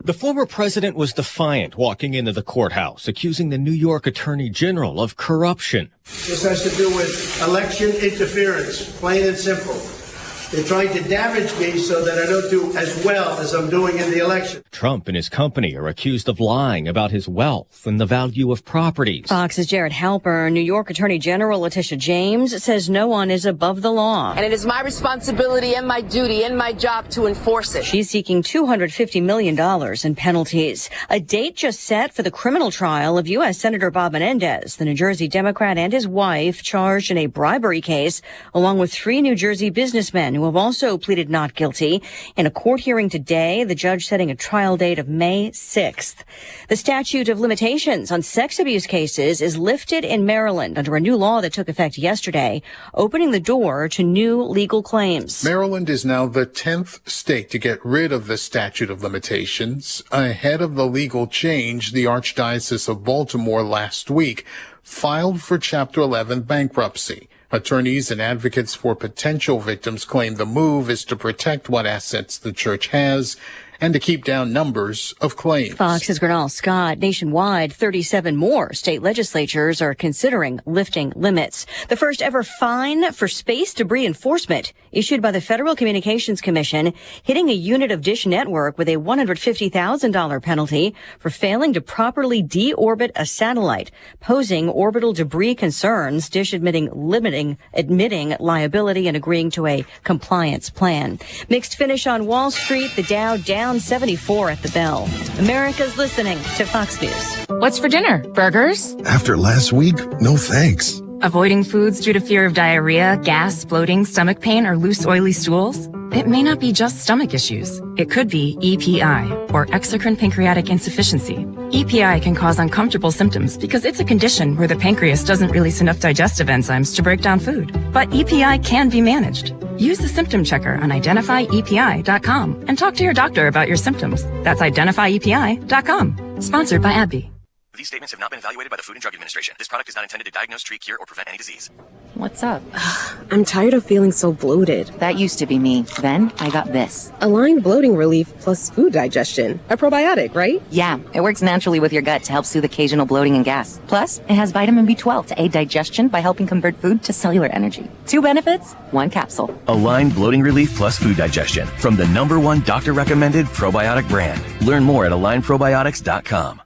The former president was defiant walking into the courthouse, accusing the New York Attorney General of corruption. This has to do with election interference, plain and simple. They're trying to damage me so that I don't do as well as I'm doing in the election. Trump and his company are accused of lying about his wealth and the value of properties. Fox's Jared Halpern. New York Attorney General Letitia James says no one is above the law. And it is my responsibility and my duty and my job to enforce it. She's seeking $250 million in penalties. A date just set for the criminal trial of U.S. Senator Bob Menendez, the New Jersey Democrat, and his wife charged in a bribery case, along with 3 New Jersey businessmen who have also pleaded not guilty. In a court hearing today, the judge setting a trial date of May 6th. The statute of limitations on sex abuse cases is lifted in Maryland under a new law that took effect yesterday, opening the door to new legal claims. Maryland is now the 10th state to get rid of the statute of limitations. Ahead of the legal change, the Archdiocese of Baltimore last week filed for Chapter 11 bankruptcy. Attorneys and advocates for potential victims claim the move is to protect what assets the church has and to keep down numbers of claims. Fox's Gernal Scott. Nationwide, 37 more state legislatures are considering lifting limits. The first ever fine for space debris enforcement issued by the Federal Communications Commission, hitting a unit of Dish Network with a $150,000 penalty for failing to properly deorbit a satellite, posing orbital debris concerns. Dish admitting liability and agreeing to a compliance plan. Mixed finish on Wall Street. The Dow down 74 at the bell. America's listening to Fox News. What's for dinner? Burgers? After last week, no thanks. Avoiding foods due to fear of diarrhea, gas, bloating, stomach pain, or loose, oily stools? It may not be just stomach issues. It could be EPI, or exocrine pancreatic insufficiency. EPI can cause uncomfortable symptoms because it's a condition where the pancreas doesn't release enough digestive enzymes to break down food. But EPI can be managed. Use the symptom checker on identifyepi.com and talk to your doctor about your symptoms. That's identifyepi.com. Sponsored by AbbVie. These statements have not been evaluated by the Food and Drug Administration. This product is not intended to diagnose, treat, cure, or prevent any disease. What's up? I'm tired of feeling so bloated. That used to be me. Then I got this. Align Bloating Relief plus food digestion. A probiotic, right? Yeah, it works naturally with your gut to help soothe occasional bloating and gas. Plus, it has vitamin B12 to aid digestion by helping convert food to cellular energy. 2 benefits, 1 capsule. Align Bloating Relief plus Food Digestion from the #1 doctor-recommended probiotic brand. Learn more at alignprobiotics.com.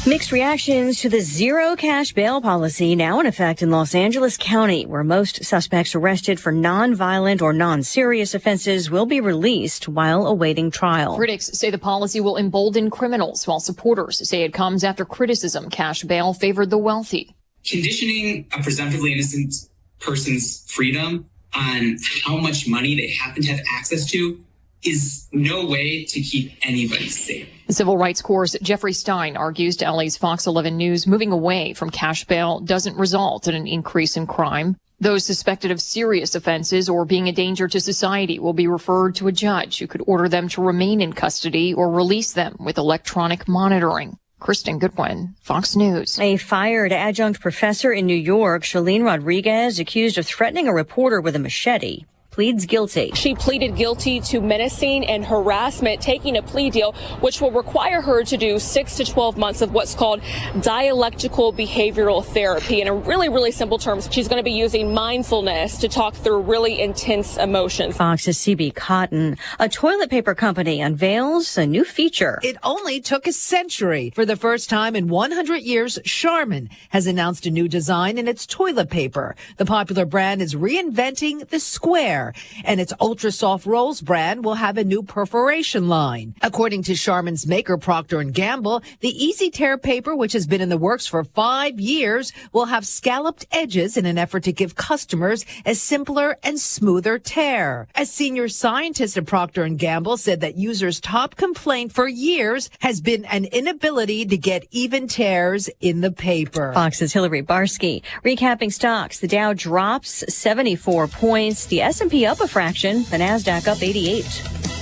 Mixed reactions to the zero cash bail policy now in effect in Los Angeles County, where most suspects arrested for non-violent or non-serious offenses will be released while awaiting trial. Critics say the policy will embolden criminals, while supporters say it comes after criticism cash bail favored the wealthy. Conditioning a presumptively innocent person's freedom on how much money they happen to have access to is no way to keep anybody safe. Civil rights corps Jeffrey Stein argues to LA's Fox 11 News moving away from cash bail doesn't result in an increase in crime. Those suspected of serious offenses or being a danger to society will be referred to a judge who could order them to remain in custody or release them with electronic monitoring. Kristen Goodwin, Fox News. A fired adjunct professor in New York, Shalene Rodriguez, accused of threatening a reporter with a machete, pleads guilty. She pleaded guilty to menacing and harassment, taking a plea deal which will require her to do 6 to 12 months of what's called dialectical behavioral therapy. And in really, really simple terms, she's going to be using mindfulness to talk through really intense emotions. Fox's CB Cotton. A toilet paper company unveils a new feature. It only took a century. For the first time in 100 years, Charmin has announced a new design in its toilet paper. The popular brand is reinventing the square, and its Ultra Soft Rolls brand will have a new perforation line. According to Charmin's maker, Procter & Gamble, the Easy Tear paper, which has been in the works for 5 years, will have scalloped edges in an effort to give customers a simpler and smoother tear. A senior scientist at Procter & Gamble said that users' top complaint for years has been an inability to get even tears in the paper. Fox's Hillary Barsky. Recapping stocks, the Dow drops 74 points, the S&P up a fraction, the NASDAQ up 88.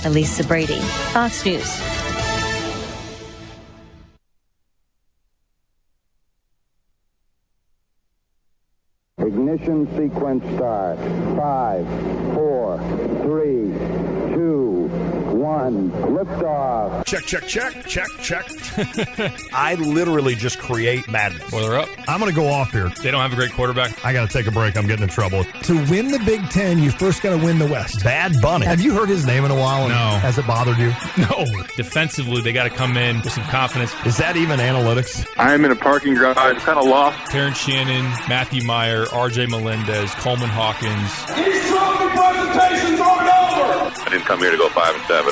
Elisa Brady, Fox News. Ignition sequence start. 5, 4, 3, 2, 1, liftoff. Check. I literally just create madness. Well, they're up. I'm going to go off here. They don't have a great quarterback. I got to take a break. I'm getting in trouble. To win the Big Ten, you first got to win the West. Bad Bunny. Have you heard his name in a while? No. Has it bothered you? No. Defensively, they got to come in with some confidence. Is that even analytics? I'm in a parking garage, kind of lost. Terrence Shannon, Matthew Meyer, R.J. Melendez, Coleman Hawkins. These trophy presentations aren't over. I didn't come here to go 5-7.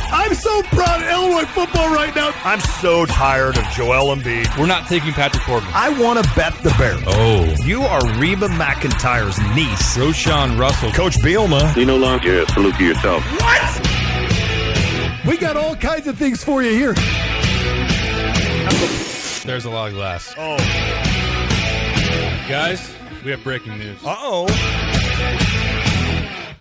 I'm so proud of Illinois football right now. I'm so tired of Joel Embiid. We're not taking Patrick Corbin. I want to bet the Bears. Oh. You are Reba McEntire's niece. Roshan Russell. Coach Bielema. You no longer salute to yourself. What? We got all kinds of things for you here. There's a lot of glass. Oh. Guys, we have breaking news. Uh-oh.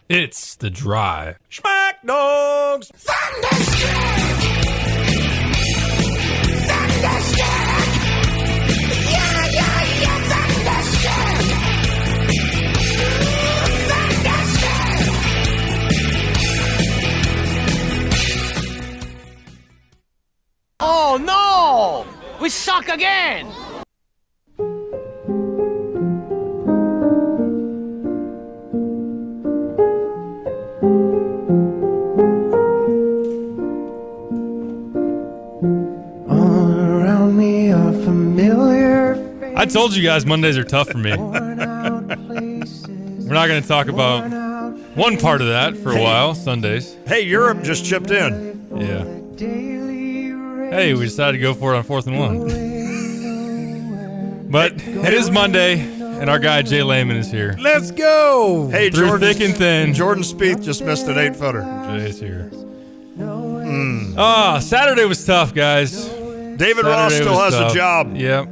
It's the Drive. Smack Dogs. Thunderstruck. Yeah, Thunderstruck. Oh no! We suck again! I told you guys Mondays are tough for me. We're not going to talk about one part of that for a while, Sundays. Hey, Europe just chipped in. Yeah. Hey, we decided to go for it on 4th and 1. But it is Monday, and our guy Jay Lehman is here. Let's go. Hey, Through Jordan, thick and thin. Jordan Spieth just missed an 8-footer. Jay's here. Saturday was tough, guys. David Ross still has a job. Yep.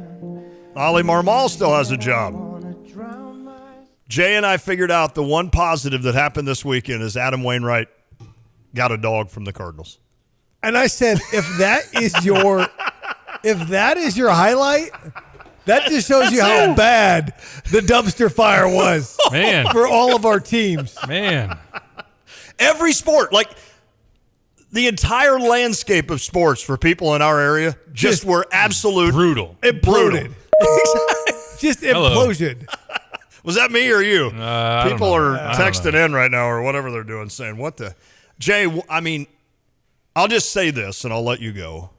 Ollie Marmol still has a job. Jay and I figured out the one positive that happened this weekend is Adam Wainwright got a dog from the Cardinals. And I said, if that is your highlight, that just shows you how bad the dumpster fire was, man, for all of our teams, man. Every sport, like the entire landscape of sports for people in our area, just were absolute brutal. Imploded. Just implosion. Was that me or you? People are texting know. in right now or whatever they're doing saying, what the? Jay, I mean, I'll just say this and I'll let you go.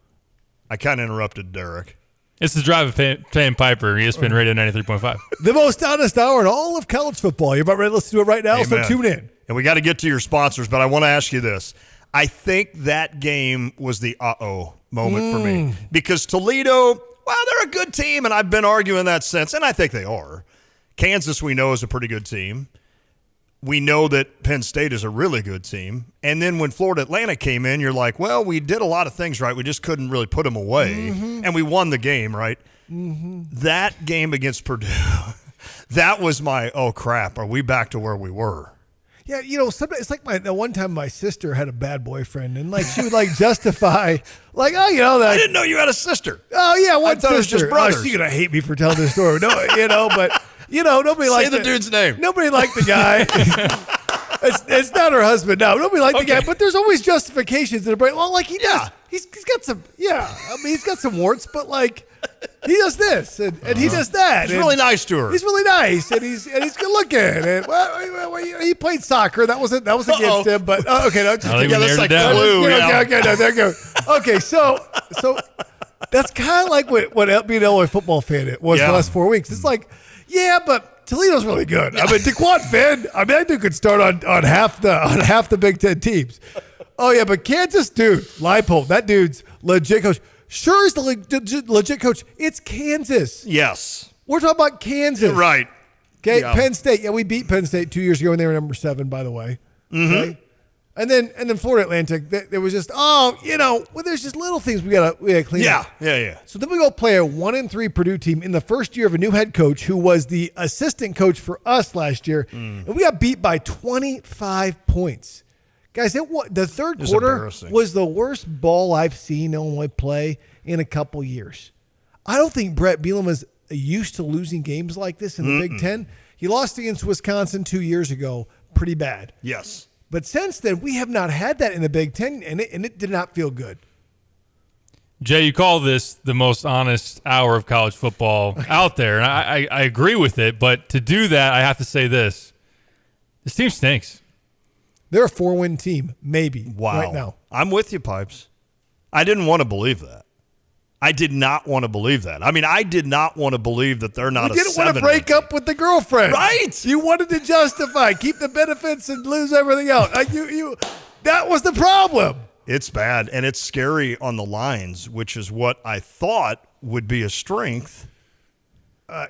I kind of interrupted Derek. It's the Drive of Pay and Piper, ESPN Radio 93.5. The most honest hour in all of college football. You're about ready to listen to it right now, Amen. So tune in. And we got to get to your sponsors, but I want to ask you this. I think that game was the moment for me. Because Toledo, well, they're a good team, and I've been arguing that since, and I think they are. Kansas, we know, is a pretty good team. We know that Penn State is a really good team. And then when Florida Atlantic came in, you're like, well, we did a lot of things right. We just couldn't really put them away. And we won the game, right? That game against Purdue, that was my, oh, crap, are we back to where we were? Yeah, you know, it's like the one time my sister had a bad boyfriend, and like she would like justify, like, oh, you know, that I didn't know you had a sister. Oh yeah, one I thought sister. it was just brothers. Oh, she's gonna hate me for telling this story. No, you know, but you know, nobody liked the dude's name. Nobody liked the guy. It's not her husband. No, nobody liked the guy. But there's always justifications in the brain. Well, like he does. He's got some. Yeah, I mean, he's got some warts, but like. He does this and he does that. He's really nice to her. He's really nice and he's good looking. And well, he played soccer. That was against him. But okay, no, just that's like Clue. Okay, no, there you go. Okay, so that's kind of like what being an Illinois football fan it was the last 4 weeks. It's like, yeah, but Toledo's really good. I mean, DeQuan Finn. I mean, I think could start on half the Big Ten teams. Oh yeah, but Kansas, dude, Leipold, that dude's legit coach. Sure is the legit coach. It's Kansas. Yes. We're talking about Kansas. Right. Okay, yeah. Penn State. Yeah, we beat Penn State 2 years ago when they were number 7, by the way. Okay? And then Florida Atlantic, there was just, there's just little things we gotta clean up. Yeah. So then we go play a 1-3 Purdue team in the first year of a new head coach who was the assistant coach for us last year. And we got beat by 25 points. Guys, the third quarter was the worst ball I've seen Illinois play in a couple years. I don't think Brett Bielema is used to losing games like this in the Big Ten. He lost against Wisconsin 2 years ago. Pretty bad. Yes. But since then, we have not had that in the Big Ten, and it did not feel good. Jay, you call this the most honest hour of college football out there, and I agree with it. But to do that, I have to say this team stinks. They're a 4-win team, maybe, right now. I'm with you, Pipes. I didn't want to believe that. I did not want to believe that. I mean, I did not want to believe that they're not you didn't want to break up with the girlfriend. Right. You wanted to justify, keep the benefits and lose everything else. That was the problem. It's bad, and it's scary on the lines, which is what I thought would be a strength.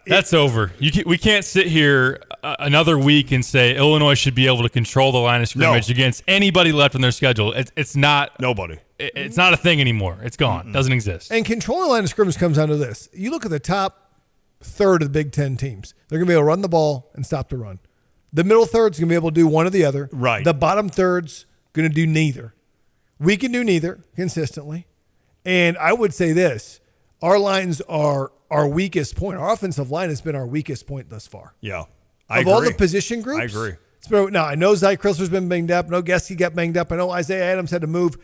That's over. We can't sit here another week and say Illinois should be able to control the line of scrimmage against anybody left on their schedule. It's not nobody. It's not a thing anymore. It's gone. Doesn't exist. And controlling the line of scrimmage comes down to this. You look at the top third of the Big Ten teams. They're going to be able to run the ball and stop the run. The middle third's going to be able to do one or the other. Right. The bottom third's going to do neither. We can do neither consistently. And I would say this. Our lines are our weakest point. Our offensive line has been our weakest point thus far. Yeah. I agree. All the position groups. I agree. Now, I know Zy Chrysler's been banged up. I know Gesky got banged up. I know Isaiah Adams had to move.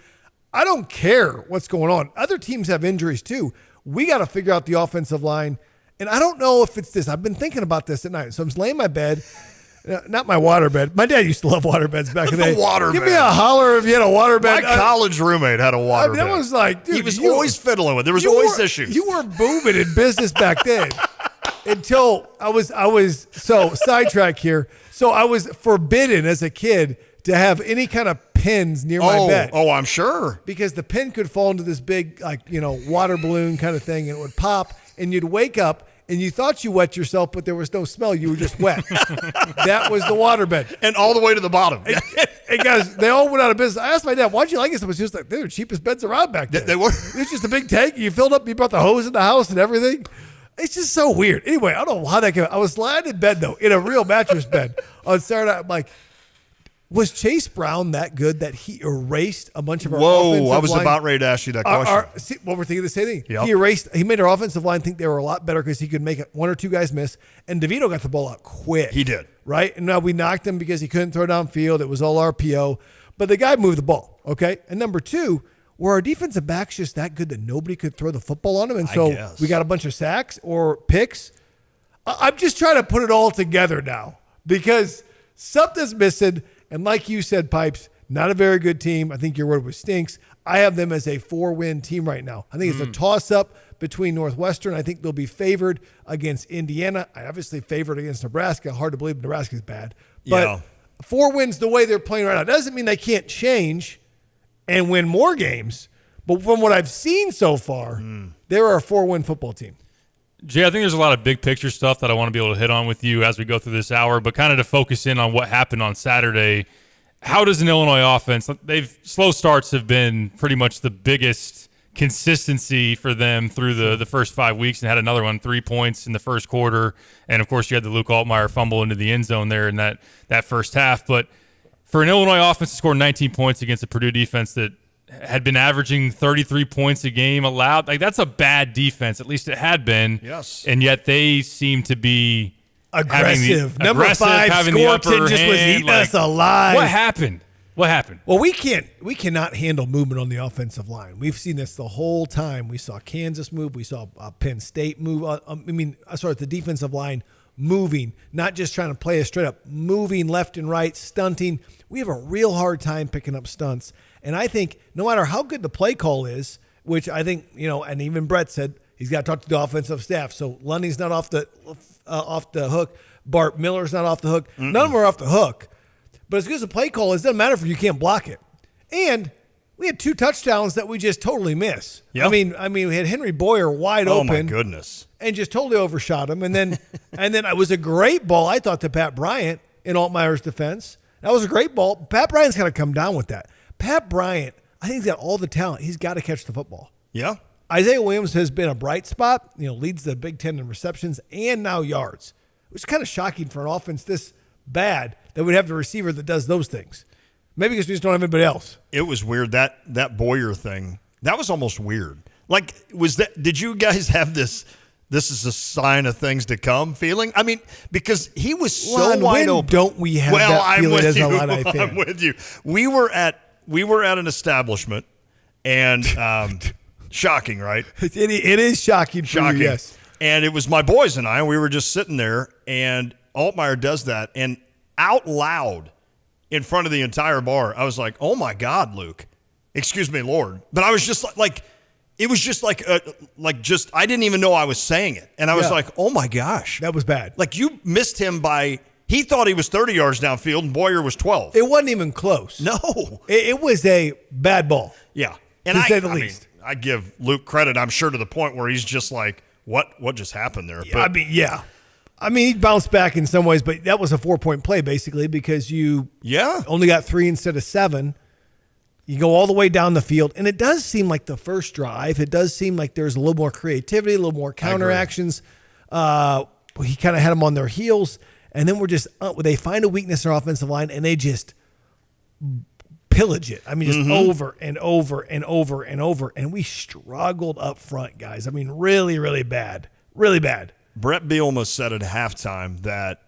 I don't care what's going on. Other teams have injuries too. We got to figure out the offensive line. And I don't know if it's this. I've been thinking about this at night. So I'm laying in my bed. Not my water bed. My dad used to love water beds back in the day. Water Give bed. me a holler if you had a water bed. My college roommate had a water bed. That was like, dude. He was always fiddling with it. There was always issues. You were booming in business back then. Until I was so sidetrack here. So I was forbidden as a kid to have any kind of pins near my bed. Oh, I'm sure. Because the pin could fall into this big, water balloon kind of thing, and it would pop, and you'd wake up, and you thought you wet yourself, but there was no smell. You were just wet. That was the water bed. And all the way to the bottom. And guys, they all went out of business. I asked my dad, why'd you like it? So it was just like, they were the cheapest beds around back then. They were. It was just a big tank. You filled up, you brought the hose in the house and everything. It's just so weird. Anyway, I don't know how that came out. I was lying in bed, though, in a real mattress bed on Saturday night. I'm like, was Chase Brown that good that he erased a bunch of our offensive line? I was about ready to ask you that question. We're thinking the same thing. Yep. He made our offensive line think they were a lot better because he could make one or two guys miss. And DeVito got the ball out quick. He did. Right? And now we knocked him because he couldn't throw downfield. It was all RPO. But the guy moved the ball. Okay? And number two, were our defensive backs just that good that nobody could throw the football on them? And so we got a bunch of sacks or picks? I'm just trying to put it all together now because something's missing. And like you said, Pipes, not a very good team. I think your word was stinks. I have them as a 4-win team right now. I think it's a toss-up between Northwestern. I think they'll be favored against Indiana. I obviously favored against Nebraska. Hard to believe Nebraska's bad. But 4 wins the way they're playing right now. Doesn't mean they can't change and win more games. But from what I've seen so far, they're a 4-win football team. Jay, I think there's a lot of big picture stuff that I want to be able to hit on with you as we go through this hour, but kind of to focus in on what happened on Saturday. How does an Illinois offense, slow starts have been pretty much the biggest consistency for them through the first 5 weeks, and had another one, 3 points in the first quarter. And of course you had the Luke Altmaier fumble into the end zone there in that first half. But for an Illinois offense to score 19 points against a Purdue defense that had been averaging 33 points a game allowed, that's a bad defense. At least it had been. Yes. And yet they seem to be aggressive. Number 5 Scorton just was eating us alive. What happened? Well, we cannot handle movement on the offensive line. We've seen this the whole time. We saw Kansas move. We saw Penn State move. The defensive line moving, not just trying to play it straight up, moving left and right, stunting. We have a real hard time picking up stunts. And I think no matter how good the play call is, which I think, and even Brett said he's got to talk to the offensive staff. So Lundy's not off the hook. Bart Miller's not off the hook. None of them are off the hook. But as good as the play call is, it doesn't matter if you can't block it. And we had 2 touchdowns that we just totally miss. Yep. I mean, we had Henry Boyer wide open. Oh my goodness! And just totally overshot him. And then, it was a great ball, I thought, to Pat Bryant in Altmaier's defense. That was a great ball. Pat Bryant's got to come down with that. Pat Bryant, I think he's got all the talent. He's got to catch the football. Yeah. Isaiah Williams has been a bright spot. Leads the Big Ten in receptions and now yards. It was kind of shocking for an offense this bad that would have the receiver that does those things. Maybe because we just don't have anybody else. It was weird. That Boyer thing, that was almost weird. Did you guys have this this is a sign of things to come feeling? I mean, because he was so Lon, wide when open. don't we have that feeling as a Illini fan? I'm with you. We were at an establishment, and shocking, right? It is shocking for you, yes. And it was my boys and I, and we were just sitting there, and Altmaier does that, and out loud in front of the entire bar, I was like, oh my God, Luke. Excuse me, Lord. But I was just like it was just like I didn't even know I was saying it. And I was like, oh my gosh. That was bad. Like you missed him by, he thought he was 30 yards downfield and Boyer was 12. It wasn't even close. No. It was a bad ball. Yeah. And to say the least. I give Luke credit, I'm sure, to the point where he's just like, what just happened there? But, I mean, he bounced back in some ways, but that was a 4-point play basically because you only got 3 instead of 7. You go all the way down the field, and it does seem like the first drive, it does seem like there's a little more creativity, a little more counteractions. He kind of had them on their heels, and then they find a weakness in our offensive line, and they just pillage it. I mean, just over and over and over and over, and we struggled up front, guys. I mean, really, really bad. Really bad. Brett Bielema said at halftime that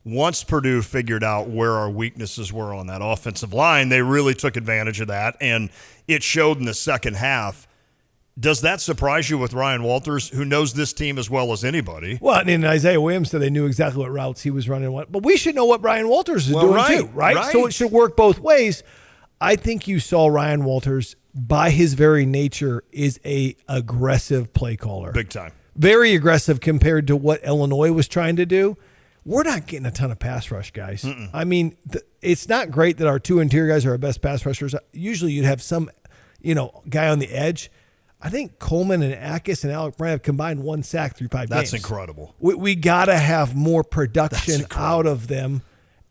once Purdue figured out where our weaknesses were on that offensive line, they really took advantage of that, and it showed in the second half. Does that surprise you with Ryan Walters, who knows this team as well as anybody? Well, and Isaiah Williams said they knew exactly what routes he was running. But we should know what Ryan Walters is doing too, right? So it should work both ways. I think you saw Ryan Walters, by his very nature, is a aggressive play caller. Big time. Very aggressive compared to what Illinois was trying to do. We're not getting a ton of pass rush, guys. I mean, it's not great that our 2 interior guys are our best pass rushers. Usually you'd have some, guy on the edge. I think Coleman and Akis and Alec Brand have combined 1 sack through 5 games. That's incredible. We got to have more production out of them.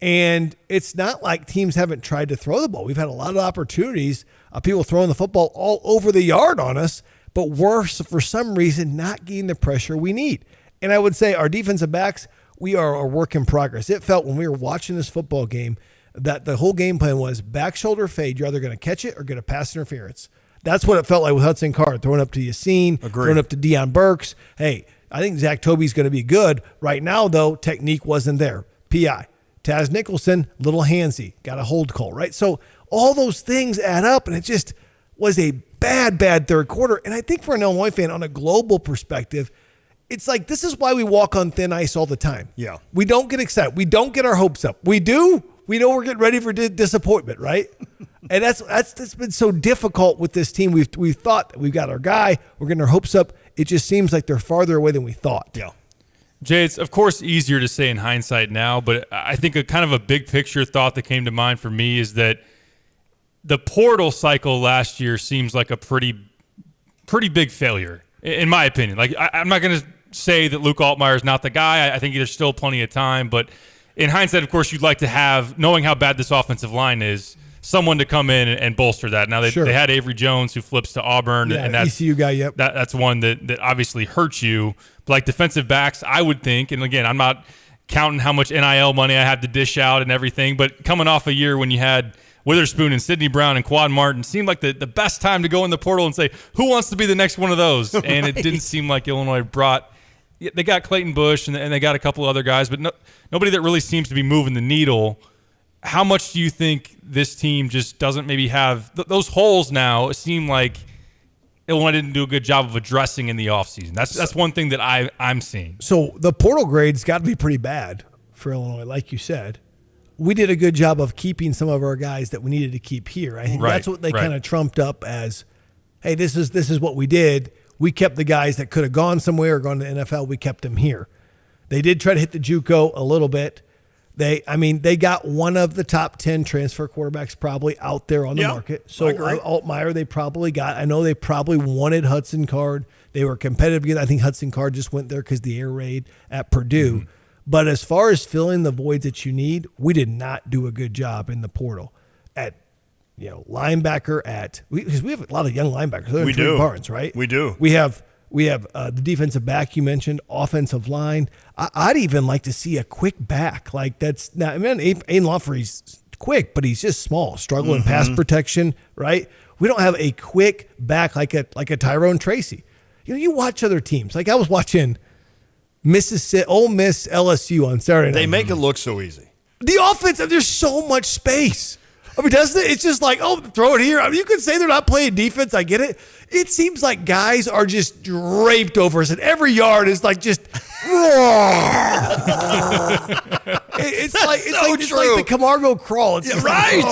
And it's not like teams haven't tried to throw the ball. We've had a lot of opportunities of people throwing the football all over the yard on us, but we're, for some reason, not getting the pressure we need. And I would say our defensive backs, we are a work in progress. It felt when we were watching this football game that the whole game plan was back shoulder fade. You're either going to catch it or get a pass interference. That's what it felt like with Hudson Card, throwing up to Yassine, throwing up to Deion Burks. Hey, I think Zach Toby's going to be good. Right now, though, technique wasn't there. PI. Taz Nicholson, little handsy, got a hold call, right? So all those things add up, and it just was a bad third quarter. And I think for an Illinois fan, on a global perspective, it's like this is why we walk on thin ice all the time. Yeah. We don't get excited. We don't get our hopes up. We do. We know we're getting ready for disappointment, right? And that's been so difficult with this team. We've thought that we've got our guy. We're getting our hopes up. It just seems like they're farther away than we thought. Yeah. Jay, it's of course easier to say in hindsight now, but I think a kind of a big picture thought that came to mind for me is that the portal cycle last year seems like a pretty big failure, in my opinion. Like I'm not going to say that Luke Altmaier is not the guy. I think there's still plenty of time, but in hindsight, of course, you'd like to have, knowing how bad this offensive line is, someone to come in and bolster that. Now, they had Avery Jones, who flips to Auburn. Yeah, and that's, ECU guy, yep. That's one that obviously hurts you. But like defensive backs, I would think, and again, I'm not counting how much NIL money I have to dish out and everything, but coming off a year when you had Witherspoon and Sidney Brown and Quad Martin, seemed like the best time to go in the portal and say, who wants to be the next one of those? And it didn't seem like Illinois brought – they got Clayton Bush and they got a couple other guys, but nobody that really seems to be moving the needle. How much do you think this team just doesn't maybe have those holes now? It seemed like Illinois didn't do a good job of addressing in the offseason. That's one thing that I'm seeing. So the portal grade's got to be pretty bad for Illinois, like you said. We did a good job of keeping some of our guys that we needed to keep here. I think that's what they kind of trumped up as, hey, this is what we did. We kept the guys that could have gone somewhere or gone to the NFL. We kept them here. They did try to hit the JUCO a little bit. They got one of the top 10 transfer quarterbacks probably out there on the market. So Altmaier, they probably got. I know they probably wanted Hudson Card. They were competitive again. I think Hudson Card just went there because the air raid at Purdue. Mm-hmm. But as far as filling the voids that you need, we did not do a good job in the portal at linebacker because we have a lot of young linebackers. We do. Barnes, right? We do. We have the defensive back you mentioned, offensive line. I'd even like to see a quick back. Like that's not. I mean, Aiden Lawfrey's quick, but he's just small, struggling pass protection. Right? We don't have a quick back like a Tyrone Tracy. You watch other teams. Like I was watching Mississippi, Ole Miss, LSU on Saturday night. They make it look so easy. The offense, there's so much space. I mean, doesn't it? It's just like, oh, throw it here. I mean, you could say they're not playing defense. I get it. It seems like guys are just draped over us, and every yard is like just. It's like the Camargo crawl. It's just right.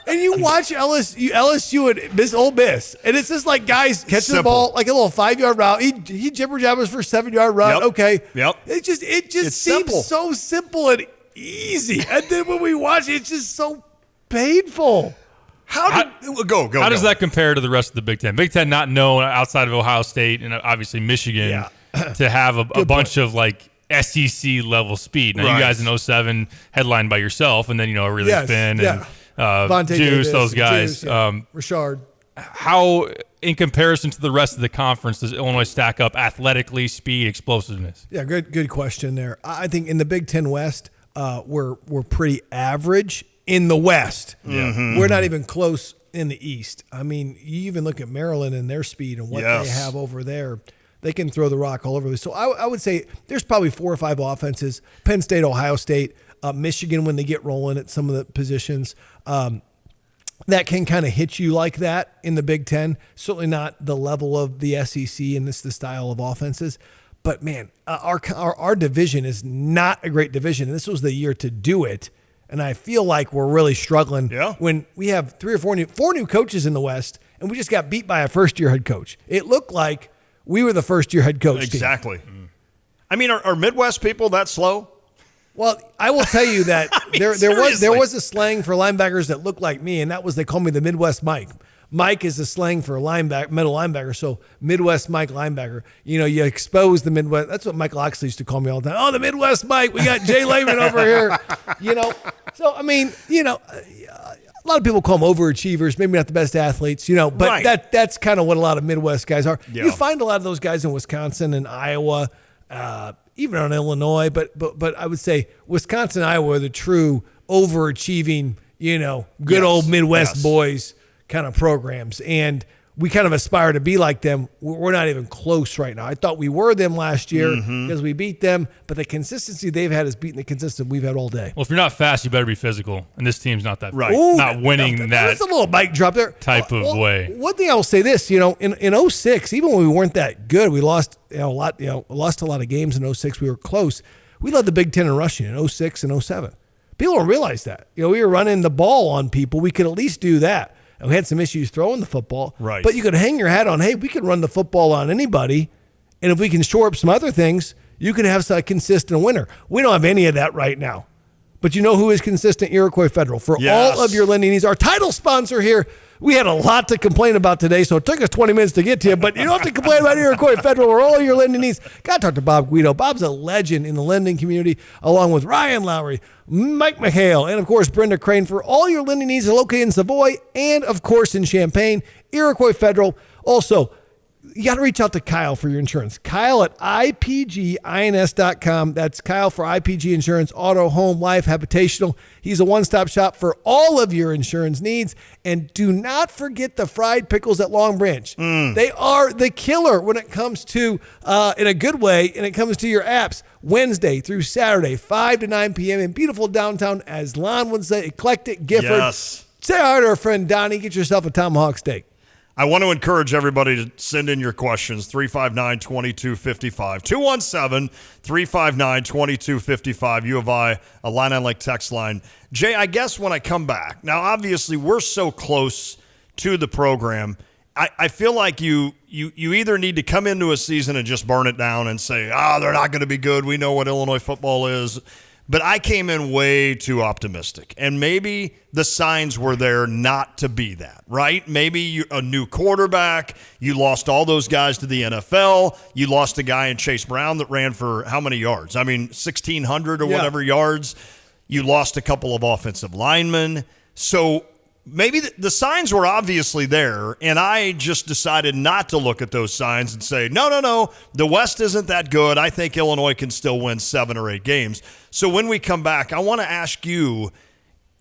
And you watch LSU and Miss Ole Miss, and it's just like guys catching the ball like a little 5-yard route. He jibber jabbers for a 7-yard run. Yep. Okay. Yep. It just It's seems simple. so simple and easy, and then when we watch it, it's just so painful. How does that compare to the rest of the Big Ten? Big Ten not known outside of Ohio State and obviously Michigan to have a bunch of like SEC level speed. Now you guys in 07 headlined by yourself, and then Aurelius Finn and Vontae Juice, Davis, those guys. Richard. How, in comparison to the rest of the conference, does Illinois stack up athletically, speed, explosiveness? Yeah, good question there. I think in the Big Ten West, we're pretty average in the West. Mm-hmm. We're not even close in the East. I mean, you even look at Maryland and their speed and what they have over there. They can throw the rock all over. So I would say there's probably 4 or 5 offenses. Penn State, Ohio State, Michigan when they get rolling at some of the positions. That can kind of hit you like that in the Big Ten. Certainly not the level of the SEC and the style of offenses. But, man, our division is not a great division. And this was the year to do it. And I feel like we're really struggling when we have 3 or 4 new coaches in the West, and we just got beat by a first-year head coach. It looked like we were the first-year head coach. Exactly. Mm. I mean, are Midwest people that slow? Well, I will tell you that there seriously. was a slang for linebackers that looked like me, and that was they called me the Midwest Mike. Mike is a slang for middle linebacker, so Midwest Mike linebacker. You expose the Midwest. That's what Michael Oxley used to call me all the time. Oh, the Midwest Mike. We got Jay Lehman over here. So, I mean, a lot of people call them overachievers, maybe not the best athletes, but that's kind of what a lot of Midwest guys are. Yeah. You find a lot of those guys in Wisconsin and Iowa, even in Illinois, but I would say Wisconsin and Iowa are the true overachieving, good old Midwest boys kind of programs. And we kind of aspire to be like them. We're not even close right now. I thought we were them last year because we beat them, but the consistency they've had is beating the consistency we've had all day. Well, if you're not fast, you better be physical. And this team's not that not winning that That's a little mic drop there. Type of way. One thing I will say this, in 06, even when we weren't that good, we lost lost a lot of games in 06. We were close. We led the Big Ten in rushing in 06 and 07. People don't realize that. We were running the ball on people. We could at least do that. And we had some issues throwing the football. Right. But you could hang your hat on, hey, we could run the football on anybody. And if we can shore up some other things, you can have a consistent winner. We don't have any of that right now. But you know who is consistent? Iroquois Federal. For all of your lending needs, our title sponsor here. We had a lot to complain about today, so it took us 20 minutes to get to you. But you don't have to complain about Iroquois Federal or all your lending needs. Got to talk to Bob Guido. Bob's a legend in the lending community, along with Ryan Lowry, Mike McHale, and, of course, Brenda Crane. For all your lending needs, are located in Savoy and, of course, in Champaign. Iroquois Federal. Also, you got to reach out to Kyle for your insurance. Kyle at IPGINS.com. That's Kyle for IPG Insurance, auto, home, life, habitational. He's a one-stop shop for all of your insurance needs. And do not forget the fried pickles at Long Branch. They are the killer when it comes to, in a good way, and it comes to your apps. Wednesday through Saturday, 5 to 9 p.m. in beautiful downtown Aslan would say, eclectic Gifford. Yes. Say hi to our friend Donnie. Get yourself a tomahawk steak. I want to encourage everybody to send in your questions, 359-2255. 217-359-2255. U of I, a Illini Lake text line. Jay, I guess when I come back, now obviously we're so close to the program, I feel like you either need to come into a season and just burn it down and say, they're not going to be good. We know what Illinois football is. But I came in way too optimistic, and maybe the signs were there not to be that, right? Maybe a new quarterback, you lost all those guys to the NFL, you lost a guy in Chase Brown that ran for how many yards? 1,600 or whatever yards. You lost a couple of offensive linemen. So maybe the signs were obviously there, and I just decided not to look at those signs and say, no, the West isn't that good. I think Illinois can still win 7 or 8 games. So when we come back, I want to ask you,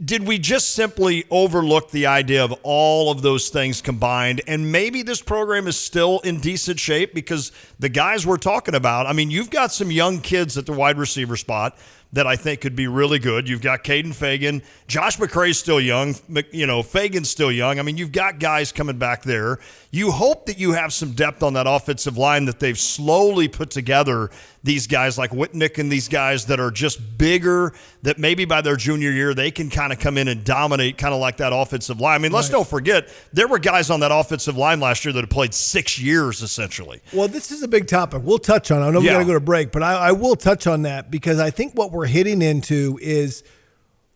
did we just simply overlook the idea of all of those things combined? And maybe this program is still in decent shape because the guys we're talking about, I mean, you've got some young kids at the wide receiver spot that I think could be really good. You've got Caden Fagan. Josh McCray's still young. Fagan's still young. I mean, you've got guys coming back there. You hope that you have some depth on that offensive line, that they've slowly put together these guys like Whitnick and these guys that are just bigger, that maybe by their junior year they can kind of come in and dominate kind of like that offensive line. I mean, let's don't forget, there were guys on that offensive line last year that had played 6 years essentially. Well, this is a big topic. We'll touch on it. I know we got to go to break, but I will touch on that because I think what we're hitting into is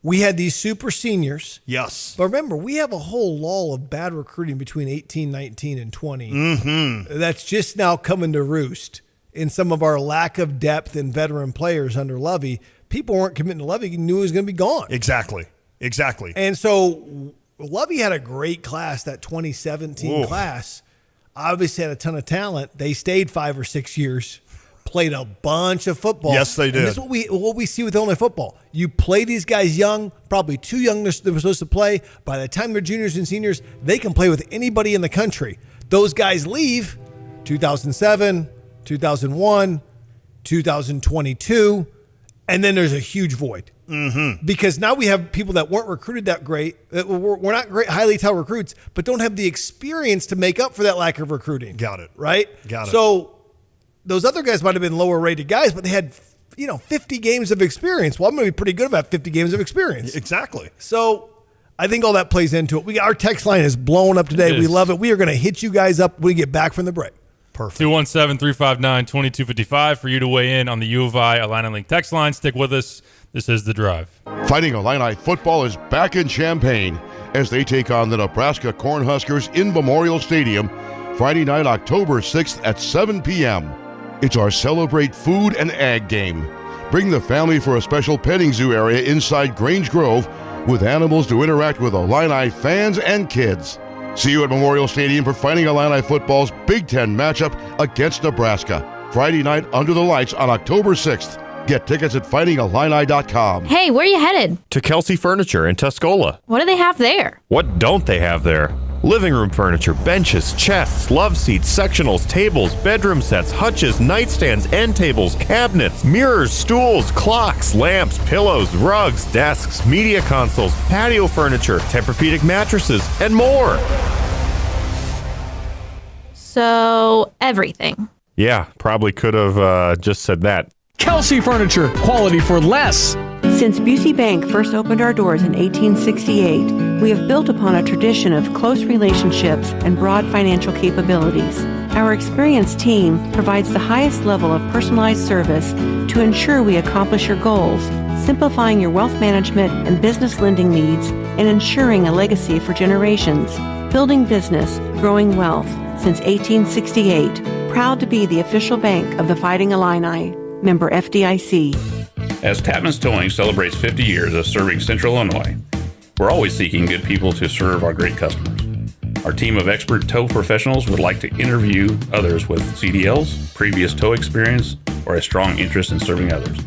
we had these super seniors. Yes. But remember, we have a whole lull of bad recruiting between 18, 19, and 20. Mm-hmm. That's just now coming to roost in some of our lack of depth in veteran players under Lovey. People weren't committing to Lovey, knew he was going to be gone. Exactly. And so Lovey had a great class, that 2017 class. Obviously had a ton of talent. They stayed 5 or 6 years, played a bunch of football. Yes, they did. And this is what we see with Illinois football. You play these guys young, probably too young they were supposed to play. By the time they're juniors and seniors, they can play with anybody in the country. Those guys leave 2007, 2001, 2022, and then there's a huge void. Mm-hmm. Because now we have people that weren't recruited that great, that we're not great, highly touted recruits, but don't have the experience to make up for that lack of recruiting. Got it. Right? Got it. So those other guys might have been lower rated guys, but they had 50 games of experience. Well, I'm going to be pretty good about 50 games of experience. Exactly. So I think all that plays into it. Our text line is blowing up today. We love it. We are going to hit you guys up when we get back from the break. Perfect. 217-359-2255 for you to weigh in on the U of I Illini Link text line. Stick with us. This is The Drive. Fighting Illini football is back in Champaign as they take on the Nebraska Cornhuskers in Memorial Stadium Friday night, October 6th at 7 p.m. It's our Celebrate Food and Ag game. Bring the family for a special petting zoo area inside Grange Grove with animals to interact with Illini fans and kids. See you at Memorial Stadium for Fighting Illini football's Big Ten matchup against Nebraska. Friday night under the lights on October 6th. Get tickets at fightingillini.com. Hey, where are you headed? To Kelsey Furniture in Tuscola. What do they have there? What don't they have there? Living room furniture, benches, chests, love seats, sectionals, tables, bedroom sets, hutches, nightstands, end tables, cabinets, mirrors, stools, clocks, lamps, pillows, rugs, desks, media consoles, patio furniture, Tempur-Pedic mattresses, and more. So, everything. Yeah, probably could have just said that. Kelsey Furniture, quality for less. Since Busey Bank first opened our doors in 1868, we have built upon a tradition of close relationships and broad financial capabilities. Our experienced team provides the highest level of personalized service to ensure we accomplish your goals, simplifying your wealth management and business lending needs and ensuring a legacy for generations. Building business, growing wealth since 1868. Proud to be the official bank of the Fighting Illini. Member FDIC. As Tapman's Towing celebrates 50 years of serving Central Illinois, we're always seeking good people to serve our great customers. Our team of expert tow professionals would like to interview others with CDLs, previous tow experience, or a strong interest in serving others.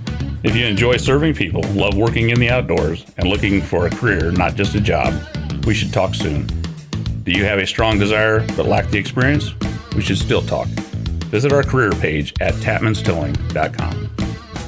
If you enjoy serving people, love working in the outdoors, and looking for a career, not just a job, we should talk soon. Do you have a strong desire but lack the experience? We should still talk. Visit our career page at tapmanstowing.com.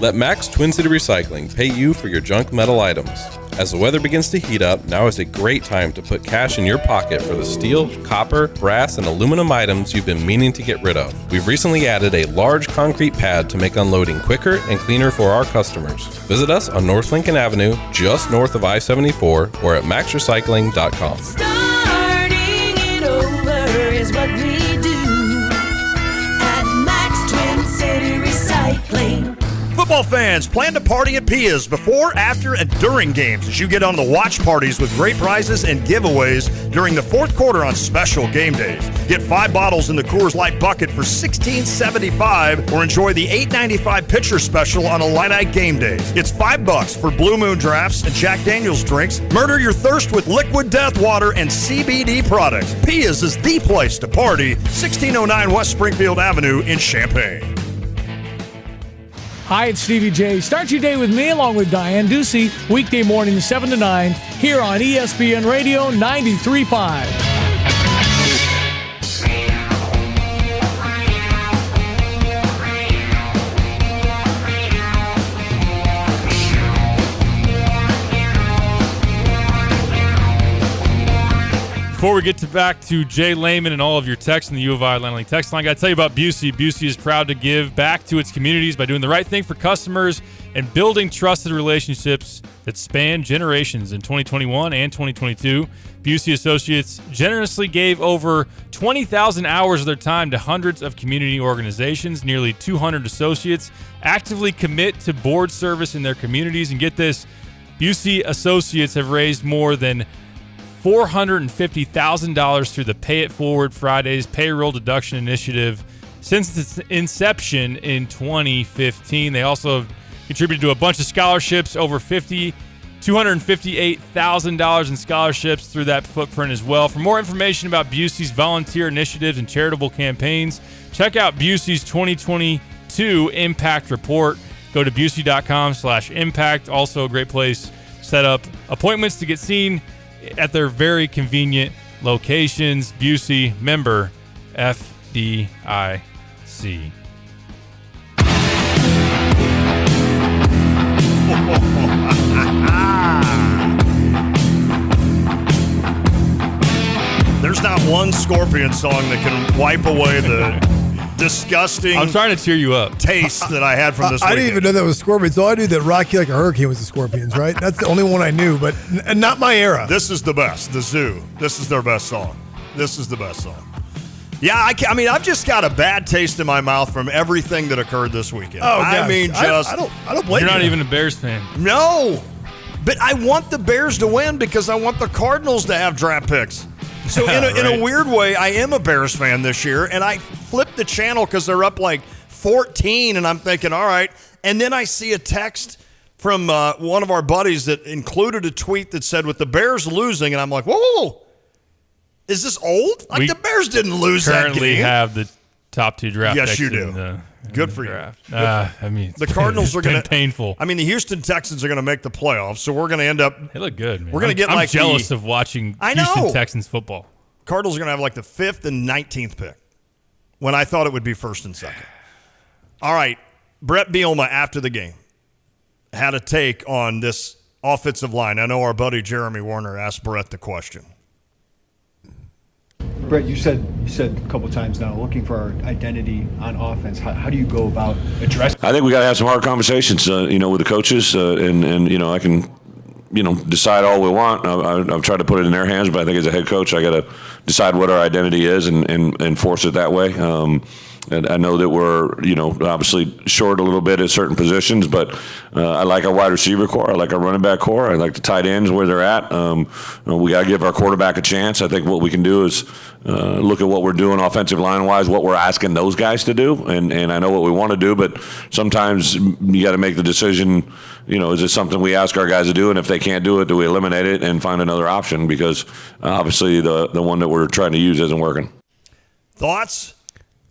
Let Max Twin City Recycling pay you for your junk metal items. As the weather begins to heat up, now is a great time to put cash in your pocket for the steel, copper, brass, and aluminum items you've been meaning to get rid of. We've recently added a large concrete pad to make unloading quicker and cleaner for our customers. Visit us on North Lincoln Avenue, just north of I-74, or at maxrecycling.com. Starting it over is what we do at Max Twin City Recycling. Football fans, plan to party at Pia's before, after, and during games as you get on the watch parties with great prizes and giveaways during the fourth quarter on special game days. Get 5 bottles in the Coors Light bucket for $16.75 or enjoy the $8.95 pitcher special on Illini game days. It's $5 for Blue Moon drafts and Jack Daniels drinks. Murder your thirst with liquid death water and CBD products. Pia's is the place to party. 1609 West Springfield Avenue in Champaign. Hi, it's Stevie J. Start your day with me along with Diane Ducey, weekday morning 7 to 9, here on ESPN Radio 93.5. Before we get back to Jay Lehman and all of your texts in the U of I Atlanta League text line, I got to tell you about Busey. Busey is proud to give back to its communities by doing the right thing for customers and building trusted relationships that span generations. In 2021 and 2022, Busey Associates generously gave over 20,000 hours of their time to hundreds of community organizations. Nearly 200 associates actively commit to board service in their communities. And get this, Busey Associates have raised more than $450,000 through the Pay It Forward Fridays payroll deduction initiative since its inception in 2015. They also have contributed to a bunch of scholarships, over $258,000 in scholarships through that footprint as well. For more information about Busey's volunteer initiatives and charitable campaigns, check out Busey's 2022 Impact Report. Go to busey.com/impact. Also a great place to set up appointments to get seen at their very convenient locations. Busey, member FDIC. There's not one Scorpion song that can wipe away the disgusting. I'm trying to cheer you up. Taste that I had from this. I didn't even know that was Scorpions. So I knew that Rocky Like a Hurricane was the Scorpions, right? That's the only one I knew, but not my era. This is the best. The Zoo. This is their best song. This is the best song. Yeah, I mean, I've just got a bad taste in my mouth from everything that occurred this weekend. Oh, gosh. I mean, just I don't blame you. You're not even a Bears fan. No, but I want the Bears to win because I want the Cardinals to have draft picks. So in a weird way, I am a Bears fan this year, and I flipped the channel because they're up like 14, and I'm thinking, all right. And then I see a text from one of our buddies that included a tweet that said, with the Bears losing, and I'm like, whoa. Is this old? Like, the Bears didn't lose that game. Currently have the top 2 draft picks. Yes, you do. Good for you. I mean, the Cardinals are going to painful. I mean, the Houston Texans are going to make the playoffs, so we're going to end up. They look good, man. We're going to get I'm like jealous of watching Houston Texans football. Cardinals are going to have like the 5th and 19th pick when I thought it would be 1st and 2nd. All right, Brett Bielema after the game had a take on this offensive line. I know our buddy Jeremy Warner asked Brett the question. Brett, you said a couple times now, looking for our identity on offense. How do you go about addressing? I think we got to have some hard conversations, with the coaches, and I can, decide all we want. I've tried to put it in their hands, but I think as a head coach, I got to decide what our identity is and force it that way. And I know that we're, obviously short a little bit at certain positions, but I like our wide receiver core. I like our running back core. I like the tight ends where they're at. We got to give our quarterback a chance. I think what we can do is look at what we're doing offensive line-wise, what we're asking those guys to do, and I know what we want to do, but sometimes you got to make the decision, is it something we ask our guys to do, and if they can't do it, do we eliminate it and find another option? Because obviously the one that we're trying to use isn't working. Thoughts?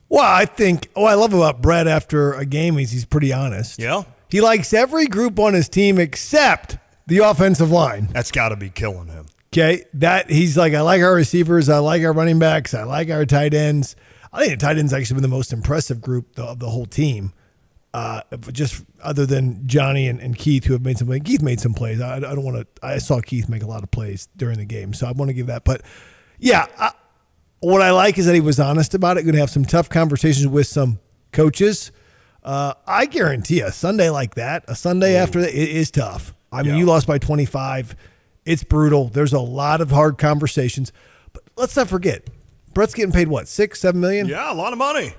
Well, I think I love about Brett after a game is he's pretty honest. Yeah. He likes every group on his team except the offensive line. That's got to be killing him. Okay. That he's like, I like our receivers, I like our running backs, I like our tight ends. I think the tight ends actually been the most impressive group of the whole team. Just other than Johnny and Keith, who have made some plays. Keith made some plays. I don't want to. I saw Keith make a lot of plays during the game, so I want to give that. But yeah, what I like is that he was honest about it. Going to have some tough conversations with some coaches. I guarantee a Sunday like that, a Sunday after that, it is tough. I mean, you lost by 25. It's brutal. There's a lot of hard conversations. But let's not forget, Brett's getting paid what, $6-7 million? Yeah, a lot of money.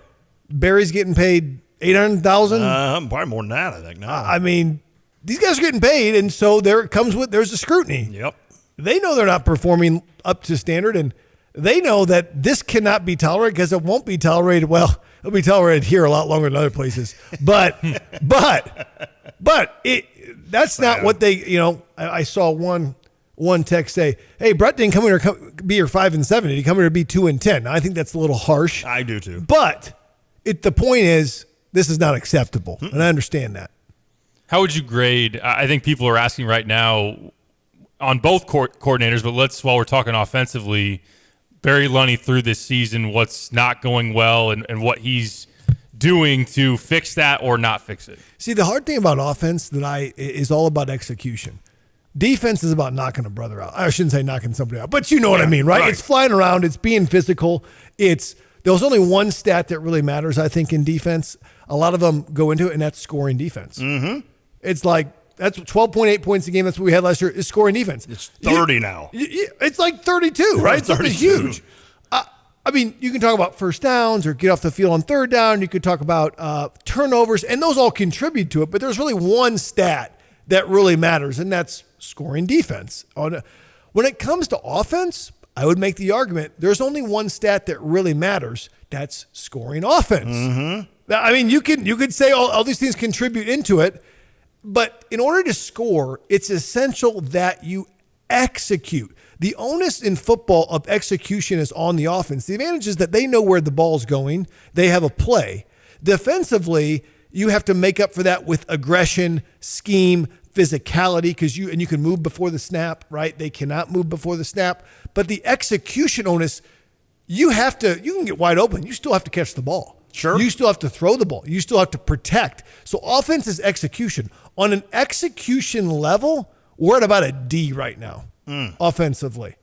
Barry's getting paid $800,000. Probably more than that, I think. No. I mean, these guys are getting paid, and so there's a scrutiny. Yep. They know they're not performing up to standard, and they know that this cannot be tolerated because it won't be tolerated. Well, it'll be tolerated here a lot longer than other places. But that's not what they. I saw one text say, "Hey, Brett didn't come here to be your 5-7. Did he come here to be 2-10?" I think that's a little harsh. I do too. But the point is, this is not acceptable, and I understand that. How would you grade? I think people are asking right now on both coordinators, but while we're talking offensively, Barry Lunney through this season, what's not going well and what he's doing to fix that or not fix it. See, the hard thing about offense is all about execution. Defense is about knocking a brother out. I shouldn't say knocking somebody out, but you know what I mean, right? It's flying around. It's being physical. There's only one stat that really matters, I think, in defense. A lot of them go into it, and that's scoring defense. Mm-hmm. It's like that's 12.8 points a game. That's what we had last year. Is scoring defense. It's 30 now. It's like 32, right? It's 32. huge. I mean, you can talk about first downs or get off the field on third down. You could talk about turnovers, and those all contribute to it. But there's really one stat that really matters, and that's scoring defense. When it comes to offense, I would make the argument there's only one stat that really matters. That's scoring offense. Mm-hmm. I mean, you could say all these things contribute into it, but in order to score, it's essential that you execute. The onus in football of execution is on the offense. The advantage is that they know where the ball's going. They have a play. Defensively, you have to make up for that with aggression, scheme, physicality, because you can move before the snap, right? They cannot move before the snap. But the execution onus, you can get wide open. You still have to catch the ball. Sure. You still have to throw the ball. You still have to protect. So offense is execution. On an execution level, we're at about a D right now, offensively.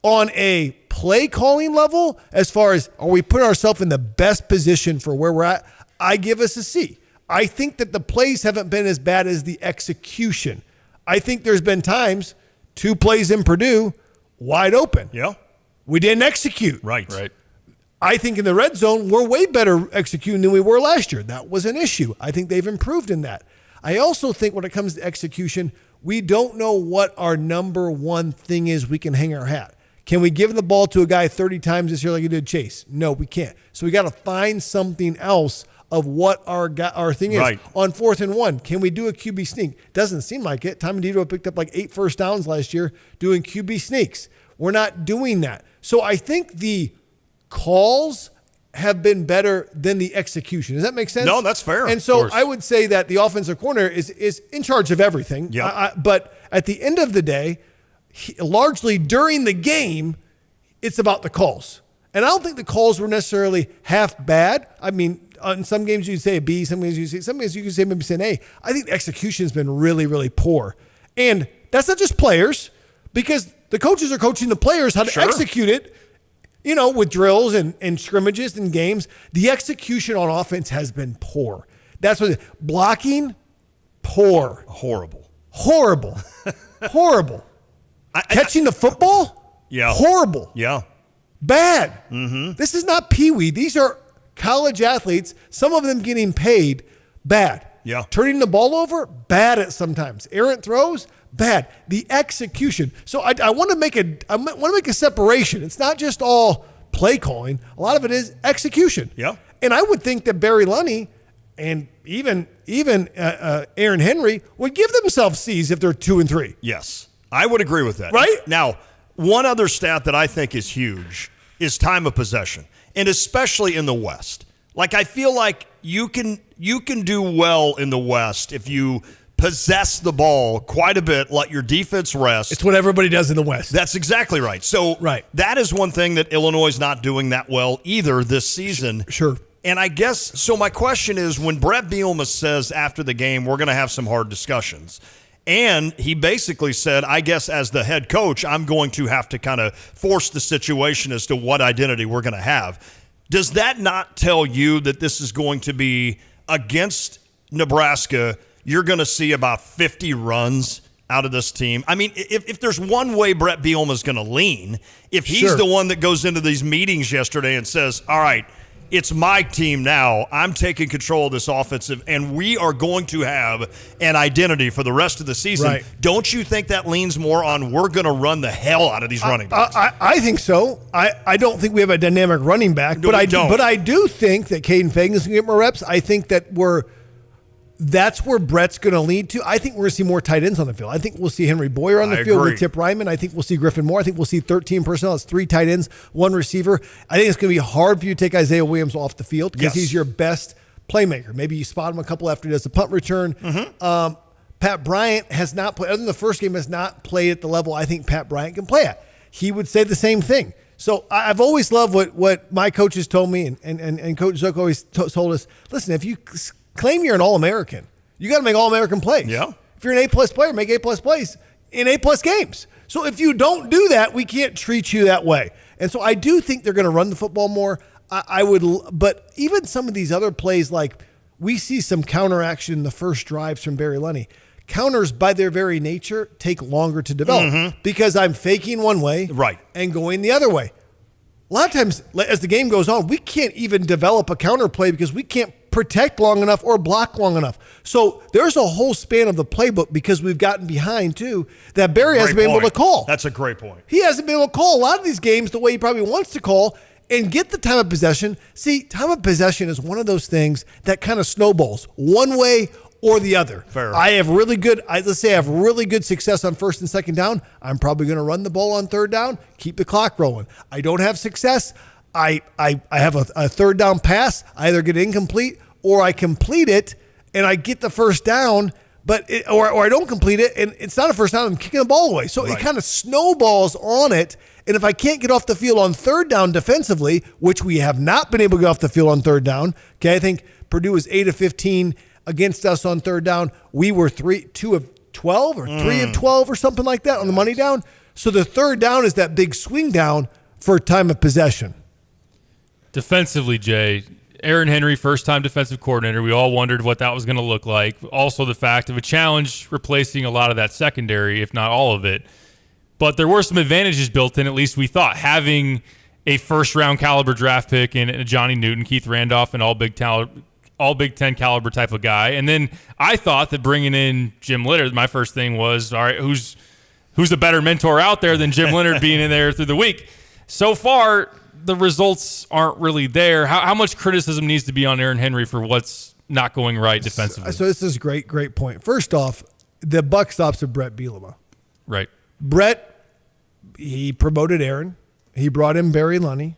On a play calling level, as far as are we putting ourselves in the best position for where we're at, I give us a C. I think that the plays haven't been as bad as the execution. I think there's been times, 2 plays in Purdue, wide open. Yeah. We didn't execute. Right. I think in the red zone, we're way better executing than we were last year. That was an issue. I think they've improved in that. I also think when it comes to execution, we don't know what our number one thing is we can hang our hat. Can we give the ball to a guy 30 times this year like we did Chase? No, we can't. So we got to find something else of what our thing is. Right. On 4th and 1, can we do a QB sneak? Doesn't seem like it. Tom Dito picked up like 8 first downs last year doing QB sneaks. We're not doing that. So I think the calls have been better than the execution. Does that make sense? No, that's fair. And so I would say that the offensive corner is in charge of everything. Yep. But at the end of the day, largely during the game, it's about the calls. And I don't think the calls were necessarily half bad. I mean, in some games you say a B, some games you can say maybe an A. I think the execution has been really, really poor. And that's not just players, because the coaches are coaching the players how to execute it, with drills and scrimmages and games. The execution on offense has been poor. That's what blocking, poor. Horrible. Catching the football, horrible. Yeah. Bad. Mm-hmm. This is not peewee. These are college athletes, some of them getting paid, bad. Yeah. Turning the ball over, bad at sometimes. Errant throws, bad. The execution. So I want to make a separation. It's not just all play calling. A lot of it is execution. Yeah. And I would think that Barry Lunney and even Aaron Henry would give themselves C's if they're 2 and 3. Yes, I would agree with that. Right? Now, one other stat that I think is huge is time of possession, and especially in the West. Like, I feel like you can do well in the West if you possess the ball quite a bit, let your defense rest. It's what everybody does in the West. That's exactly right. So that is one thing that Illinois is not doing that well either this season. Sure. And I guess, so my question is, when Brett Bielema says after the game, we're going to have some hard discussions, and he basically said, I guess as the head coach, I'm going to have to kind of force the situation as to what identity we're going to have. Does that not tell you that this is going to be against Nebraska? You're going to see about 50 runs out of this team. I mean, if there's one way Brett Bielema is going to lean, if he's the one that goes into these meetings yesterday and says, all right, it's my team now. I'm taking control of this offensive, and we are going to have an identity for the rest of the season. Right. Don't you think that leans more on we're going to run the hell out of these running backs? I think so. I don't think we have a dynamic running back, No, but we don't. I do think that Caden Fagan is going to get more reps. I think that that's where Brett's going to lead to. I think we're going to see more tight ends on the field. I think we'll see Henry Boyer on the field agree. with Tip Ryman. I think we'll see Griffin Moore. I think we'll see 13 personnel. It's 3 tight ends, 1 receiver. I think it's going to be hard for you to take Isaiah Williams off the field because he's your best playmaker. Maybe you spot him a couple after he does the punt return. Pat Bryant has not played, other than the first game, has not played at the level I think Pat Bryant can play at. He would say the same thing. So I've always loved what my coaches told me, and Coach Zook always told us, listen, if you claim you're an All-American, you got to make All-American plays. Yeah. If you're an A-plus player, make A-plus plays in A-plus games. So if you don't do that, we can't treat you that way. And so I do think they're going to run the football more. I would, but even some of these other plays, like we see some counteraction in the first drives from Barry Lunny. Counters, by their very nature, take longer to develop because I'm faking one way and going the other way. A lot of times, as the game goes on, we can't even develop a counter play because we can't protect long enough or block long enough. So there's a whole span of the playbook because we've gotten behind, too, that Barry hasn't been able to call. That's a great point. He hasn't been able to call a lot of these games the way he probably wants to call and get the time of possession. See, time of possession is one of those things that kind of snowballs one way or the other. Fair. I have really good success on first and second down. I'm probably going to run the ball on third down, keep the clock rolling. I don't have success. I have a third down pass. I either get incomplete or I complete it and I get the first down, or I don't complete it and it's not a first down. I'm kicking the ball away. So it kind of snowballs on it. And if I can't get off the field on third down defensively, which we have not been able to get off the field on third down, okay, I think Purdue was 8 of 15 against us on third down. We were 2 of 12 or 3 of 12 or something like that on the money down. So the third down is that big swing down for time of possession. Defensively, Jay, Aaron Henry, first-time defensive coordinator. We all wondered what that was going to look like. Also the fact of a challenge replacing a lot of that secondary, if not all of it. But there were some advantages built in, at least we thought. Having a first-round caliber draft pick in Johnny Newton, Keith Randolph, an all-Big Ten caliber type of guy. And then I thought that bringing in Jim Leonhard, my first thing was, all right, who's a better mentor out there than Jim Leonhard being in there through the week? So far, the results aren't really there. How much criticism needs to be on Aaron Henry for what's not going right defensively? So this is a great point. First off, the buck stops at Brett Bielema. Right. Brett, he promoted Aaron. He brought in Barry Lunny.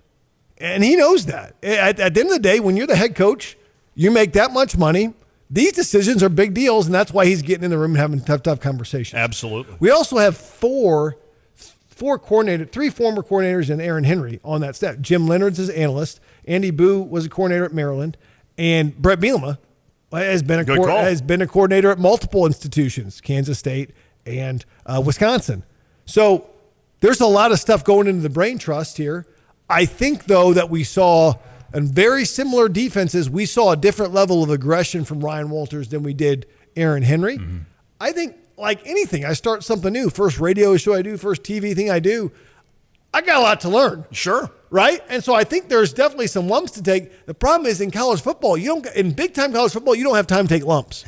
And he knows that. At the end of the day, when you're the head coach, you make that much money. These decisions are big deals, and that's why he's getting in the room and having tough conversations. Absolutely. We also have three former coordinators and Aaron Henry on that staff. Jim Leonhard's his analyst. Andy Boo was a coordinator at Maryland. And Brett Bielema has been a coordinator at multiple institutions, Kansas State and Wisconsin. So there's a lot of stuff going into the brain trust here. I think, though, that we saw – and very similar defenses, we saw a different level of aggression from Ryan Walters than we did Aaron Henry. Mm-hmm. I think, like anything, I start something new. First radio show I do, first TV thing I do, I got a lot to learn. Sure. Right? And so I think there's definitely some lumps to take. The problem is in college football, in big-time college football, you don't have time to take lumps.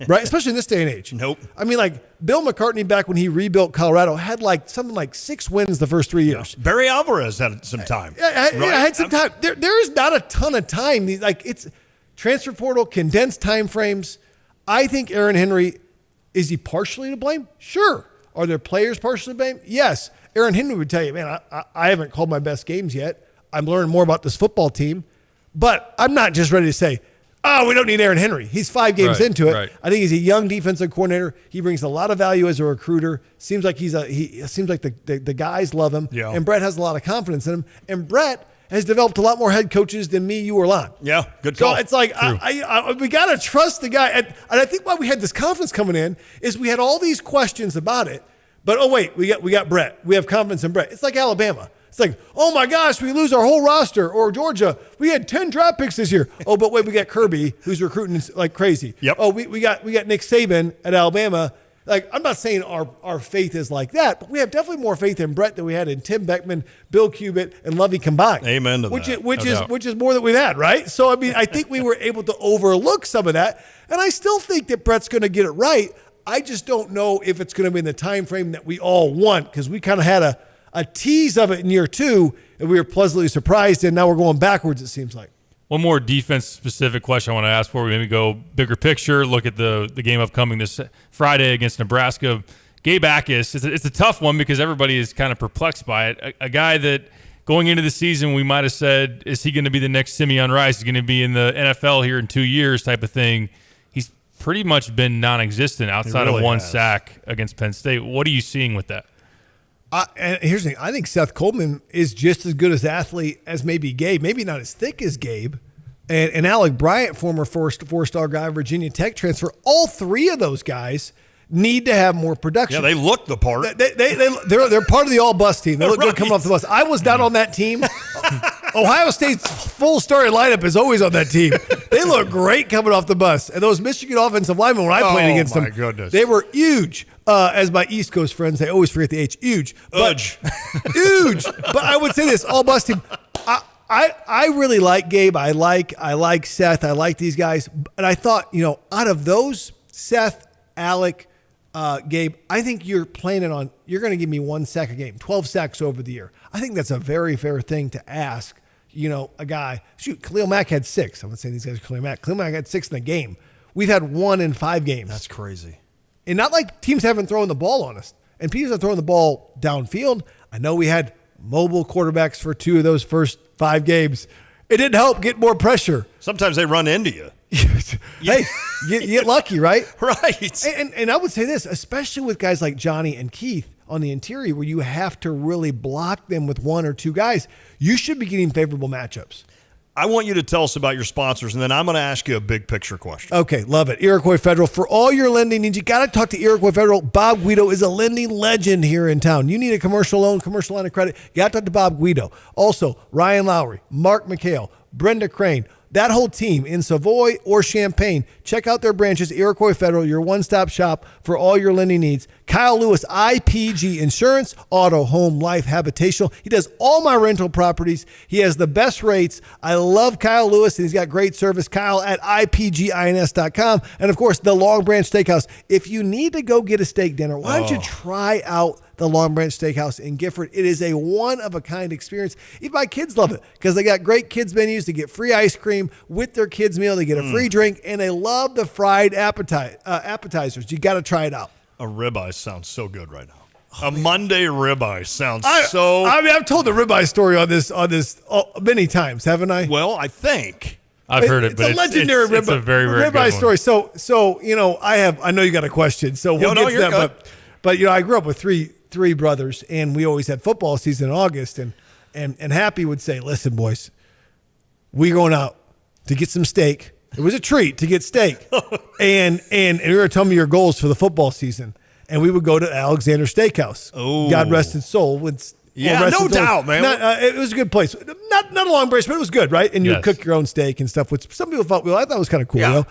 Right? Especially in this day and age. Nope. I mean, like, Bill McCartney, back when he rebuilt Colorado, had something like 6 wins the first 3 years. Yeah. Barry Alvarez had some time. I had some time. There is not a ton of time. It's transfer portal, condensed time frames. I think Aaron Henry, is he partially to blame? Sure. Are there players partially to blame? Yes. Aaron Henry would tell you, man, I haven't called my best games yet. I'm learning more about this football team. But I'm not just ready to say, we don't need Aaron Henry. He's 5 games into it. Right. I think he's a young defensive coordinator. He brings a lot of value as a recruiter. Seems like the guys love him. Yeah. And Brett has a lot of confidence in him. And Brett has developed a lot more head coaches than me, you, or Lon. Yeah, good call. So it's like, we got to trust the guy. And I think why we had this confidence coming in is we had all these questions about it. But, we got Brett. We have confidence in Brett. It's like Alabama. It's like, oh, my gosh, we lose our whole roster. Or Georgia, we had 10 draft picks this year. Oh, but wait, we got Kirby, who's recruiting like crazy. Yep. Oh, we got Nick Saban at Alabama. Like, I'm not saying our faith is like that, but we have definitely more faith in Brett than we had in Tim Beckman, Bill Cubit, and Lovey combined. Amen to that. Which is more than we've had, right? So, I mean, I think we were able to overlook some of that. And I still think that Brett's going to get it right. I just don't know if it's going to be in the time frame that we all want, because we kind of had a tease of it in year 2, and we were pleasantly surprised, and now we're going backwards, it seems like. One more defense-specific question I want to ask before we maybe go bigger picture, look at the game upcoming this Friday against Nebraska. Gabe Akis, it's a tough one because everybody is kind of perplexed by it. A guy that going into the season, we might have said, is he going to be the next Simeon Rice? Is he going to be in the NFL here in 2 years type of thing? He's pretty much been non-existent outside of one sack against Penn State. What are you seeing with that? And here's the thing. I think Seth Coleman is just as good as athlete as maybe Gabe. Maybe not as thick as Gabe. And Alec Bryant, former four-star guy, Virginia Tech transfer. All three of those guys need to have more production. Yeah, they look the part. They're part of the all-bus team. They look good coming off the bus. I was not on that team. Ohio State's full starting lineup is always on that team. They look great coming off the bus. And those Michigan offensive linemen, when I played against them, goodness. they were huge. As my East Coast friends, they always forget the H. Huge. Huge. Huge. But I would say this, all-bus team. I really like Gabe. I like Seth. I like these guys. And I thought, out of those, Seth, Alec, Gabe, I think you're planning on, you're going to give me 1 sack a game, 12 sacks over the year. I think that's a very fair thing to ask, a guy. Shoot, Khalil Mack had 6. I'm not saying these guys are Khalil Mack. Khalil Mack had 6 in a game. We've had 1 in 5 games. That's crazy. And not like teams haven't thrown the ball on us. And teams have thrown the ball downfield. I know we had mobile quarterbacks for 2 of those first 5 games. It didn't help get more pressure. Sometimes they run into you. Hey, you get lucky, right? Right. And I would say this, especially with guys like Johnny and Keith on the interior, where you have to really block them with 1 or 2 guys, you should be getting favorable matchups. I want you to tell us about your sponsors, and then I'm going to ask you a big picture question. Okay, love it. Iroquois Federal. For all your lending needs, you got to talk to Iroquois Federal. Bob Guido is a lending legend here in town. You need a commercial loan, commercial line of credit, you got to talk to Bob Guido. Also, Ryan Lowry, Mark McHale, Brenda Crane, that whole team in Savoy or Champaign. Check out their branches, Iroquois Federal, your one-stop shop for all your lending needs. Kyle Lewis, IPG Insurance, Auto, Home, Life, Habitational. He does all my rental properties. He has the best rates. I love Kyle Lewis, and he's got great service. Kyle at IPGINS.com. And, of course, the Long Branch Steakhouse. If you need to go get a steak dinner, why don't you try out the Long Branch Steakhouse in Gifford? It is a one-of-a-kind experience. Even my kids love it because they got great kids menus. They get free ice cream with their kids' meal. They get a free drink, and they love the fried appetizers. You got to try it out. A ribeye sounds so good right now. Monday ribeye sounds so. I mean, I've told the ribeye story on this many times, haven't I? Well, I think I've heard it, but it's a legendary it's a very, very ribeye good story. So I know you got a question, so we'll get to that. But I grew up with three brothers, and we always had football season in August, and Happy would say, "Listen, boys, we're going out to get some steak." It was a treat to get steak, and you were telling me your goals for the football season, and we would go to Alexander Steakhouse. Oh, God rest his soul. No doubt, man. It was a good place. Not a Long Branch, but it was good, right? And you would cook your own steak and stuff, which some people thought. Well, I thought was kind of cool.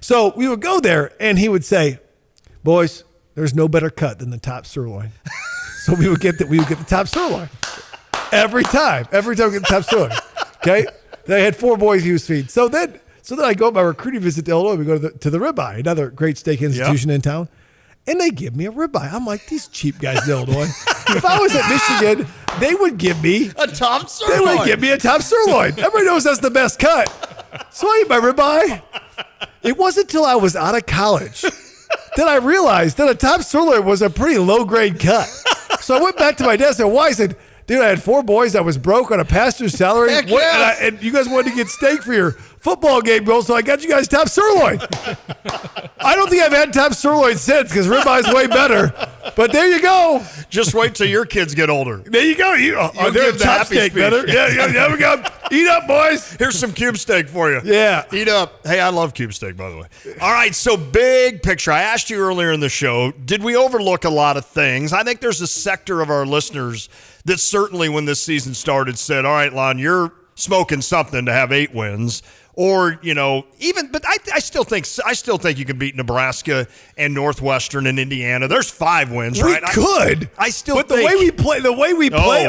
So we would go there, and he would say, "Boys, there's no better cut than the top sirloin." So we would get the top sirloin every time. Every time we get the top sirloin. Okay, they had 4 boys he was feeding. So then I go on my recruiting visit to Illinois. We go to the Ribeye, another great steak institution in town, and they give me a ribeye. I'm like, these cheap guys in Illinois. If I was at Michigan, they would give me a top sirloin. They would give me a top sirloin. Everybody knows that's the best cut. So I eat my ribeye. It wasn't until I was out of college that I realized that a top sirloin was a pretty low grade cut. So I went back to my desk and I said, "Dude, I had 4 boys. I was broke on a pastor's salary. And you guys wanted to get steak for your football game goal, so I got you guys top sirloin." I don't think I've had top sirloin since because ribeye's way better. But there you go. Just wait till your kids get older. There you go. They're a top steak better. Yeah, there we go. Eat up, boys. Here's some cube steak for you. Yeah. Eat up. Hey, I love cube steak, by the way. All right, so big picture. I asked you earlier in the show, did we overlook a lot of things? I think there's a sector of our listeners that certainly when this season started said, all right, Lon, you're smoking something to have 8 wins. Or, but I still think you can beat Nebraska and Northwestern and Indiana. There's 5 wins, right? We could. I still but think. But the way we play,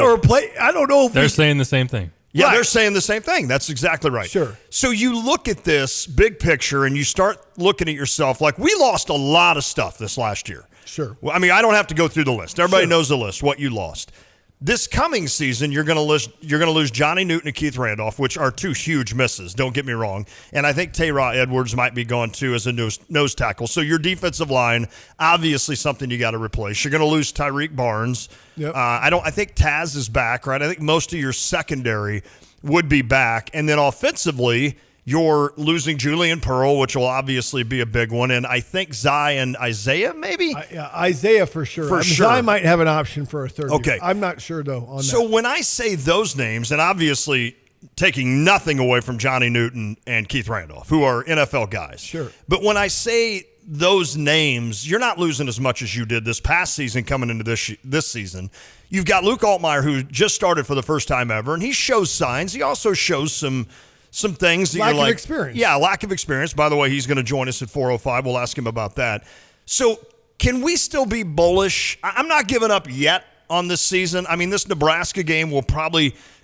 I don't know if they're saying the same thing. Yeah, right. They're saying the same thing. That's exactly right. Sure. So you look at this big picture and you start looking at yourself like we lost a lot of stuff this last year. Sure. Well, I mean, I don't have to go through the list. Everybody knows the list, what you lost. This coming season, you're going to lose Johnny Newton and Keith Randolph, which are two huge misses. Don't get me wrong. And I think Tayra Edwards might be gone too as a nose tackle. So your defensive line, obviously something you got to replace. You're going to lose Tyreek Barnes. Yep. I think Taz is back, right? I think most of your secondary would be back, and then offensively, you're losing Julian Pearl, which will obviously be a big one, and I think Zion Isaiah, maybe? Isaiah for sure. Zion might have an option for a third year. I'm not sure, though, on that. So when I say those names, and obviously taking nothing away from Johnny Newton and Keith Randolph, who are NFL guys. Sure. But when I say those names, you're not losing as much as you did this past season coming into this season. You've got Luke Altmaier, who just started for the first time ever, and he shows signs. He also shows some things that lack you're like, of experience. Yeah, lack of experience. By the way, he's going to join us at 4:05. We'll ask him about that. So can we still be bullish? I'm not giving up yet on this season. I mean, this Nebraska game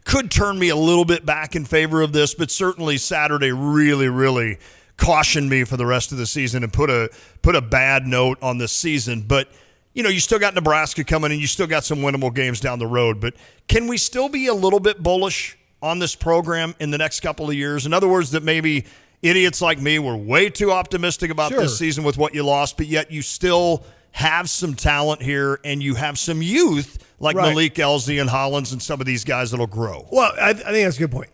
could turn me a little bit back in favor of this, but certainly Saturday really, really cautioned me for the rest of the season and put a bad note on this season. But you still got Nebraska coming, and you still got some winnable games down the road. But can we still be a little bit bullish on this program in the next couple of years? In other words, that maybe idiots like me were way too optimistic about this season with what you lost, but yet you still have some talent here and you have some youth like Malik Elzy and Hollins and some of these guys that'll grow. Well, I think that's a good point.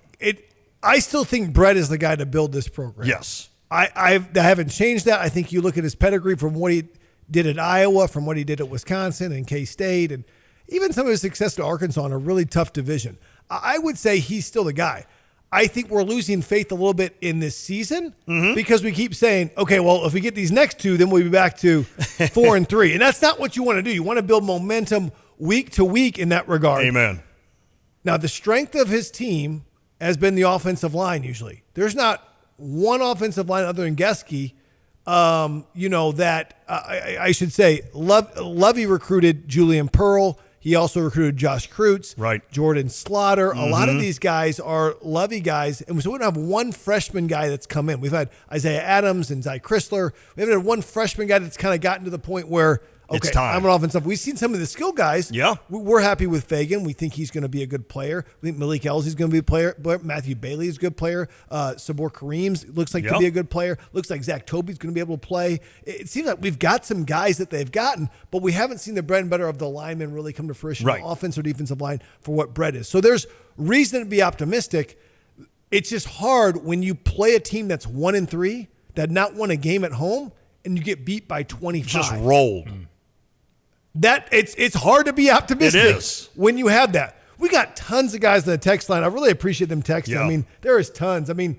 I still think Brett is the guy to build this program. Yes. I haven't changed that. I think you look at his pedigree from what he did at Iowa, from what he did at Wisconsin and K-State, and even some of his success at Arkansas in a really tough division. I would say he's still the guy. I think we're losing faith a little bit in this season because we keep saying, okay, well, if we get these next two, then we'll be back to 4-3. And that's not what you want to do. You want to build momentum week to week in that regard. Amen. Now, the strength of his team has been the offensive line usually. There's not one offensive line other than Gesky, that I should say Lovey recruited Julian Pearl. He also recruited Josh Kreutz, Jordan Slaughter. A lot of these guys are Lovey guys. And so we don't have one freshman guy that's come in. We've had Isaiah Adams and Zy Chrysler. We haven't had one freshman guy that's kind of gotten to the point where, it's time. I'm an offensive. We've seen some of the skill guys. Yeah. We're happy with Fagan. We think he's going to be a good player. We think Malik Elzy is going to be a player. Matthew Bailey is a good player. Sabor Kareem looks like to be a good player. Looks like Zach Tobey's going to be able to play. It seems like we've got some guys that they've gotten, but we haven't seen the bread and butter of the linemen really come to fruition, offense or defensive line, for what Brett is. So there's reason to be optimistic. It's just hard when you play a team that's 1-3, that not won a game at home, and you get beat by 25. Just rolled. That it's hard to be optimistic. It is. When you have that. We got tons of guys on the text line. I really appreciate them texting. Yeah. I mean, there is tons. I mean,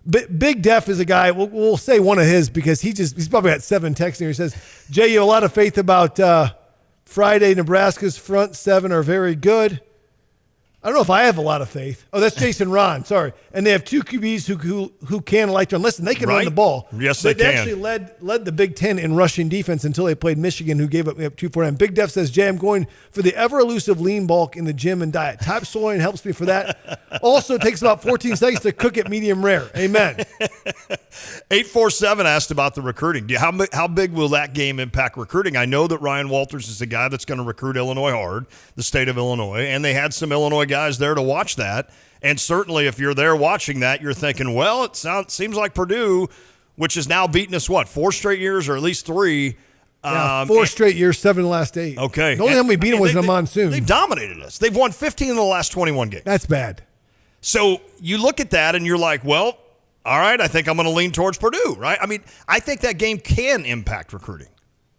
Big Def is a guy. We'll say one of his because he's probably got 7 texting here. He says, Jay, you have a lot of faith about Friday. Nebraska's front 7 are very good. I don't know if I have a lot of faith. Oh, that's Jason Ron. Sorry. And they have 2 QBs who can like to run. Listen, they can run the ball. Yes, they can. They actually led the Big Ten in rushing defense until they played Michigan, who gave up 249. Big Def says, Jay, I'm going for the ever-elusive lean bulk in the gym and diet. Top soy helps me for that. Also takes about 14 seconds to cook it medium rare. Amen. 847 asked about the recruiting. How big will that game impact recruiting? I know that Ryan Walters is the guy that's going to recruit Illinois hard, the state of Illinois, and they had some Illinois guys there to watch that. And certainly if you're there watching that, you're thinking, well, it seems like Purdue, which has now beaten us, 4 straight years or at least 3. 4 straight years, 7 of the last 8. Okay. The only time we beat them was in a monsoon. They've dominated us. They've won 15 of the last 21 games. That's bad. So you look at that and you're like, well, all right, I think I'm going to lean towards Purdue, right? I mean, I think that game can impact recruiting.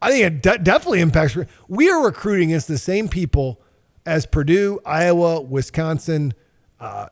I think it definitely impacts. We are recruiting against the same people as Purdue, Iowa, Wisconsin,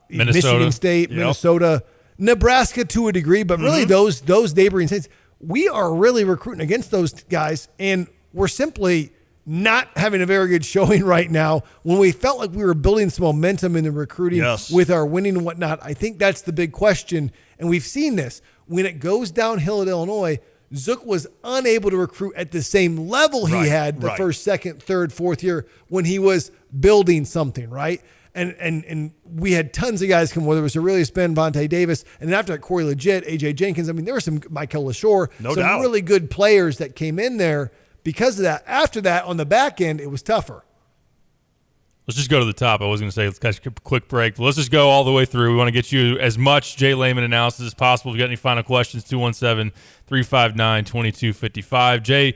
Michigan State, Minnesota, Nebraska to a degree, but really those neighboring states. We are really recruiting against those guys, and we're simply not having a very good showing right now when we felt like we were building some momentum in the recruiting with our winning and whatnot. I think that's the big question, and we've seen this. When it goes downhill at Illinois, Zook was unable to recruit at the same level he had the first, second, third, fourth year when he was building something, right? And we had tons of guys come, whether it was Aurelius Ben, Vontae Davis, and then after that, Corey Legit, AJ Jenkins. I mean, there were some Michael LaShore, some really good players that came in there because of that. After that, on the back end, it was tougher. Let's just go to the top. I was going to say let's catch a quick break, but let's just go all the way through. We want to get you as much Jay Lehman analysis as possible. If you got any final questions, 217-359-2255. Jay,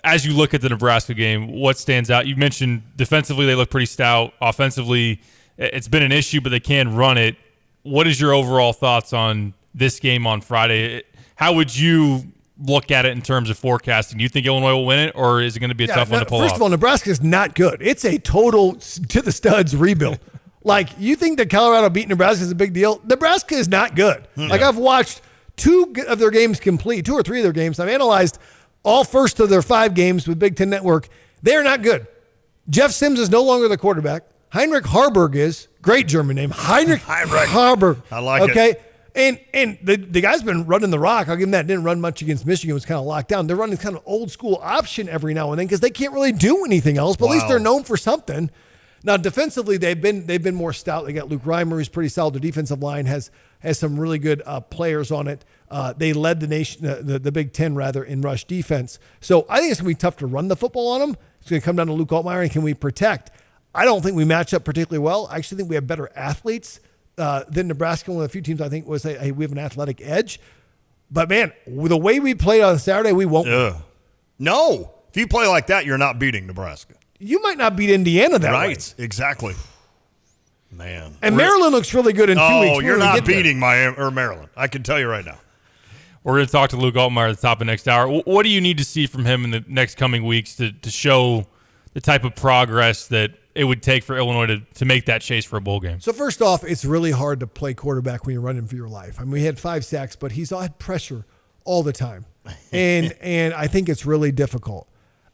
as you look at the Nebraska game, what stands out? You mentioned defensively they look pretty stout. Offensively, it's been an issue, but they can run it. What is your overall thoughts on this game on Friday? How would you look at it in terms of forecasting? Do you think Illinois will win it, or is it going to be a tough one to pull off? First of all, Nebraska is not good. It's a total to the studs rebuild. Like, you think that Colorado beat Nebraska is a big deal? Nebraska is not good. Like, I've watched 2 of their games complete, 2 or 3 of their games. I've analyzed all first of their 5 games with Big Ten Network. They are not good. Jeff Sims is no longer the quarterback. Heinrich Harburg is. Great German name. Heinrich Harburg. I like it. Okay. And the guy's been running the rock. I'll give him that. Didn't run much against Michigan. It was kind of locked down. They're running kind of old school option every now and then because they can't really do anything else. But at least they're known for something. Now defensively, they've been more stout. They got Luke Reimer, who's pretty solid. Their defensive line has some really good players on it. They led the nation, the Big Ten rather, in rush defense. So I think it's gonna be tough to run the football on them. It's gonna come down to Luke Altmaier and can we protect? I don't think we match up particularly well. I actually think we have better athletes than Nebraska. One of the few teams I think was hey, we have an athletic edge. But man, the way we played on Saturday, we won't. No. If you play like that, you're not beating Nebraska. You might not beat Indiana that way. Right, exactly. Man. And Maryland looks really good in 2 weeks. Oh, you're not beating Maryland. I can tell you right now. We're going to talk to Luke Altmaier at the top of next hour. What do you need to see from him in the next coming weeks to show the type of progress that it would take for Illinois to make that chase for a bowl game? So first off, it's really hard to play quarterback when you're running for your life. I mean, we had 5 sacks, but he's had pressure all the time. And I think it's really difficult.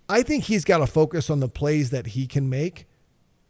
I think he's got to focus on the plays that he can make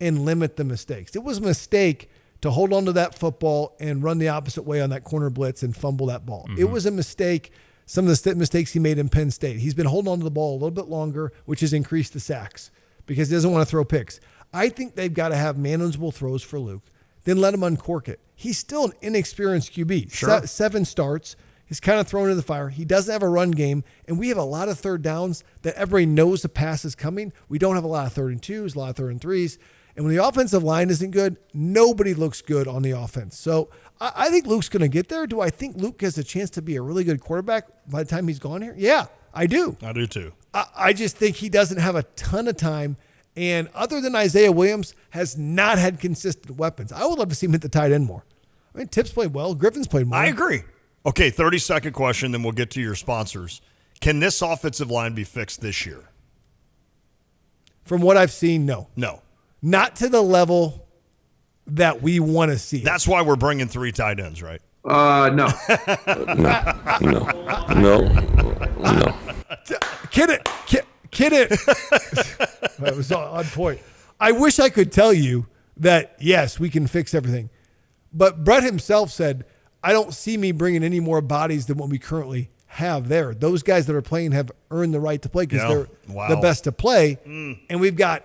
and limit the mistakes. It was a mistake to hold on to that football and run the opposite way on that corner blitz and fumble that ball. Mm-hmm. It was a mistake. Some of the mistakes he made in Penn State. He's been holding on to the ball a little bit longer, which has increased the sacks because he doesn't want to throw picks. I think they've got to have manageable throws for Luke. Then let him uncork it. He's still an inexperienced QB. Sure. 7 starts. He's kind of thrown into the fire. He doesn't have a run game, and we have a lot of third downs that everybody knows the pass is coming. We don't have a lot of 3rd and 2s, a lot of 3rd and 3s. And when the offensive line isn't good, nobody looks good on the offense. So I think Luke's going to get there. Do I think Luke has a chance to be a really good quarterback by the time he's gone here? Yeah, I do. I do too. I just think he doesn't have a ton of time. And other than Isaiah Williams, has not had consistent weapons. I would love to see him hit the tight end more. I mean, Tips played well. Griffin's played more. I agree. Okay, 30-second question, then we'll get to your sponsors. Can this offensive line be fixed this year? From what I've seen, no. No. Not to the level that we want to see. That's why we're bringing 3 tight ends, right? No. No. Kid it. That was on point. I wish I could tell you that, yes, we can fix everything. But Brett himself said, I don't see me bringing any more bodies than what we currently have there. Those guys that are playing have earned the right to play because they're the best to play. And we've got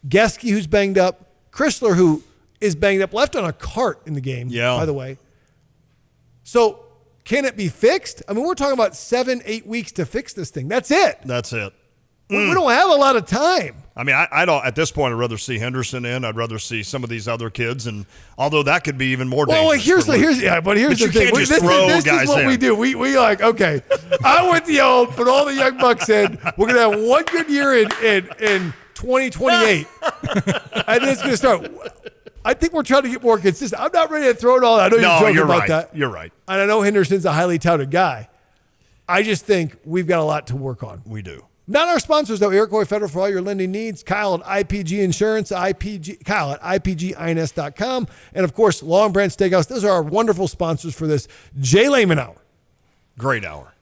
Geske, who's banged up, Chrysler, who is banged up, left on a cart in the game, by the way. So can it be fixed? I mean, we're talking about 7-8 weeks to fix this thing. That's it. That's it. We don't have a lot of time. I mean, I don't. At this point, I'd rather see Henderson in. I'd rather see some of these other kids, and although that could be even more dangerous. Well, here's the thing. Can't just throw this guys is what in. we do. We like, okay, I went the old, put all the young bucks in. We're gonna have one good year in 2028, and then it's gonna start. I think we're trying to get more consistent. I'm not ready to throw it all out. I know you're joking about that. You're right. And I know Henderson's a highly touted guy. I just think we've got a lot to work on. We do. Not our sponsors, though. Iroquois Federal for all your lending needs. Kyle at IPG Insurance. Kyle at IPGINS.com. And, of course, Long Branch Steakhouse. Those are our wonderful sponsors for this Jay Lehman Hour. Great hour.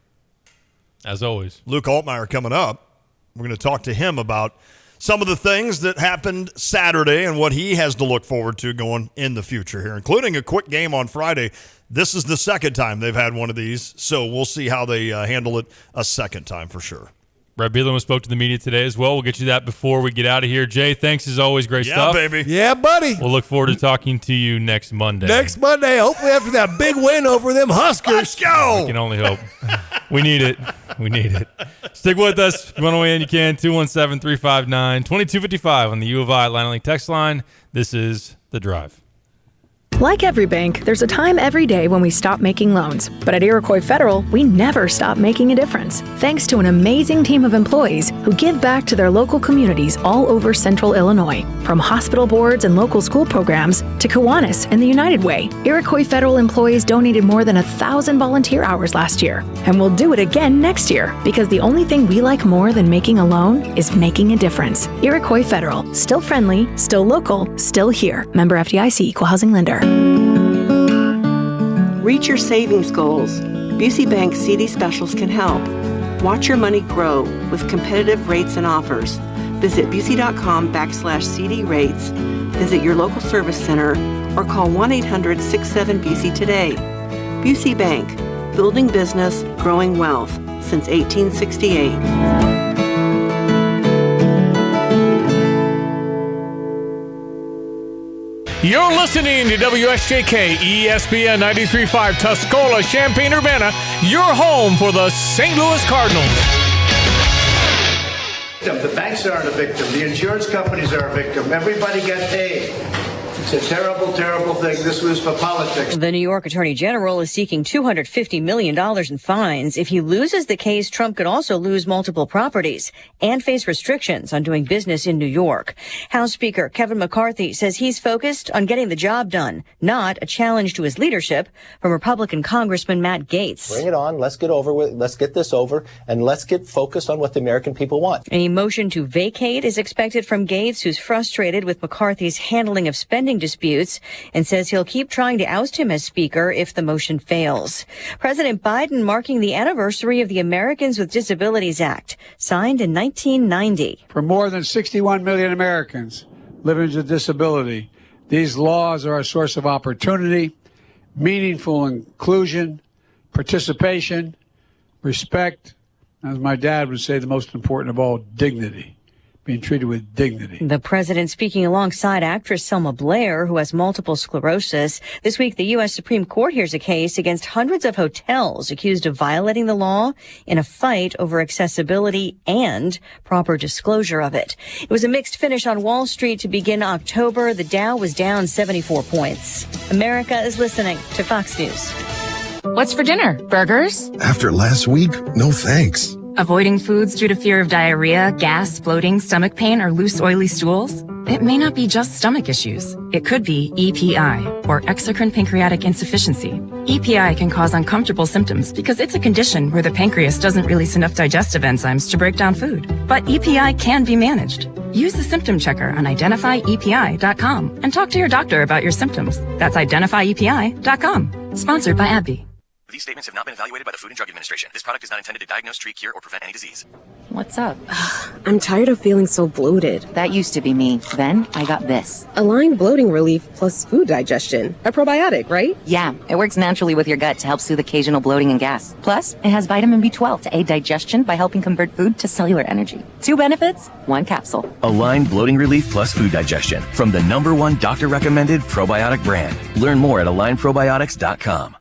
As always. Luke Altmaier coming up. We're going to talk to him about some of the things that happened Saturday and what he has to look forward to going in the future here, including a quick game on Friday. This is the second time they've had one of these, so we'll see how they handle it a second time for sure. Brett Bielema spoke to the media today as well. We'll get you that before we get out of here. Jay, thanks as always. Great stuff. Yeah, baby. Yeah, buddy. We'll look forward to talking to you next Monday. Hopefully after that big win over them Huskers. Let's go. I can only hope. We need it. We need it. Stick with us. If you want to weigh in, you can. 217-359-2255 on the U of I Line Link text line. This is The Drive. Like every bank, there's a time every day when we stop making loans. But at Iroquois Federal, we never stop making a difference. Thanks to an amazing team of employees who give back to their local communities all over central Illinois. From hospital boards and local school programs to Kiwanis and the United Way, Iroquois Federal employees donated more than 1,000 volunteer hours last year. And we'll do it again next year, because the only thing we like more than making a loan is making a difference. Iroquois Federal, still friendly, still local, still here. Member FDIC, Equal Housing Lender. Reach your savings goals. Busey Bank CD specials can help. Watch your money grow with competitive rates and offers. Visit Busey.com/CD rates. Visit your local service center or call 1-800-67-BUSEY today. Busey Bank, building business, growing wealth since 1868. You're listening to WSJK ESPN 93.5 Tuscola, Champaign-Urbana, your home for the St. Louis Cardinals. The banks aren't a victim. The insurance companies are a victim. Everybody got paid. It's a terrible, terrible thing. This was for politics. The New York Attorney General is seeking $250 million in fines. If he loses the case, Trump could also lose multiple properties and face restrictions on doing business in New York. House Speaker Kevin McCarthy says he's focused on getting the job done, not a challenge to his leadership, from Republican Congressman Matt Gaetz. Bring it on. Let's get this over, and let's get focused on what the American people want. A motion to vacate is expected from Gaetz, who's frustrated with McCarthy's handling of spending disputes and says he'll keep trying to oust him as Speaker if the motion fails. President Biden marking the anniversary of the Americans with Disabilities Act, signed in 1990. For more than 61 million Americans living with a disability, these laws are a source of opportunity, meaningful inclusion, participation, respect, as my dad would say, the most important of all, dignity. Being treated with dignity. The president speaking alongside actress Selma Blair, who has multiple sclerosis. This week, the U.S. Supreme Court hears a case against hundreds of hotels accused of violating the law in a fight over accessibility and proper disclosure of it. It was a mixed finish on Wall Street to begin October. The Dow was down 74 points. America is listening to Fox News. What's for dinner? Burgers? After last week, no thanks. Avoiding foods due to fear of diarrhea, gas, bloating, stomach pain, or loose, oily stools? It may not be just stomach issues. It could be EPI, or exocrine pancreatic insufficiency. EPI can cause uncomfortable symptoms because it's a condition where the pancreas doesn't release enough digestive enzymes to break down food. But EPI can be managed. Use the symptom checker on identifyepi.com and talk to your doctor about your symptoms. That's identifyepi.com. Sponsored by AbbVie. These statements have not been evaluated by the Food and Drug Administration. This product is not intended to diagnose, treat, cure, or prevent any disease. What's up? I'm tired of feeling so bloated. That used to be me. Then I got this. Align Bloating Relief plus food digestion. A probiotic, right? Yeah, it works naturally with your gut to help soothe occasional bloating and gas. Plus, it has vitamin B12 to aid digestion by helping convert food to cellular energy. 2 benefits, 1 capsule. Align Bloating Relief plus food digestion from the #1 doctor-recommended probiotic brand. Learn more at alignprobiotics.com.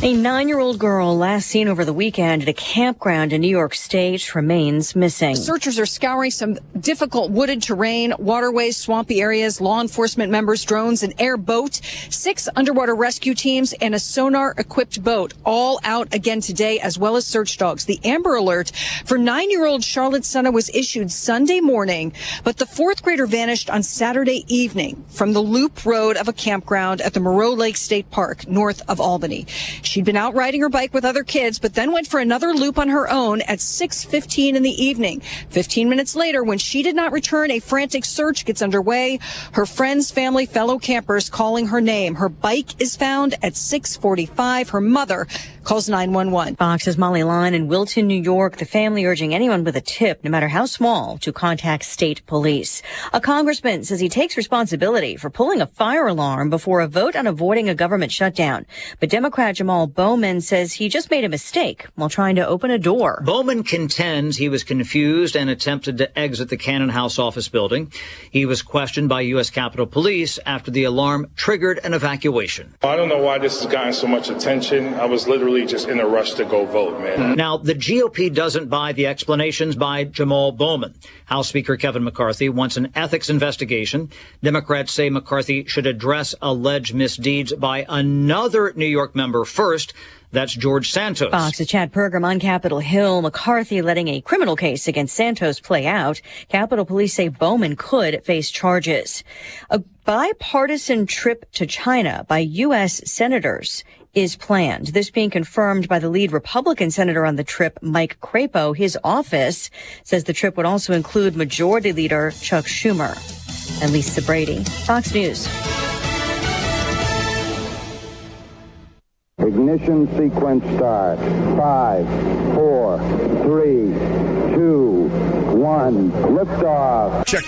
A 9-year-old girl last seen over the weekend at a campground in New York State remains missing. Searchers are scouring some difficult wooded terrain, waterways, swampy areas, law enforcement members, drones, an airboat, 6 underwater rescue teams, and a sonar-equipped boat, all out again today, as well as search dogs. The Amber Alert for 9-year-old Charlotte Senna was issued Sunday morning, but the 4th grader vanished on Saturday evening from the loop road of a campground at the Moreau Lake State Park, north of Albany. She'd been out riding her bike with other kids, but then went for another loop on her own at 6:15 in the evening. 15 minutes later, when she did not return, a frantic search gets underway. Her friends, family, fellow campers calling her name. Her bike is found at 6:45. Her mother calls 911. Fox's Molly Line in Wilton, New York. The family urging anyone with a tip, no matter how small, to contact state police. A congressman says he takes responsibility for pulling a fire alarm before a vote on avoiding a government shutdown. But Democrat Jamal Paul Bowman says he just made a mistake while trying to open a door. Bowman contends he was confused and attempted to exit the Cannon House office building. He was questioned by U.S. Capitol Police after the alarm triggered an evacuation. I don't know why this has gotten so much attention. I was literally just in a rush to go vote, man. Now, the GOP doesn't buy the explanations by Jamal Bowman. House Speaker Kevin McCarthy wants an ethics investigation. Democrats say McCarthy should address alleged misdeeds by another New York member first. That's George Santos. Fox's Chad Pergram on Capitol Hill. McCarthy letting a criminal case against Santos play out. Capitol Police say Bowman could face charges. A bipartisan trip to China by U.S. senators is planned. This being confirmed by the lead Republican senator on the trip, Mike Crapo. His office says the trip would also include Majority Leader Chuck Schumer and Lisa Brady. Fox News. Ignition sequence start. 5, 4, 3, 2, 1. Liftoff. Check.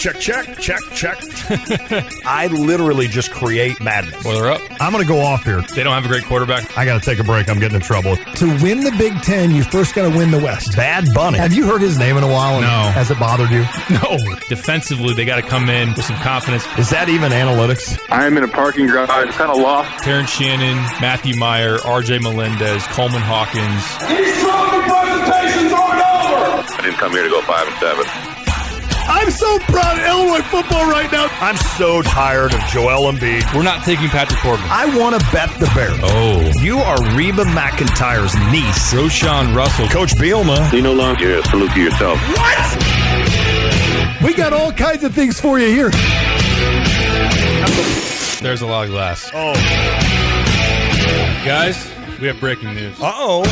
I literally just create madness. Well, they're up. I'm going to go off here. They don't have a great quarterback. I got to take a break. I'm getting in trouble. To win the Big Ten, you first got to win the West. Bad Bunny. Have you heard his name in a while? No. Has it bothered you? No. Defensively, they got to come in with some confidence. Is that even analytics? I'm in a parking garage, kind of lost. Terrence Shannon, Matthew Meyer, R.J. Melendez, Coleman Hawkins. These trophy presentations aren't over! I didn't come here to go 5 and 7. I'm so proud of Illinois football right now. I'm so tired of Joel Embiid. We're not taking Patrick Corbin. I want to bet the Bears. Oh. You are Reba McEntire's niece. Roshan Russell. Coach Bielma. You no longer salute to yourself. What? We got all kinds of things for you here. There's a lot of glass. Oh. Guys, we have breaking news. Uh-oh.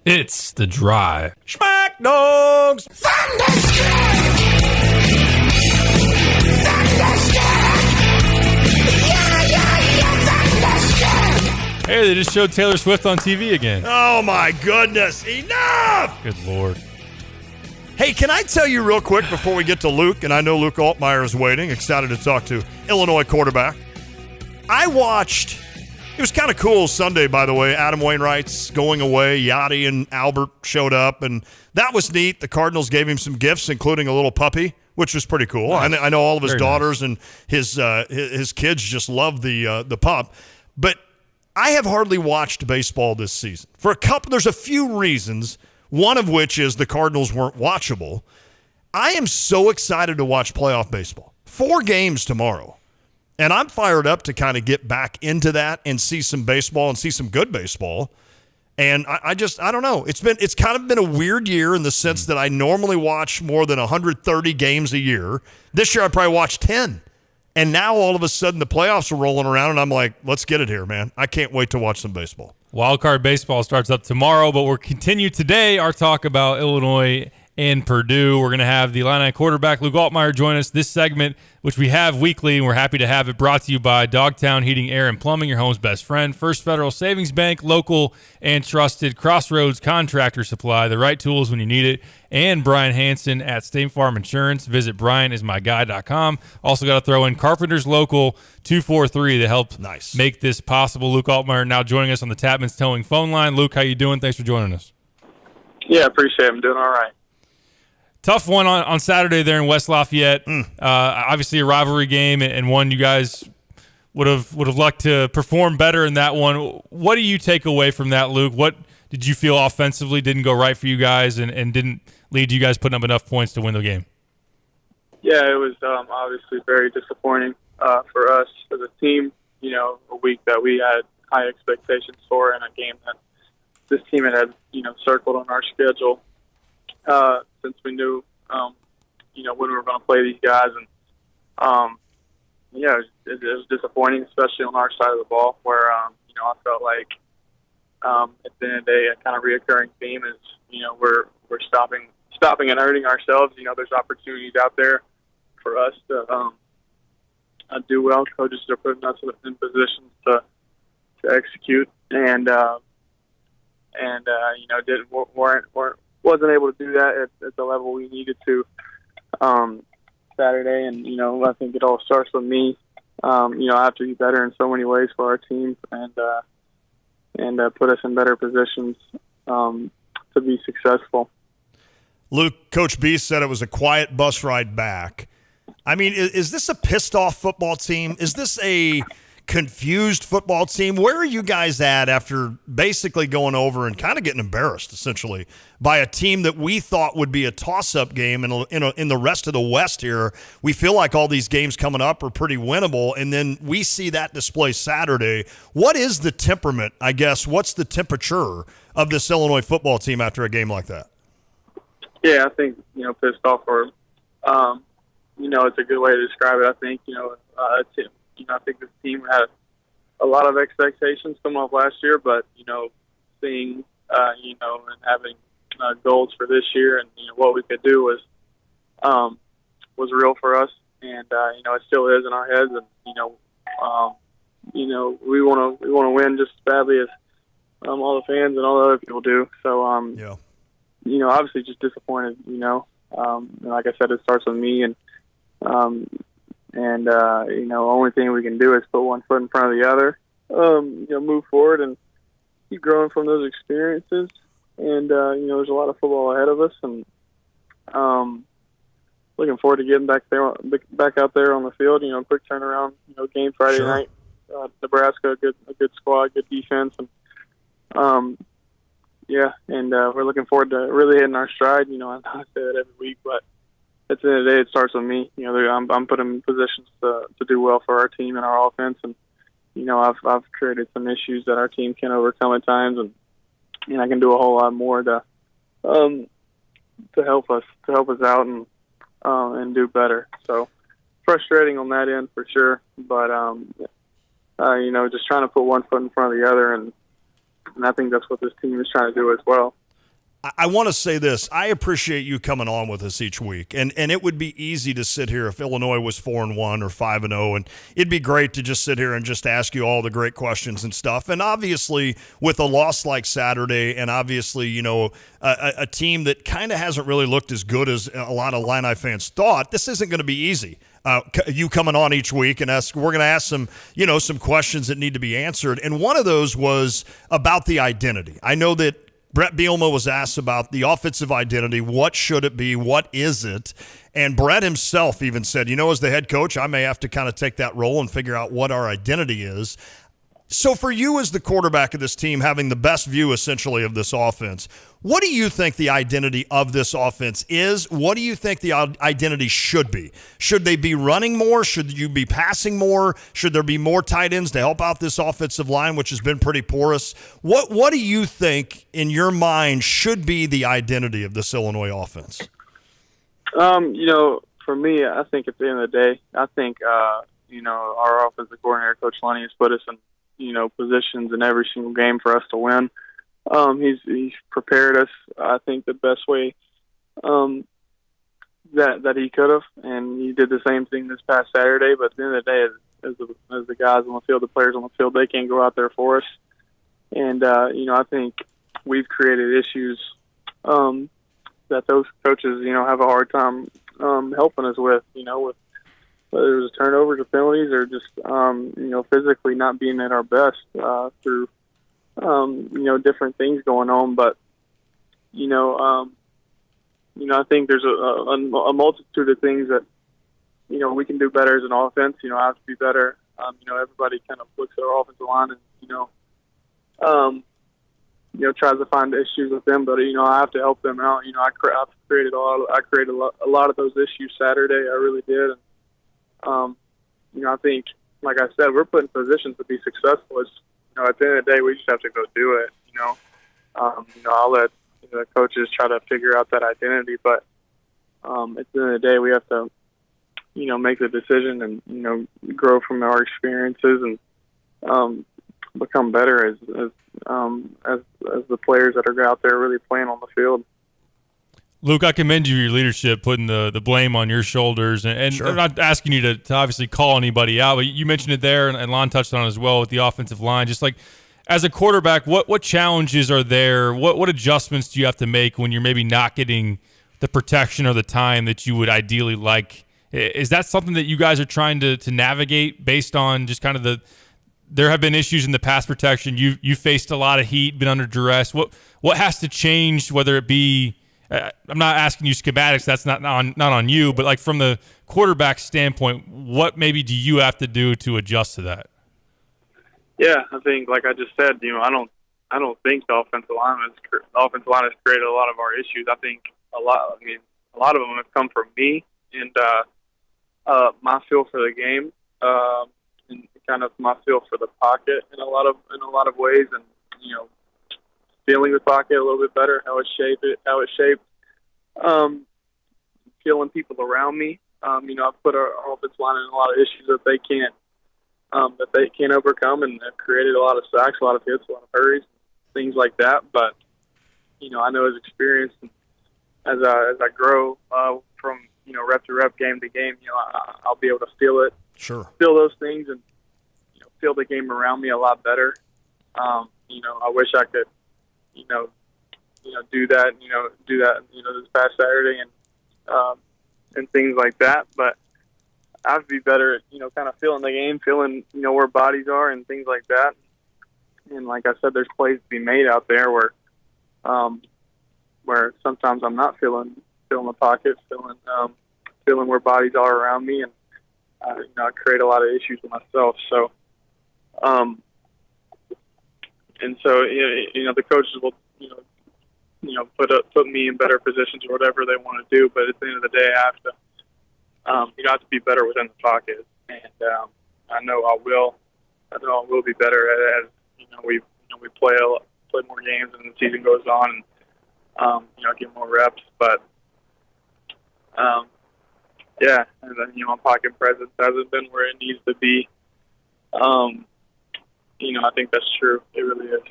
It's The Drive. Smack Dogs. Hey, they just showed Taylor Swift on TV again. Oh, my goodness. Enough! Good Lord. Hey, can I tell you real quick before we get to Luke, and I know Luke Altmaier is waiting, excited to talk to Illinois quarterback. I watched, it was kind of cool Sunday, by the way, Adam Wainwright's going away. Yachty and Albert showed up, and that was neat. The Cardinals gave him some gifts, including a little puppy, which was pretty cool. Nice. I know all of his Very daughters nice. and his kids just love the pup. But I have hardly watched baseball this season. There's a few reasons, one of which is the Cardinals weren't watchable. I am so excited to watch playoff baseball. 4 games tomorrow. And I'm fired up to kind of get back into that and see some baseball and see some good baseball. And I don't know. It's kind of been a weird year in the sense that I normally watch more than 130 games a year. This year I probably watched 10. And now all of a sudden the playoffs are rolling around and I'm like, let's get it here, man. I can't wait to watch some baseball. Wildcard baseball starts up tomorrow, but we'll continue today our talk about Illinois and Purdue. We're going to have the Illini quarterback Luke Altmaier join us this segment, which we have weekly, and we're happy to have it brought to you by Dogtown Heating, Air, and Plumbing, your home's best friend. First Federal Savings Bank, local and trusted. Crossroads Contractor Supply, the right tools when you need it. And Brian Hansen at State Farm Insurance. Visit brianismyguy.com. Also got to throw in Carpenters Local 243 to help make this possible. Luke Altmaier now joining us on the Tapman's Towing phone line. Luke, how you doing? Thanks for joining us. Yeah, appreciate it. I'm doing all right. Tough one on Saturday there in West Lafayette. Obviously a rivalry game and one you guys would have liked to perform better in that one. What do you take away from that, Luke? What did you feel offensively didn't go right for you guys and didn't lead to you guys putting up enough points to win the game? Yeah, it was obviously very disappointing for us as a team. You know, a week that we had high expectations for and a game that this team had circled on our schedule. Since we knew, when we were going to play these guys. And, it was disappointing, especially on our side of the ball, where, I felt like at the end of the day, a kind of reoccurring theme is, we're stopping and hurting ourselves. There's opportunities out there for us to do well. Coaches are putting us in positions to execute, and wasn't able to do that at the level we needed to Saturday. And, I think it all starts with me. I have to be better in so many ways for our team. And and put us in better positions to be successful. Luke, Coach B said it was a quiet bus ride back. I mean, is this a pissed-off football team? Is this a confused football team? Where are you guys at after basically going over and kind of getting embarrassed, essentially, by a team that we thought would be a toss-up game in the rest of the West here? We feel like all these games coming up are pretty winnable, and then we see that display Saturday. What is the temperament, I guess? What's the temperature of this Illinois football team after a game like that? Yeah, I think, pissed off or, it's a good way to describe it. I think, I think this team had a lot of expectations coming off last year, but, seeing, and having goals for this year and, what we could do was real for us. And, it still is in our heads. And, we want to win just as badly as all the fans and all the other people do. So, obviously just disappointed, and like I said, it starts with me and only thing we can do is put one foot in front of the other, move forward and keep growing from those experiences. And, there's a lot of football ahead of us and, looking forward to getting back out there on the field, quick turnaround, game Friday night, Nebraska, a good squad, good defense. And, we're looking forward to really hitting our stride. I say that every week, but at the end of the day, it starts with me. I'm put in positions to do well for our team and our offense, and I've created some issues that our team can overcome at times, and I can do a whole lot more to help us out and do better. So frustrating on that end for sure, but just trying to put one foot in front of the other, and I think that's what this team is trying to do as well. I want to say this. I appreciate you coming on with us each week. And it would be easy to sit here if Illinois was 4-1 or 5-0. And it'd be great to just sit here and just ask you all the great questions and stuff. And obviously, with a loss like Saturday, and obviously, a team that kind of hasn't really looked as good as a lot of Illini fans thought, this isn't going to be easy. You coming on each week and we're going to ask some questions that need to be answered. And one of those was about the identity. I know that Brett Bielema was asked about the offensive identity. What should it be? What is it? And Brett himself even said, as the head coach, I may have to kind of take that role and figure out what our identity is. So for you as the quarterback of this team, having the best view essentially of this offense, what do you think the identity of this offense is? What do you think the identity should be? Should they be running more? Should you be passing more? Should there be more tight ends to help out this offensive line, which has been pretty porous? What do you think in your mind should be the identity of this Illinois offense? For me, I think at the end of the day, I think, our offensive coordinator, Coach Lunny, has put us in positions in every single game for us to win. He's prepared us, I think, the best way that he could have, and he did the same thing this past Saturday. But at the end of the day, as the guys on the field, the players on the field, they can't go out there for us. And I think we've created issues that those coaches, have a hard time helping us with, with whether it was turnovers or penalties or just, physically not being at our best through, different things going on. But, I think there's a multitude of things that, we can do better as an offense. I have to be better. Everybody kind of looks at our offensive line and, tries to find issues with them. But, I have to help them out. I created a lot of those issues Saturday. I really did. And, I think, like I said, we're put in positions to be successful. It's, at the end of the day, we just have to go do it. I'll let the coaches try to figure out that identity, but at the end of the day, we have to, make the decision and grow from our experiences and become better as the players that are out there really playing on the field. Luke, I commend you for your leadership, putting the blame on your shoulders. And sure. I'm not asking you to obviously call anybody out, but you mentioned it there, and Lon touched on it as well with the offensive line. Just like as a quarterback, what challenges are there? What adjustments do you have to make when you're maybe not getting the protection or the time that you would ideally like? Is that something that you guys are trying to navigate based on just kind of there have been issues in the pass protection. You faced a lot of heat, been under duress. What has to change, whether it be I'm not asking you schematics, that's not on you, but like from the quarterback standpoint, what maybe do you have to do to adjust to that? Yeah, I think, like I just said, I don't think the offensive line has created a lot of our issues. I think a lot of them have come from me and my feel for the game, and kind of my feel for the pocket in a lot of ways, and feeling the pocket a little bit better, how it's shaped, feeling people around me. I've put our offensive line in a lot of issues that they can't overcome, and have created a lot of sacks, a lot of hits, a lot of hurries, things like that. But I know as experience, as I grow from rep to rep, game to game, I'll be able to feel it, feel those things, and feel the game around me a lot better. I wish I could, do that this past Saturday and things like that. But I have to be better at, kind of feeling the game, feeling, where bodies are and things like that. And like I said, there's plays to be made out there where sometimes I'm not feeling the pocket, feeling where bodies are around me, and I create a lot of issues with myself. So, the coaches will, put me in better positions or whatever they want to do. But at the end of the day, I have to, have to be better within the pocket, and I know I will. I know I will be better as we play more games and the season goes on, and get more reps. But and then my pocket presence hasn't been where it needs to be. I think that's true. It really is.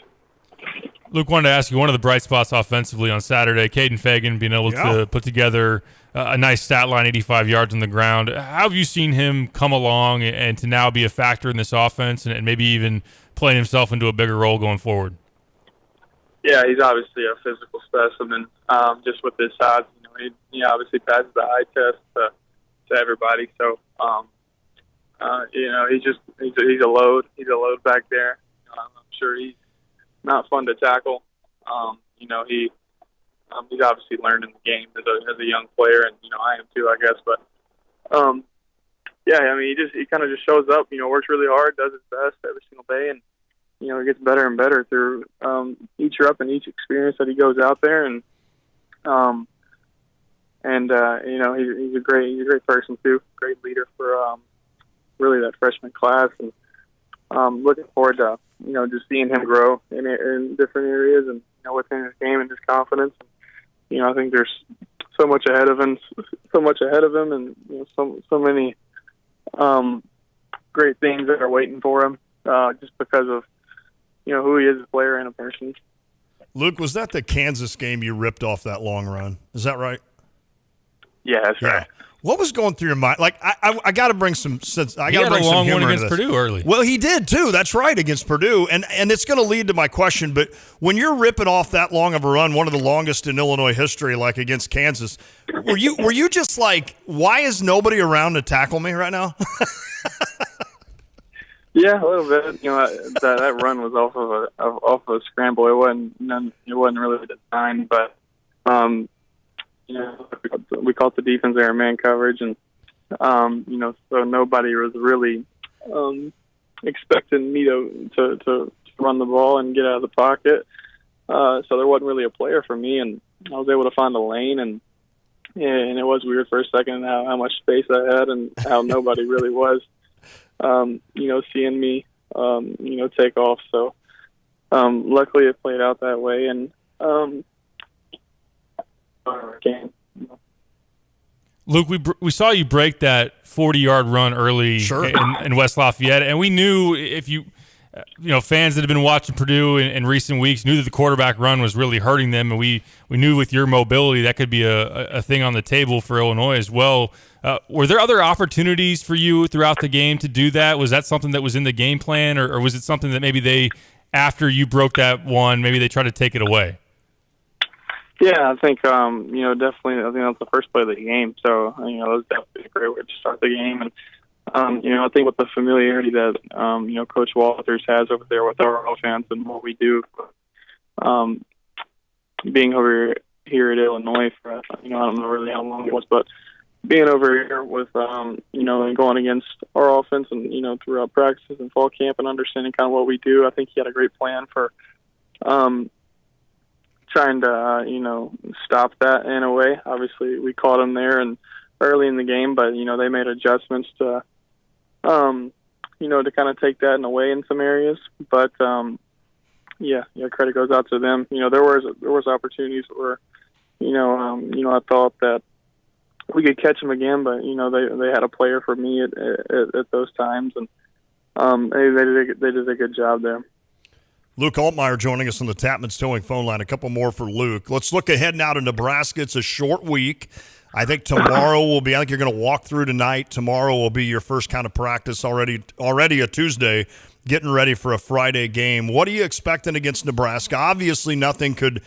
Luke, wanted to ask you, one of the bright spots offensively on Saturday, Caden Fagan being able to put together a nice stat line, 85 yards on the ground. How have you seen him come along and to now be a factor in this offense and maybe even playing himself into a bigger role going forward? Yeah, he's obviously a physical specimen, just with his size. He obviously passes the eye test to everybody. So, he's a load. He's a load back there. I'm sure he's not fun to tackle. He's obviously learned in the game as a young player, and I am too, I guess. But he kind of just shows up. Works really hard, does his best every single day, and he gets better and better through each rep and each experience that he goes out there. And he's a great person too, great leader for really that freshman class, and looking forward to just seeing him grow in different areas and within his game and his confidence. And, I think there's so much ahead of him, and so many great things that are waiting for him just because of who he is as a player and a person. Luke, was that the Kansas game you ripped off that long run? Is that right? Yeah, that's right. What was going through your mind? Like, I got to bring some sense. I got to bring some humor one against into this. Purdue early. Well, he did too. That's right, against Purdue, and it's going to lead to my question. But when you're ripping off that long of a run, one of the longest in Illinois history, like against Kansas, were you just like, why is nobody around to tackle me right now? Yeah, a little bit. That run was off of a scramble. It wasn't really designed, but we called the defense there man coverage, and so nobody was really expecting me to run the ball and get out of the pocket. So there wasn't really a player for me, and I was able to find a lane, and it was weird for a second how much space I had and how nobody really was, seeing me, take off. So luckily it played out that way, and Luke, we saw you break that 40-yard run early in West Lafayette, and we knew if fans that have been watching Purdue in recent weeks knew that the quarterback run was really hurting them, and we knew with your mobility that could be a thing on the table for Illinois as well. Were there other opportunities for you throughout the game to do that? Was that something that was in the game plan, or was it something that maybe after you broke that one, maybe they tried to take it away? Yeah, I think, definitely, I think that's the first play of the game. So, that was definitely a great way to start the game. And, I think with the familiarity that, Coach Walters has over there with our offense and what we do, being over here at Illinois for, I don't know really how long it was, but being over here with, and going against our offense and, throughout practices and fall camp and understanding kind of what we do, I think he had a great plan for trying to, stop that in a way. Obviously, we caught him there and early in the game, but, they made adjustments to, to kind of take that away in some areas. But, credit goes out to them. There was opportunities where, I thought that we could catch them again, but they had a player for me at those times, and they did a good job there. Luke Altmyer joining us on the Tapman's Towing phone line. A couple more for Luke. Let's look ahead now to Nebraska. It's a short week. I think tomorrow will be. I think you're going to walk through tonight. Tomorrow will be your first kind of practice. Already a Tuesday, getting ready for a Friday game. What are you expecting against Nebraska? Obviously, nothing could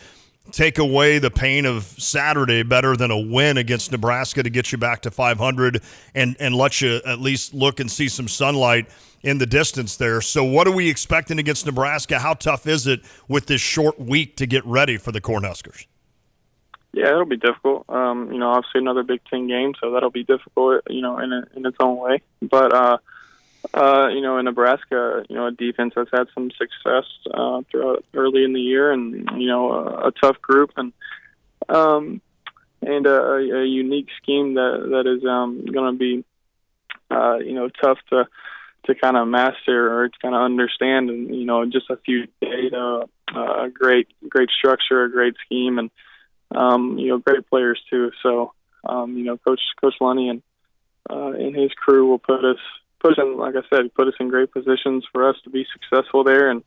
take away the pain of Saturday better than a win against Nebraska to get you back to 500 and let you at least look and see some sunlight in the distance there. So what are we expecting against Nebraska? How tough is it with this short week to get ready for the Cornhuskers? Yeah, it'll be difficult. Obviously another Big Ten game, so that'll be difficult, in its own way. But, in Nebraska, a defense that's had some success throughout early in the year, and a tough group, and a unique scheme that is going to be tough to kind of master or to kind of understand, and just a few days, a great structure, a great scheme, and great players too. So Coach Lunny and his crew will put us in, like I said, put us in great positions for us to be successful there. And,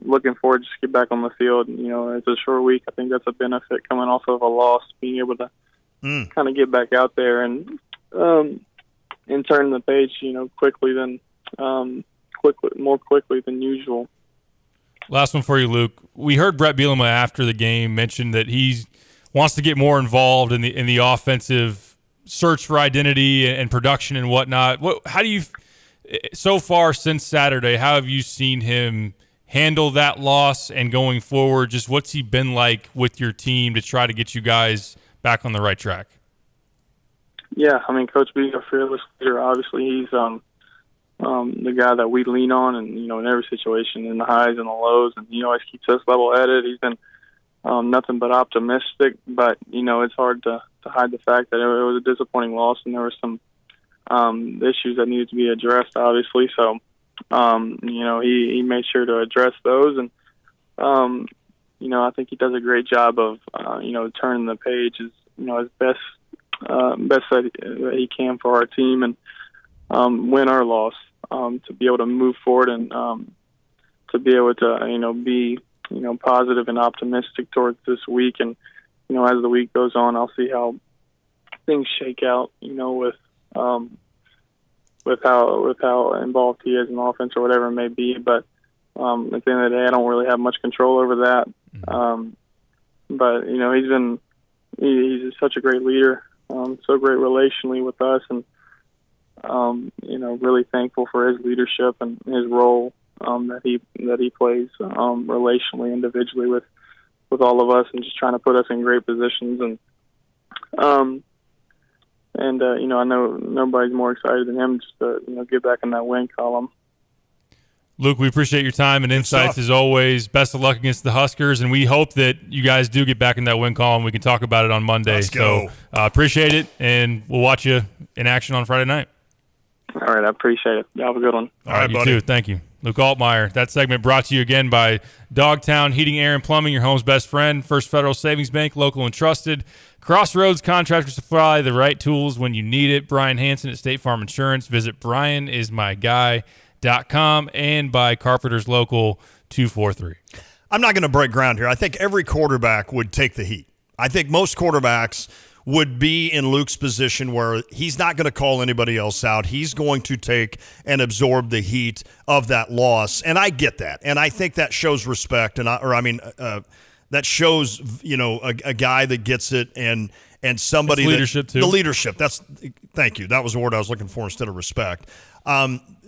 looking forward to just get back on the field. It's a short week. I think that's a benefit coming off of a loss, being able to kind of get back out there and turn the page, more quickly than usual. Last one for you, Luke. We heard Brett Bielema after the game mention that he wants to get more involved in the offensive search for identity and production and whatnot. How do you, so far since Saturday, how have you seen him handle that loss and going forward? Just what's he been like with your team to try to get you guys back on the right track? Yeah, Coach B's a fearless leader. Obviously, he's the guy that we lean on, and in every situation, in the highs and the lows, and he always keeps us level-headed. He's been nothing but optimistic, but it's hard to hide the fact that it was a disappointing loss, and there were some issues that needed to be addressed, obviously. So, he made sure to address those, and I think he does a great job of turning the page as best that he can for our team, and win or loss, to be able to move forward and to be able to be positive and optimistic towards this week. And as the week goes on, I'll see how things shake out, with how involved he is in offense or whatever it may be. But at the end of the day, I don't really have much control over that. But he's such a great leader, so great relationally with us, and really thankful for his leadership and his role that he plays relationally, individually with all of us, and just trying to put us in great positions. And I know nobody's more excited than him just to get back in that win column. Luke, we appreciate your time and insights as always. Best of luck against the Huskers, and we hope that you guys do get back in that win column. We can talk about it on Monday. Let's go. So appreciate it, and we'll watch you in action on Friday night. All right, I appreciate it. You have a good one. All right, you buddy. too. Thank you. Luke Altmyer. That segment brought to you again by Dogtown Heating, Air, and Plumbing, your home's best friend. First Federal Savings Bank, local and trusted. Crossroads Contractor Supply, the right tools when you need it. Brian Hansen at State Farm Insurance. Visit brianismyguy.com, and by Carpenters Local 243. I'm not going to break ground here. I think every quarterback would take the heat. I think most quarterbacks would be in Luke's position where he's not going to call anybody else out. He's going to take and absorb the heat of that loss. And I get that. And I think that shows respect. that shows, a guy that gets it and somebody it's leadership too. The leadership. Thank you. That was the word I was looking for instead of respect.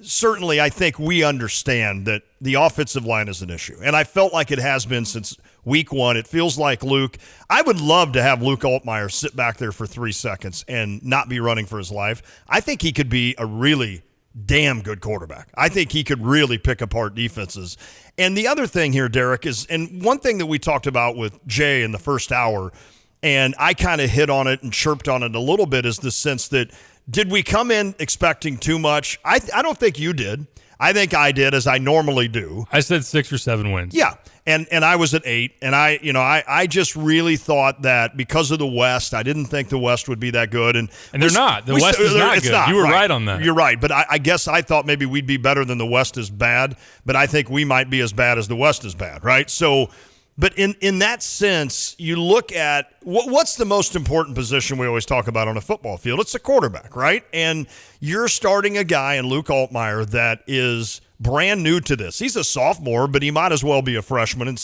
Certainly, I think we understand that the offensive line is an issue, and I felt like it has been since week one. It feels like Luke. I would love to have Luke Altmaier sit back there for 3 seconds and not be running for his life. I think he could be a really damn good quarterback. I think he could really pick apart defenses. And the other thing here, Derek, is, and one thing that we talked about with Jay in the first hour, and I kind of hit on it and chirped on it a little bit, is the sense that, did we come in expecting too much? I don't think you did. I think I did, as I normally do. I said 6 or 7 wins. Yeah, and I was at 8, and I just really thought that because of the West, I didn't think the West would be that good, and they're not. The West is not good. You were right on that. You're right, but I guess I thought maybe we'd be better than the West is bad, but I think we might be as bad as the West is bad, right? So. But in that sense, you look at what's the most important position we always talk about on a football field? It's the quarterback, right? And you're starting a guy in Luke Altmaier that is brand new to this. He's a sophomore, but he might as well be a freshman in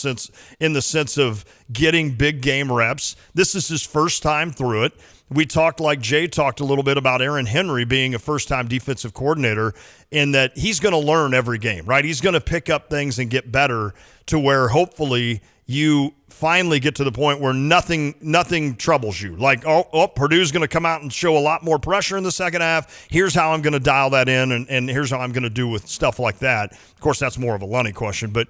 the sense of getting big game reps. This is his first time through it. We talked, like Jay talked a little bit about Aaron Henry being a first-time defensive coordinator, in that he's going to learn every game, right? He's going to pick up things and get better to where hopefully you finally get to the point where nothing troubles you. Like, Purdue's going to come out and show a lot more pressure in the second half. Here's how I'm going to dial that in, and here's how I'm going to do with stuff like that. Of course, that's more of a Lunny question, but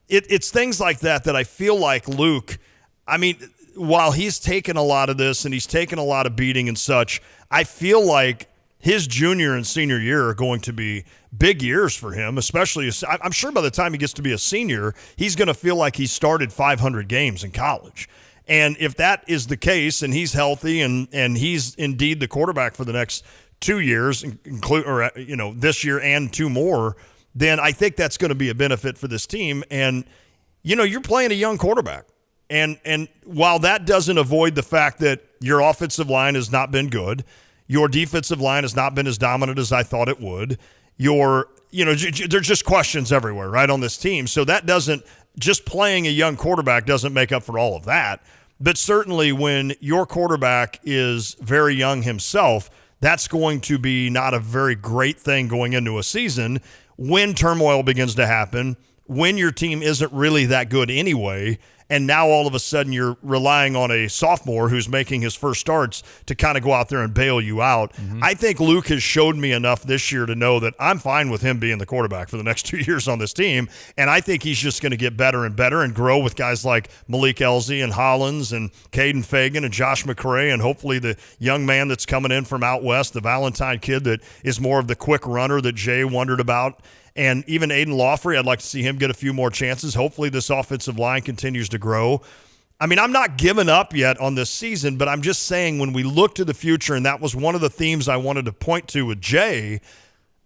it's things like that I feel like Luke, I mean, while he's taken a lot of this and he's taken a lot of beating and such, I feel like his junior and senior year are going to be big years for him, especially I'm sure by the time he gets to be a senior, he's going to feel like he started 500 games in college. And if that is the case and he's healthy and he's indeed the quarterback for the next 2 years, this year and 2 more, then I think that's going to be a benefit for this team. And, you're playing a young quarterback. And while that doesn't avoid the fact that your offensive line has not been good, your defensive line has not been as dominant as I thought it would. There's just questions everywhere, right, on this team. So that doesn't, just playing a young quarterback doesn't make up for all of that. But certainly when your quarterback is very young himself, that's going to be not a very great thing going into a season when turmoil begins to happen, when your team isn't really that good anyway. And now all of a sudden you're relying on a sophomore who's making his first starts to kind of go out there and bail you out. Mm-hmm. I think Luke has showed me enough this year to know that I'm fine with him being the quarterback for the next 2 years on this team. And I think he's just going to get better and better and grow with guys like Malik Elzy and Hollins and Caden Fagan and Josh McCray, and hopefully the young man that's coming in from out west, the Valentine kid that is more of the quick runner that Jay wondered about. And even Aiden Lawfrey, I'd like to see him get a few more chances. Hopefully this offensive line continues to grow. I mean, I'm not giving up yet on this season, but I'm just saying when we look to the future, and that was one of the themes I wanted to point to with Jay,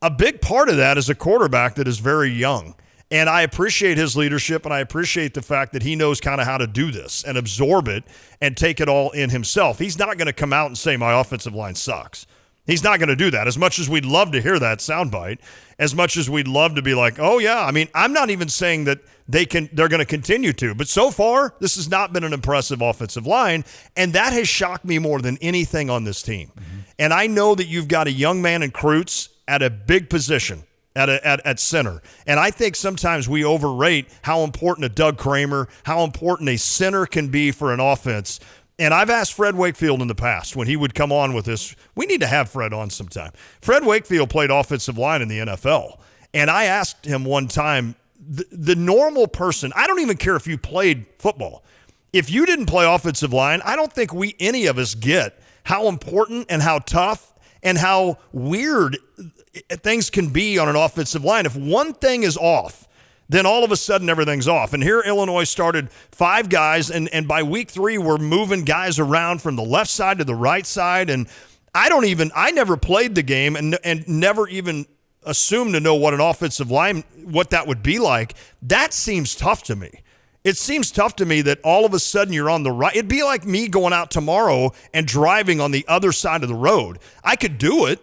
a big part of that is a quarterback that is very young. And I appreciate his leadership, and I appreciate the fact that he knows kind of how to do this and absorb it and take it all in himself. He's not going to come out and say my offensive line sucks. He's not going to do that. As much as we'd love to hear that soundbite, as much as we'd love to be like, oh, yeah. I mean, I'm not even saying that they're going to continue to. But so far, this has not been an impressive offensive line, and that has shocked me more than anything on this team. Mm-hmm. And I know that you've got a young man in Kreutz at a big position at center. And I think sometimes we overrate how important a Doug Kramer, how important a center can be for an offense. And I've asked Fred Wakefield in the past when he would come on with this. We need to have Fred on sometime. Fred Wakefield played offensive line in the NFL. And I asked him one time, the normal person, I don't even care if you played football. If you didn't play offensive line, I don't think any of us get how important and how tough and how weird things can be on an offensive line. If one thing is off, then all of a sudden everything's off. And here Illinois started 5 guys, and by week 3 we're moving guys around from the left side to the right side. And I never played the game and never even assumed to know what an offensive line, what that would be like. That seems tough to me. It seems tough to me that all of a sudden you're on the right. It'd be like me going out tomorrow and driving on the other side of the road. I could do it.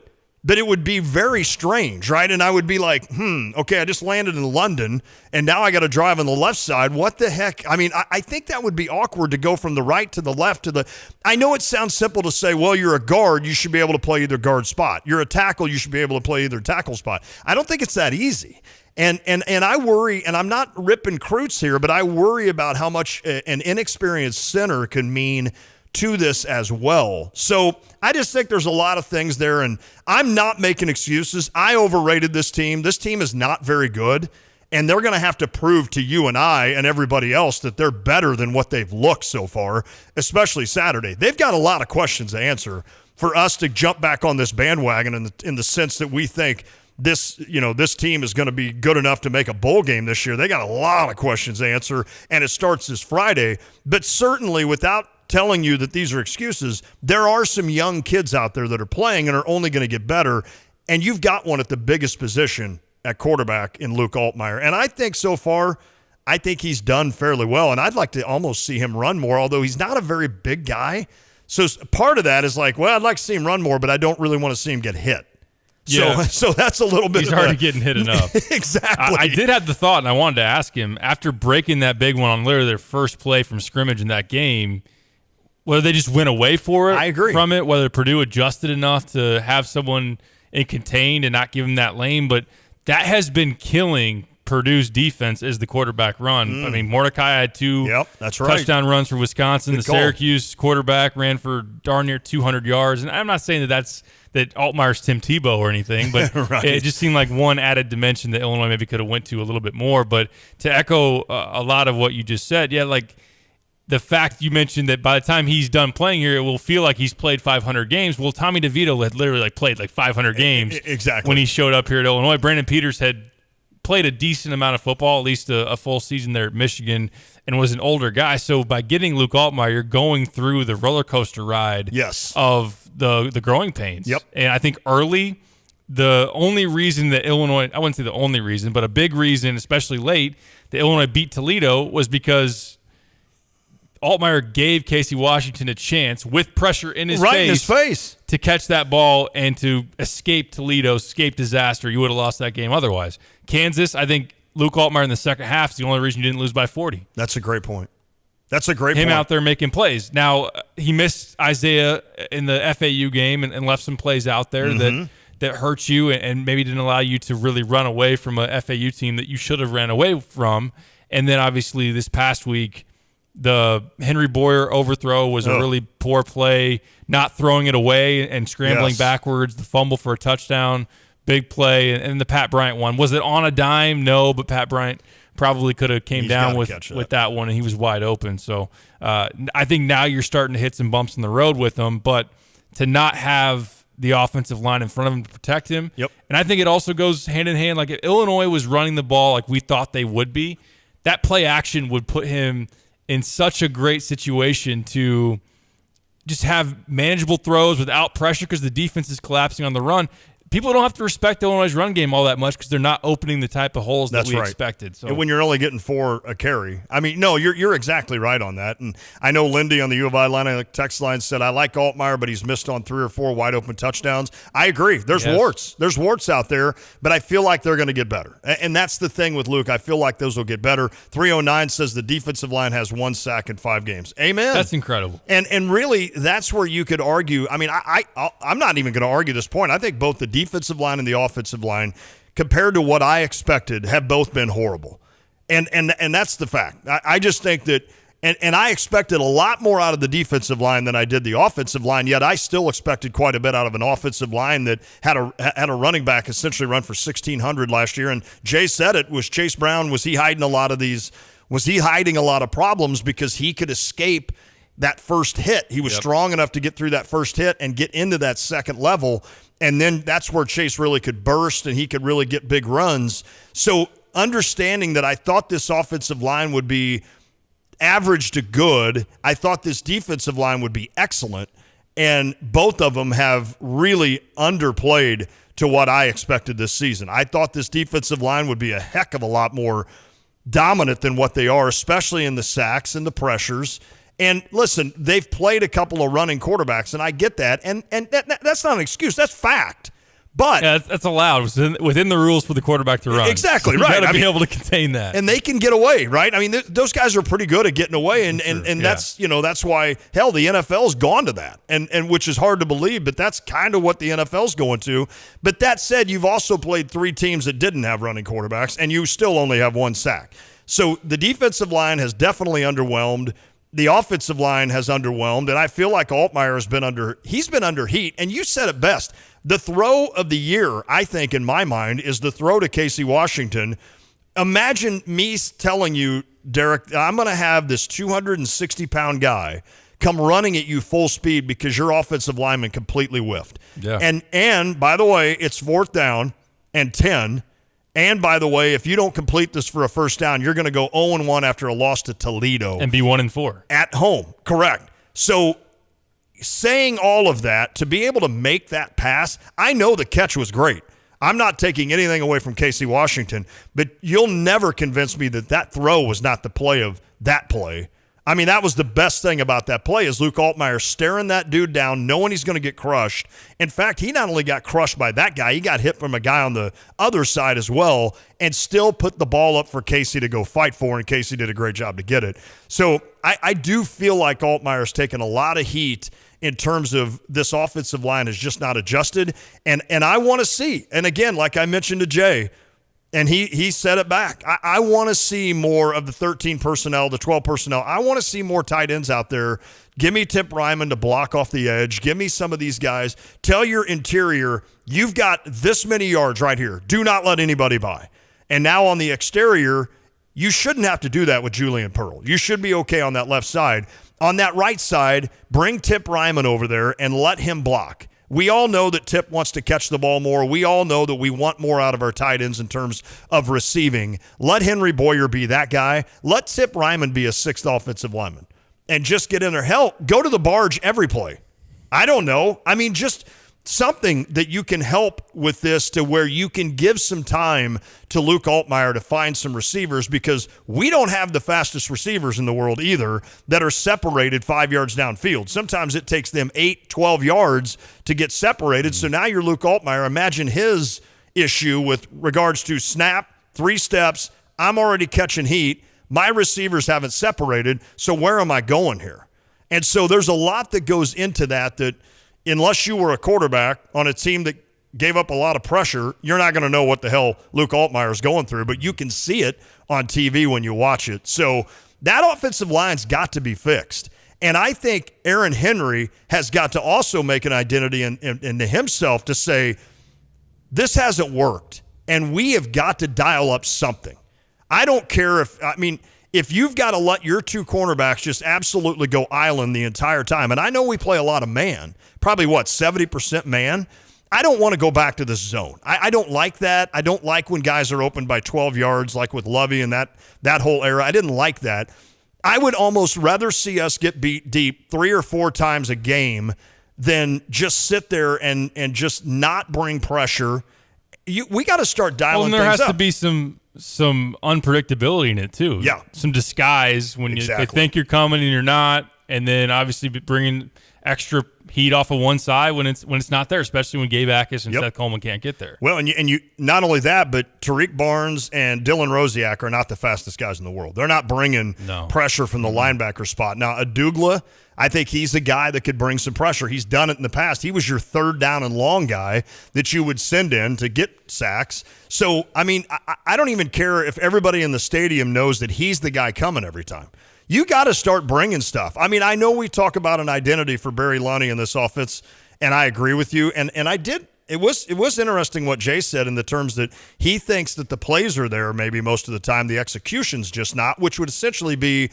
but it would be very strange, right? And I would be like, okay, I just landed in London, and now I got to drive on the left side. What the heck? I mean, I think that would be awkward to go from the right to the left to the – I know it sounds simple to say, well, you're a guard, you should be able to play either guard spot. You're a tackle, you should be able to play either tackle spot. I don't think it's that easy. And I worry, and I'm not ripping Kreutz here, but I worry about how much an inexperienced center can mean to this as well. So I just think there's a lot of things there, and I'm not making excuses. I overrated this team. This team is not very good, and they're going to have to prove to you and I and everybody else that they're better than what they've looked so far, especially Saturday. They've got a lot of questions to answer for us to jump back on this bandwagon in the sense that we think this team is going to be good enough to make a bowl game this year. They got a lot of questions to answer, and it starts this Friday. But certainly, without telling you that these are excuses, there are some young kids out there that are playing and are only going to get better, and you've got one at the biggest position at quarterback in Luke Altmyer. And I think so far, I think he's done fairly well, and I'd like to almost see him run more, although he's not a very big guy. So part of that is like, well, I'd like to see him run more, but I don't really want to see him get hit. Yeah. So that's a little bit. He's already getting hit enough. Exactly. I did have the thought, and I wanted to ask him, after breaking that big one on literally their first play from scrimmage in that game, whether they just went away for it. I agree. From it, whether Purdue adjusted enough to have someone in contained and not give him that lane. But that has been killing Purdue's defense is the quarterback run. I mean, Mordecai had 2 that's right. touchdown runs for Wisconsin. Good the call. Syracuse quarterback ran for darn near 200 yards. And I'm not saying that Altmyer's Tim Tebow or anything, but right. It just seemed like one added dimension that Illinois maybe could have went to a little bit more. But to echo a lot of what you just said, like the fact you mentioned that by the time he's done playing here, it will feel like he's played 500 games. Well, Tommy DeVito had literally played 500 games exactly when he showed up here at Illinois. Brandon Peters had played a decent amount of football, at least a full season there at Michigan, and was an older guy. So by getting Luke Altmyer, you're going through the roller coaster ride of the growing pains. Yep. And I think early, the only reason that Illinois, I wouldn't say the only reason, but a big reason, especially late, that Illinois beat Toledo was because Altmyer gave Casey Washington a chance with pressure in his face to catch that ball and to escape Toledo, escape disaster. You would have lost that game otherwise. Kansas, I think Luke Altmyer in the second half is the only reason you didn't lose by 40. That's a great point. Him out there making plays. Now, he missed Isaiah in the FAU game and left some plays out there that hurt you and maybe didn't allow you to really run away from a FAU team that you should have ran away from. And then obviously this past week, the Henry Boyer overthrow was a really poor play, not throwing it away and scrambling backwards, the fumble for a touchdown, big play, and the Pat Bryant one. Was it on a dime? No, but Pat Bryant probably could have came down with that one, and he was wide open. So I think now you're starting to hit some bumps in the road with him, but to not have the offensive line in front of him to protect him. And I think it also goes hand in hand. Like if Illinois was running the ball like we thought they would be, that play action would put him in such a great situation to just have manageable throws without pressure because the defense is collapsing on the run. People don't have to respect Illinois' run game all that much because they're not opening the type of holes that we expected. So and when you're only getting 4 a carry. I mean, no, you're exactly right on that. And I know Lindy on the U of I line, the text line said, I like Altmyer, but he's missed on 3 or 4 wide open touchdowns. I agree. There's warts. There's warts out there, but I feel like they're going to get better. And that's the thing with Luke. I feel like those will get better. 309 says the defensive line has 1 sack in 5 games. Amen. That's incredible. And really, that's where you could argue. I mean, I'm not even going to argue this point. I think both the defensive line and the offensive line, compared to what I expected, have both been horrible. And that's the fact. I just think that, and I expected a lot more out of the defensive line than I did the offensive line, yet I still expected quite a bit out of an offensive line that had a running back essentially run for 1,600 last year. And Jay said it, was Chase Brown, was he hiding a lot of problems because he could escape that first hit? He was strong enough to get through that first hit and get into that second level. And then that's where Chase really could burst and he could really get big runs. So understanding that I thought this offensive line would be average to good, I thought this defensive line would be excellent, and both of them have really underplayed to what I expected this season. I thought this defensive line would be a heck of a lot more dominant than what they are, especially in the sacks and the pressures. And listen, they've played a couple of running quarterbacks, and I get that. And that's not an excuse. That's fact. But that's allowed within the rules for the quarterback to run. Exactly, so right. You got to be able to contain that. And they can get away, right? I mean, those guys are pretty good at getting away, and that's that's why hell the NFL's gone to that, and which is hard to believe, but that's kind of what the NFL's going to. But that said, you've also played 3 teams that didn't have running quarterbacks, and you still only have 1 sack. So the defensive line has definitely underwhelmed. The offensive line has underwhelmed, and I feel like Altmaier has been under heat. And you said it best. The throw of the year, I think, in my mind, is the throw to Casey Washington. Imagine me telling you, Derek, I'm going to have this 260-pound guy come running at you full speed because your offensive lineman completely whiffed. Yeah. And by the way, it's 4th down and 10. And by the way, if you don't complete this for a first down, you're going to go 0-1 after a loss to Toledo. And be 1-4. At home, correct. So saying all of that, to be able to make that pass, I know the catch was great. I'm not taking anything away from Casey Washington, but you'll never convince me that throw was not the play of that play. I mean, that was the best thing about that play is Luke Altmaier staring that dude down, knowing he's going to get crushed. In fact, he not only got crushed by that guy, he got hit from a guy on the other side as well and still put the ball up for Casey to go fight for, and Casey did a great job to get it. So I do feel like Altmaier's taken a lot of heat in terms of this offensive line is just not adjusted. And I want to see, and again, like I mentioned to Jay, and he said it back. I want to see more of the 13 personnel, the 12 personnel. I want to see more tight ends out there. Give me Tip Ryman to block off the edge. Give me some of these guys. Tell your interior, you've got this many yards right here. Do not let anybody by. And now on the exterior, you shouldn't have to do that with Julian Pearl. You should be okay on that left side. On that right side, bring Tip Ryman over there and let him block. We all know that Tip wants to catch the ball more. We all know that we want more out of our tight ends in terms of receiving. Let Henry Boyer be that guy. Let Tip Ryman be a 6th offensive lineman and just get in there. Hell, go to the barge every play. I don't know. I mean, just something that you can help with this to where you can give some time to Luke Altmaier to find some receivers, because we don't have the fastest receivers in the world either that are separated 5 yards downfield. Sometimes it takes them 8, 12 yards to get separated. So now you're Luke Altmaier. Imagine his issue with regards to snap, 3 steps. I'm already catching heat. My receivers haven't separated. So where am I going here? And so there's a lot that goes into that unless you were a quarterback on a team that gave up a lot of pressure, you're not going to know what the hell Luke Altmaier is going through, but you can see it on TV when you watch it. So that offensive line's got to be fixed. And I think Aaron Henry has got to also make an identity into himself to say, this hasn't worked, and we have got to dial up something. I don't care if you've got to let your 2 cornerbacks just absolutely go island the entire time, and I know we play a lot of man, probably 70% man. I don't want to go back to this zone. I don't like that. I don't like when guys are open by 12 yards like with Lovey and that whole era. I didn't like that. I would almost rather see us get beat deep 3 or 4 times a game than just sit there and just not bring pressure. We got to start dialing things up. There has to be some unpredictability in it too. Yeah. Some disguise when they think you're coming and you're not, and then obviously bringing extra heat off of one side when it's not there, especially when Gabe Akis and Seth Coleman can't get there. Well, and you not only that, but Tariq Barnes and Dylan Rosiak are not the fastest guys in the world. They're not bringing pressure from the linebacker spot. Now, Adugla, I think he's a guy that could bring some pressure. He's done it in the past. He was your 3rd down and long guy that you would send in to get sacks. So, I mean, I don't even care if everybody in the stadium knows that he's the guy coming every time. You got to start bringing stuff. I mean, I know we talk about an identity for Barry Lunney in this offense, and I agree with you. And I did. It was interesting what Jay said in the terms that he thinks that the plays are there maybe most of the time. The execution's just not, which would essentially be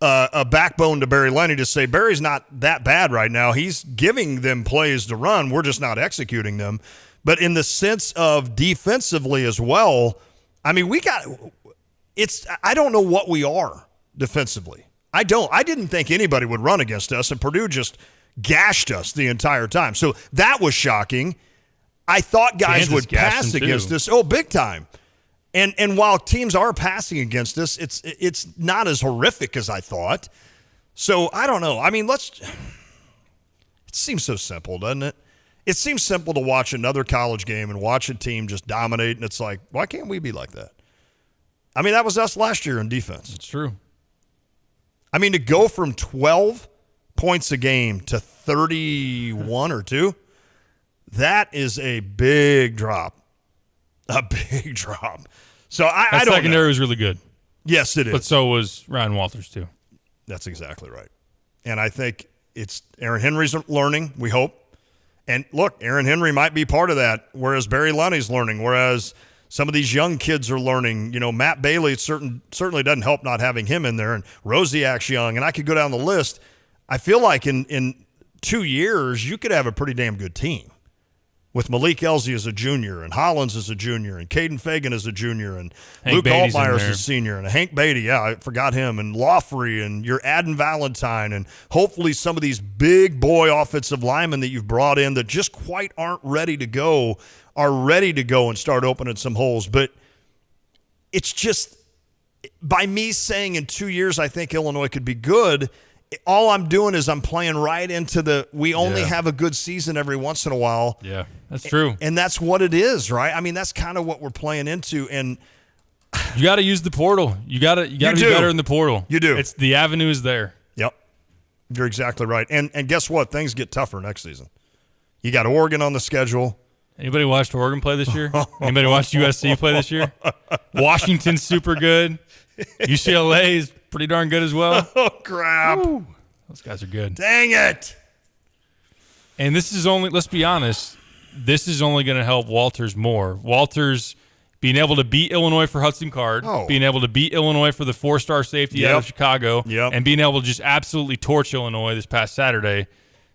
a backbone to Barry Lunney to say Barry's not that bad right now. He's giving them plays to run. We're just not executing them. But in the sense of defensively as well, I mean, I don't know what we are defensively. I didn't think anybody would run against us, and Purdue just gashed us the entire time. So that was shocking. I thought guys Kansas would pass against us. Oh, big time. And while teams are passing against us, it's not as horrific as I thought. So I don't know. I mean, it seems so simple, doesn't it? It seems simple to watch another college game and watch a team just dominate, and it's like, why can't we be like that? I mean, that was us last year in defense. It's true. I mean, to go from 12 points a game to 31 or 2, that is a big drop. A big drop. So I don't secondary know. was really good. Yes, it is. But so was Ryan Walters, too. That's exactly right. And I think it's Aaron Henry's learning, we hope. And look, Aaron Henry might be part of that, whereas Barry Lunny's learning, whereas some of these young kids are learning. You know, Matt Bailey certainly doesn't help not having him in there, and Rosiak's young, and I could go down the list. I feel like in 2 years, you could have a pretty damn good team with Malik Elzy as a junior and Hollins as a junior and Caden Fagan as a junior and Hank Luke Beatty's Altmyer in as there. a senior and Hank Beatty, yeah, I forgot him, and Lawfrey, and you're adding Valentine, and hopefully some of these big boy offensive linemen that you've brought in that just quite aren't ready to go are ready to go and start opening some holes. But it's just, by me saying in 2 years I think Illinois could be good, all I'm doing is I'm playing right into we only have a good season every once in a while. Yeah, that's true. And that's what it is, right? I mean, that's kind of what we're playing into. And you got to use the portal. You got to be better in the portal. You do. It's the avenue is there. Yep. You're exactly right. And guess what? Things get tougher next season. You got Oregon on the schedule. Anybody watched Oregon play this year? Anybody watched USC play this year? Washington's super good. UCLA is pretty darn good as well. Oh, crap. Woo. Those guys are good. Dang it. And this is only, let's be honest, this is only going to help Walters more. Walters being able to beat Illinois for Hudson Card, being able to beat Illinois for the 4-star safety out of Chicago, and being able to just absolutely torch Illinois this past Saturday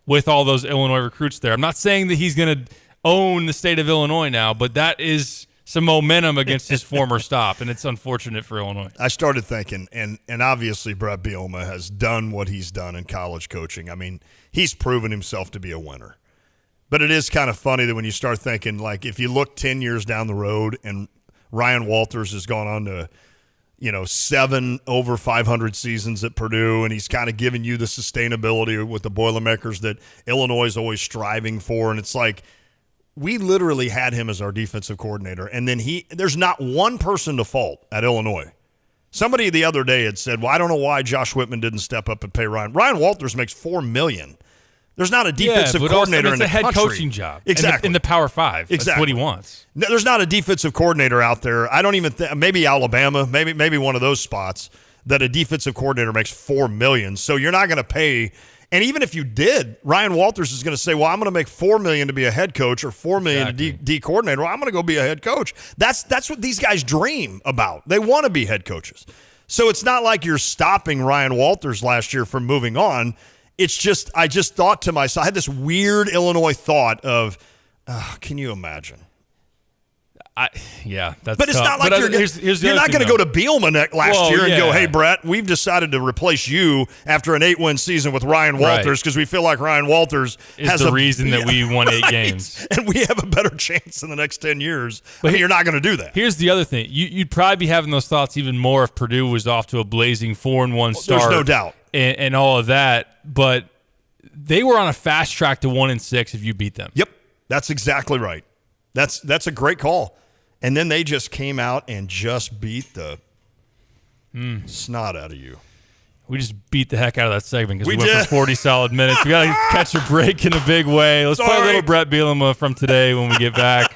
with all those Illinois recruits there. I'm not saying that he's going to own the state of Illinois now, but that is some momentum against his former stop, and it's unfortunate for Illinois. I started thinking, and obviously Brett Bielema has done what he's done in college coaching. I mean, he's proven himself to be a winner. But it is kind of funny that when you start thinking, like, if you look 10 years down the road and Ryan Walters has gone on to, 7 over 500 seasons at Purdue, and he's kind of giving you the sustainability with the Boilermakers that Illinois is always striving for, and it's like, we literally had him as our defensive coordinator, and then there's not one person to fault at Illinois. Somebody the other day had said, well, I don't know why Josh Whitman didn't step up and pay Ryan. Ryan Walters makes $4 million. There's not a defensive coordinator in the country. It's a head coaching job. Exactly. In the Power 5. Exactly. That's what he wants. No, there's not a defensive coordinator out there. I don't even think, maybe Alabama, maybe one of those spots that a defensive coordinator makes $4 million. So you're not going to pay. And even if you did, Ryan Walters is going to say, well, I'm going to make $4 million to be a head coach or $4 million to D coordinator. Well, I'm going to go be a head coach. That's what these guys dream about. They want to be head coaches. So it's not like you're stopping Ryan Walters last year from moving on. It's just, I just thought to myself, I had this weird Illinois thought of, can you imagine? That's but it's tough. not like you're not going to go to Bielema last year and go, hey, Brett, we've decided to replace you after an 8-win season with Ryan Walters because we feel like Ryan Walters is the reason that we won 8 games. And we have a better chance in the next 10 years. But you're not going to do that. Here's the other thing. You'd probably be having those thoughts even more if Purdue was off to a blazing 4-1 start. There's no doubt. And all of that. But they were on a fast track to 1-6 if you beat them. Yep. That's exactly right. That's a great call. And then they just came out and just beat the snot out of you. We just beat the heck out of that segment because we went for 40 solid minutes. We got to catch a break in a big way. Let's play a little Brett Bielema from today when we get back.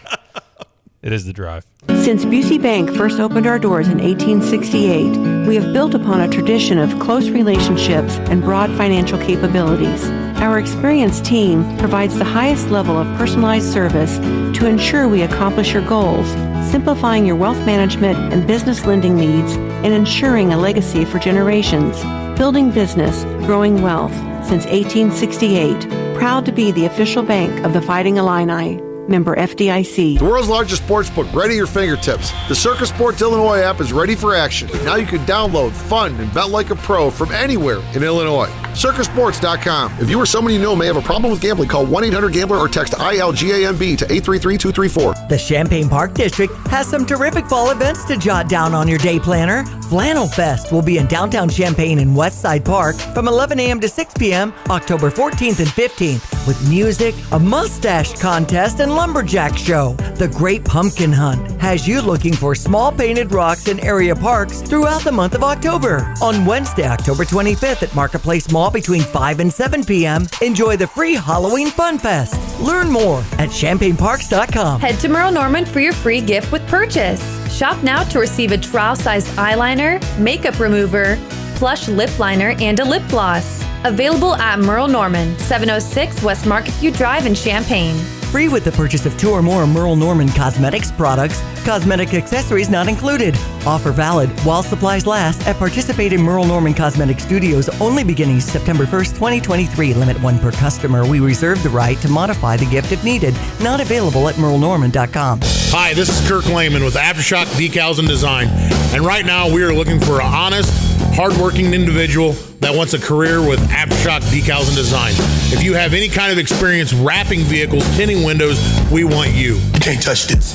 It is The Drive. Since Busey Bank first opened our doors in 1868, we have built upon a tradition of close relationships and broad financial capabilities. Our experienced team provides the highest level of personalized service to ensure we accomplish your goals, simplifying your wealth management and business lending needs, and ensuring a legacy for generations. Building business, growing wealth since 1868. Proud to be the official bank of the Fighting Illini. Member FDIC. The world's largest sports book right at your fingertips. The Circus Sports Illinois app is ready for action. Now you can download, fund, and bet like a pro from anywhere in Illinois. CircusSports.com. If you or someone you know may have a problem with gambling, call 1-800-GAMBLER or text ILGAMB to 833-234. The Champaign Park District has some terrific fall events to jot down on your day planner. Flannel Fest will be in downtown Champaign and Westside Park from 11 a.m. to 6 p.m. October 14th and 15th with music, a mustache contest, and lumberjack show. The Great Pumpkin Hunt has you looking for small painted rocks in area parks throughout the month of October. On Wednesday, October 25th at Marketplace Mall between 5 and 7 p.m., enjoy the free Halloween Fun Fest. Learn more at champaignparks.com. Head to Merle Norman for your free gift with purchase. Shop now to receive a trial-sized eyeliner, makeup remover, plush lip liner, and a lip gloss. Available at Merle Norman, 706 West Marketview Drive in Champaign. Free with the purchase of 2 or more Merle Norman cosmetics products. Cosmetic accessories not included. Offer valid while supplies last at participating Merle Norman Cosmetic Studios only beginning September 1st, 2023. Limit 1 per customer. We reserve the right to modify the gift if needed. Not available at merlenorman.com. Hi, this is Kirk Lehman with Aftershock Decals and Design. And right now we are looking for an honest, hardworking individual that wants a career with Aftershock Decals and Design. If you have any kind of experience wrapping vehicles, tinting windows, we want you. You can't touch this.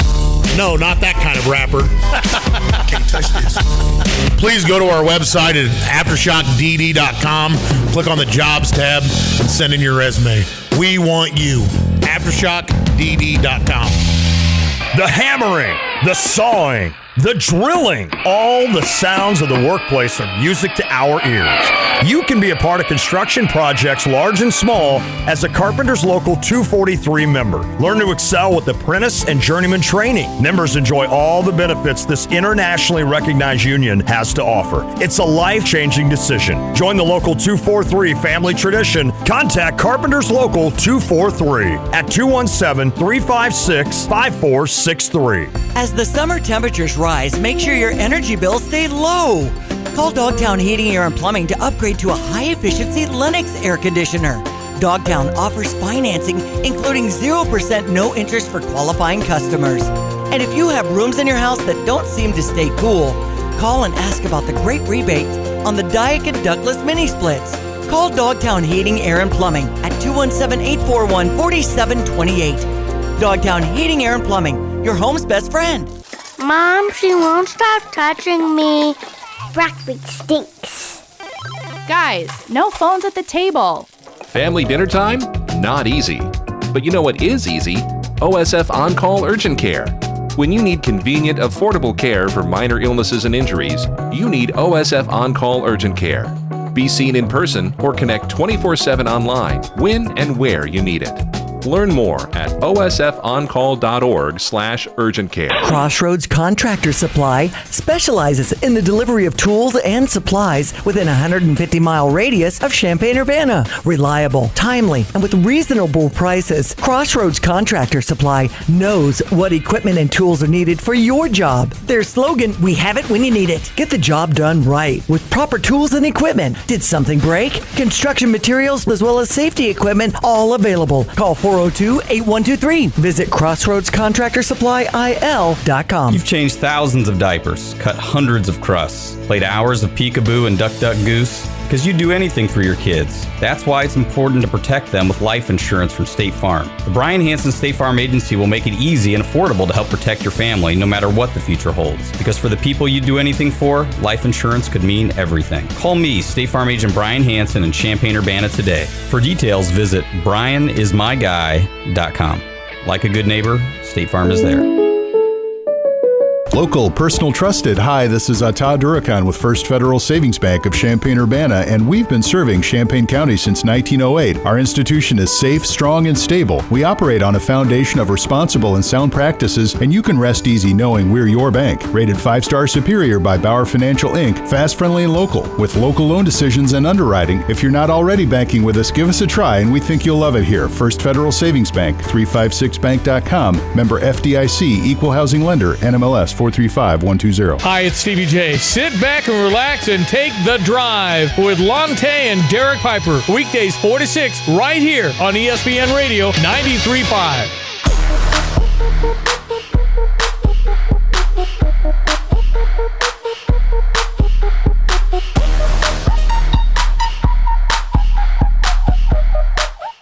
No, not that kind of wrapper. Can't touch this. Please go to our website at aftershockdd.com, click on the jobs tab, and send in your resume. We want you. aftershockdd.com. The hammering, the sawing, the drilling, all the sounds of the workplace are music to our ears. You can be a part of construction projects large and small as a Carpenters Local 243 member. Learn to excel with apprentice and journeyman training. Members enjoy all the benefits this internationally recognized union has to offer. It's a life-changing decision. Join the Local 243 family tradition. Contact Carpenters Local 243 at 217-356-5463. As the summer temperatures rise, make sure your energy bills stay low. Call Dogtown Heating, Air, and Plumbing to upgrade to a high-efficiency Lennox air conditioner. Dogtown offers financing, including 0% no interest for qualifying customers. And if you have rooms in your house that don't seem to stay cool, call and ask about the great rebates on the Daikin ductless mini splits. Call Dogtown Heating, Air, and Plumbing at 217-841-4728. Dogtown Heating, Air, and Plumbing, your home's best friend. Mom, she won't stop touching me. Blackbeard stinks. Guys, no phones at the table. Family dinner time? Not easy. But you know what is easy? OSF On-Call Urgent Care. When you need convenient, affordable care for minor illnesses and injuries, you need OSF On-Call Urgent Care. Be seen in person or connect 24/7 online when and where you need it. Learn more at osfoncall.org/urgent care. Crossroads Contractor Supply specializes in the delivery of tools and supplies within a 150-mile radius of Champaign-Urbana. Reliable, timely, and with reasonable prices, Crossroads Contractor Supply knows what equipment and tools are needed for your job. Their slogan, we have it when you need it. Get the job done right with proper tools and equipment. Did something break? Construction materials as well as safety equipment, all available. Call 402-8123. Visit CrossroadsContractorSupplyIL.com. You've changed thousands of diapers, cut hundreds of crusts, played hours of peekaboo and duck goose, because you'd do anything for your kids. That's why it's important to protect them with life insurance from State Farm. The Brian Hansen State Farm Agency will make it easy and affordable to help protect your family no matter what the future holds. Because for the people you'd do anything for, life insurance could mean everything. Call me, State Farm Agent Brian Hansen in Champaign-Urbana today. For details, visit brianismyguy.com. Like a good neighbor, State Farm is there. Local, personal, trusted. Hi, this is Todd Durakan with First Federal Savings Bank of Champaign-Urbana, and we've been serving Champaign County since 1908. Our institution is safe, strong, and stable. We operate on a foundation of responsible and sound practices, and you can rest easy knowing we're your bank. Rated 5-star superior by Bauer Financial, Inc., fast, friendly, and local, with local loan decisions and underwriting. If you're not already banking with us, give us a try, and we think you'll love it here. First Federal Savings Bank, 356bank.com. Member FDIC, Equal Housing Lender, NMLS 435120. Hi, it's Stevie J. Sit back and relax and take the drive with Lon Tay and Derek Piper. Weekdays 4 to 6 right here on ESPN Radio 93.5.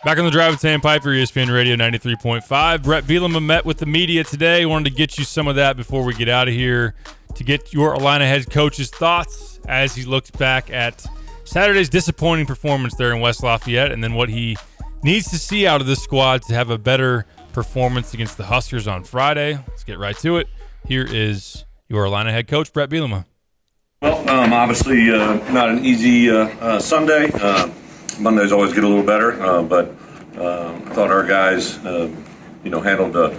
Back on the drive with Sam Piper, ESPN Radio 93.5. Brett Bielema met with the media today. Wanted to get you some of that before we get out of here. to get your Illini head coach's thoughts as he looks back at Saturday's disappointing performance there in West Lafayette and then what he needs to see out of this squad to have a better performance against the Huskers on Friday. Let's get right to it. Here is your Illini head coach, Bret Bielema. Well, obviously not an easy Sunday. Mondays always get a little better, but I thought our guys, handled the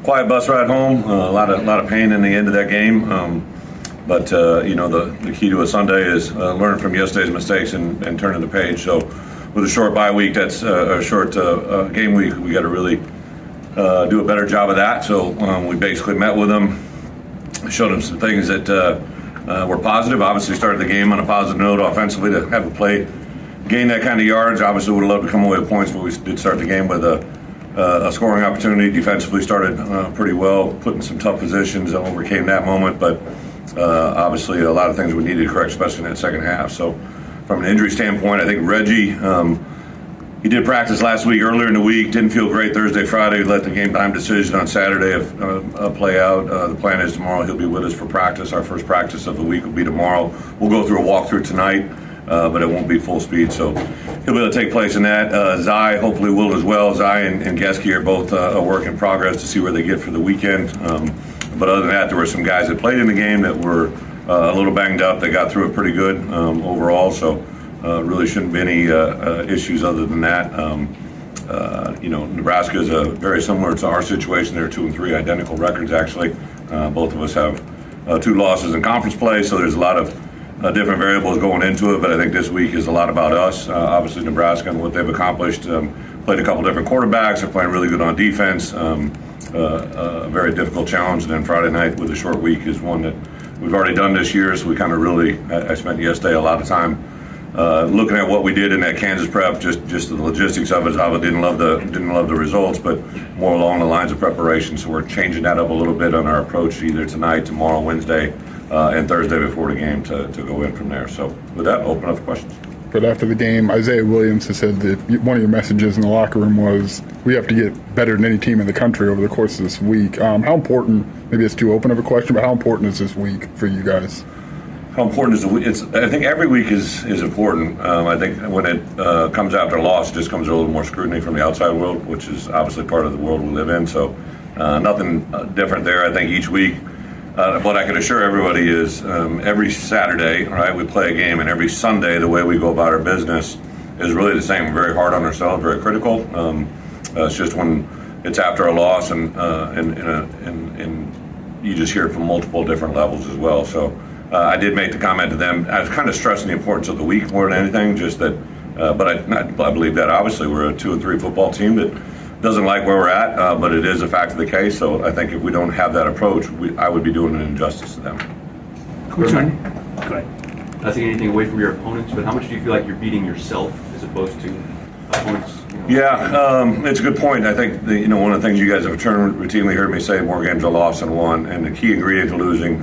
quiet bus ride home. A lot of pain in the end of that game. But the key to a Sunday is learn from yesterday's mistakes and turning the page. So with a short bye week, that's a short game week. We got to really do a better job of that. So we basically met with them, showed them some things that were positive. Obviously started the game on a positive note offensively to have a play, gain that kind of yards. Obviously would have loved to come away with points, but we did start the game with a scoring opportunity. Defensively started pretty well, put in some tough positions, overcame that moment, but obviously a lot of things we needed to correct, especially in that second half. So from an injury standpoint, I think Reggie, he did practice last week, earlier in the week, didn't feel great Thursday, Friday, let the game time decision on Saturday play out. The plan is tomorrow he'll be with us for practice. Our first practice of the week will be tomorrow. We'll go through a walkthrough tonight, but it won't be full speed, so he'll be able to take place in that. Zai hopefully will as well. Zai and Geske are both a work in progress to see where they get for the weekend. But other than that, there were some guys that played in the game that were a little banged up. They got through it pretty good overall, so really shouldn't be any issues other than that. Nebraska is very similar to our situation. They're 2-3, identical records actually. Both of us have 2 losses in conference play, so there's a lot of different variables going into it, but I think this week is a lot about us. Obviously Nebraska and what they've accomplished. Played a couple different quarterbacks. They're playing really good on defense. A very difficult challenge, and then Friday night with a short week is one that we've already done this year, so we kind of really, I spent yesterday a lot of time looking at what we did in that Kansas prep, just the logistics of it. I didn't love the results, but more along the lines of preparation. So we're changing that up a little bit on our approach, either tonight, tomorrow, Wednesday, and Thursday before the game to go in from there. So with that, open up for questions. But after the game, Isaiah Williams has said that one of your messages in the locker room was, we have to get better than any team in the country over the course of this week. How important, maybe it's too open of a question, but how important is this week for you guys? How important is the week? I think every week is important. I think when it comes after a loss, it just comes a little more scrutiny from the outside world, which is obviously part of the world we live in. So nothing different there. I think each week, what I can assure everybody is every Saturday, right, we play a game, and every Sunday, the way we go about our business is really the same. We're very hard on ourselves, very critical. It's just when it's after a loss, and you just hear it from multiple different levels as well. So I did make the comment to them. I was kind of stressing the importance of the week more than anything, just that. But I believe that obviously we're a 2-3 football team that doesn't like where we're at, but it is a fact of the case. So I think if we don't have that approach, I would be doing an injustice to them. Coach, go ahead. Not taking anything away from your opponents, but how much do you feel like you're beating yourself as opposed to opponents? Yeah, it's a good point. I think one of the things you guys have routinely heard me say: more games are lost than won. And the key ingredient to losing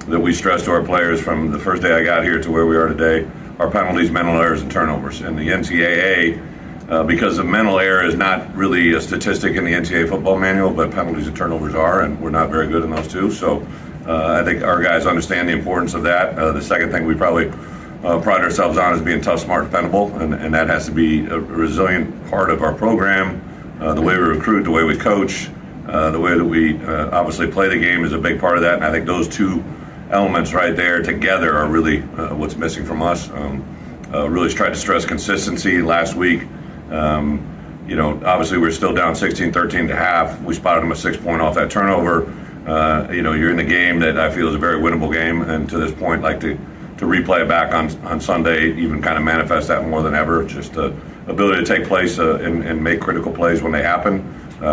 that we stress to our players from the first day I got here to where we are today are penalties, mental errors, and turnovers. And the NCAA. Because the mental error is not really a statistic in the NCAA football manual, but penalties and turnovers are, and we're not very good in those two. So I think our guys understand the importance of that. The second thing we probably pride ourselves on is being tough, smart, dependable, and that has to be a resilient part of our program. The way we recruit, the way we coach, the way that we obviously play the game is a big part of that, and I think those two elements right there together are really what's missing from us. Really tried to stress consistency last week. Obviously we're still down 16-13 to half. We spotted them a 6-point off that turnover. You're in the game that I feel is a very winnable game, and to this point, like to replay it back on Sunday, even kind of manifest that more than ever. Just the ability to take place and make critical plays when they happen.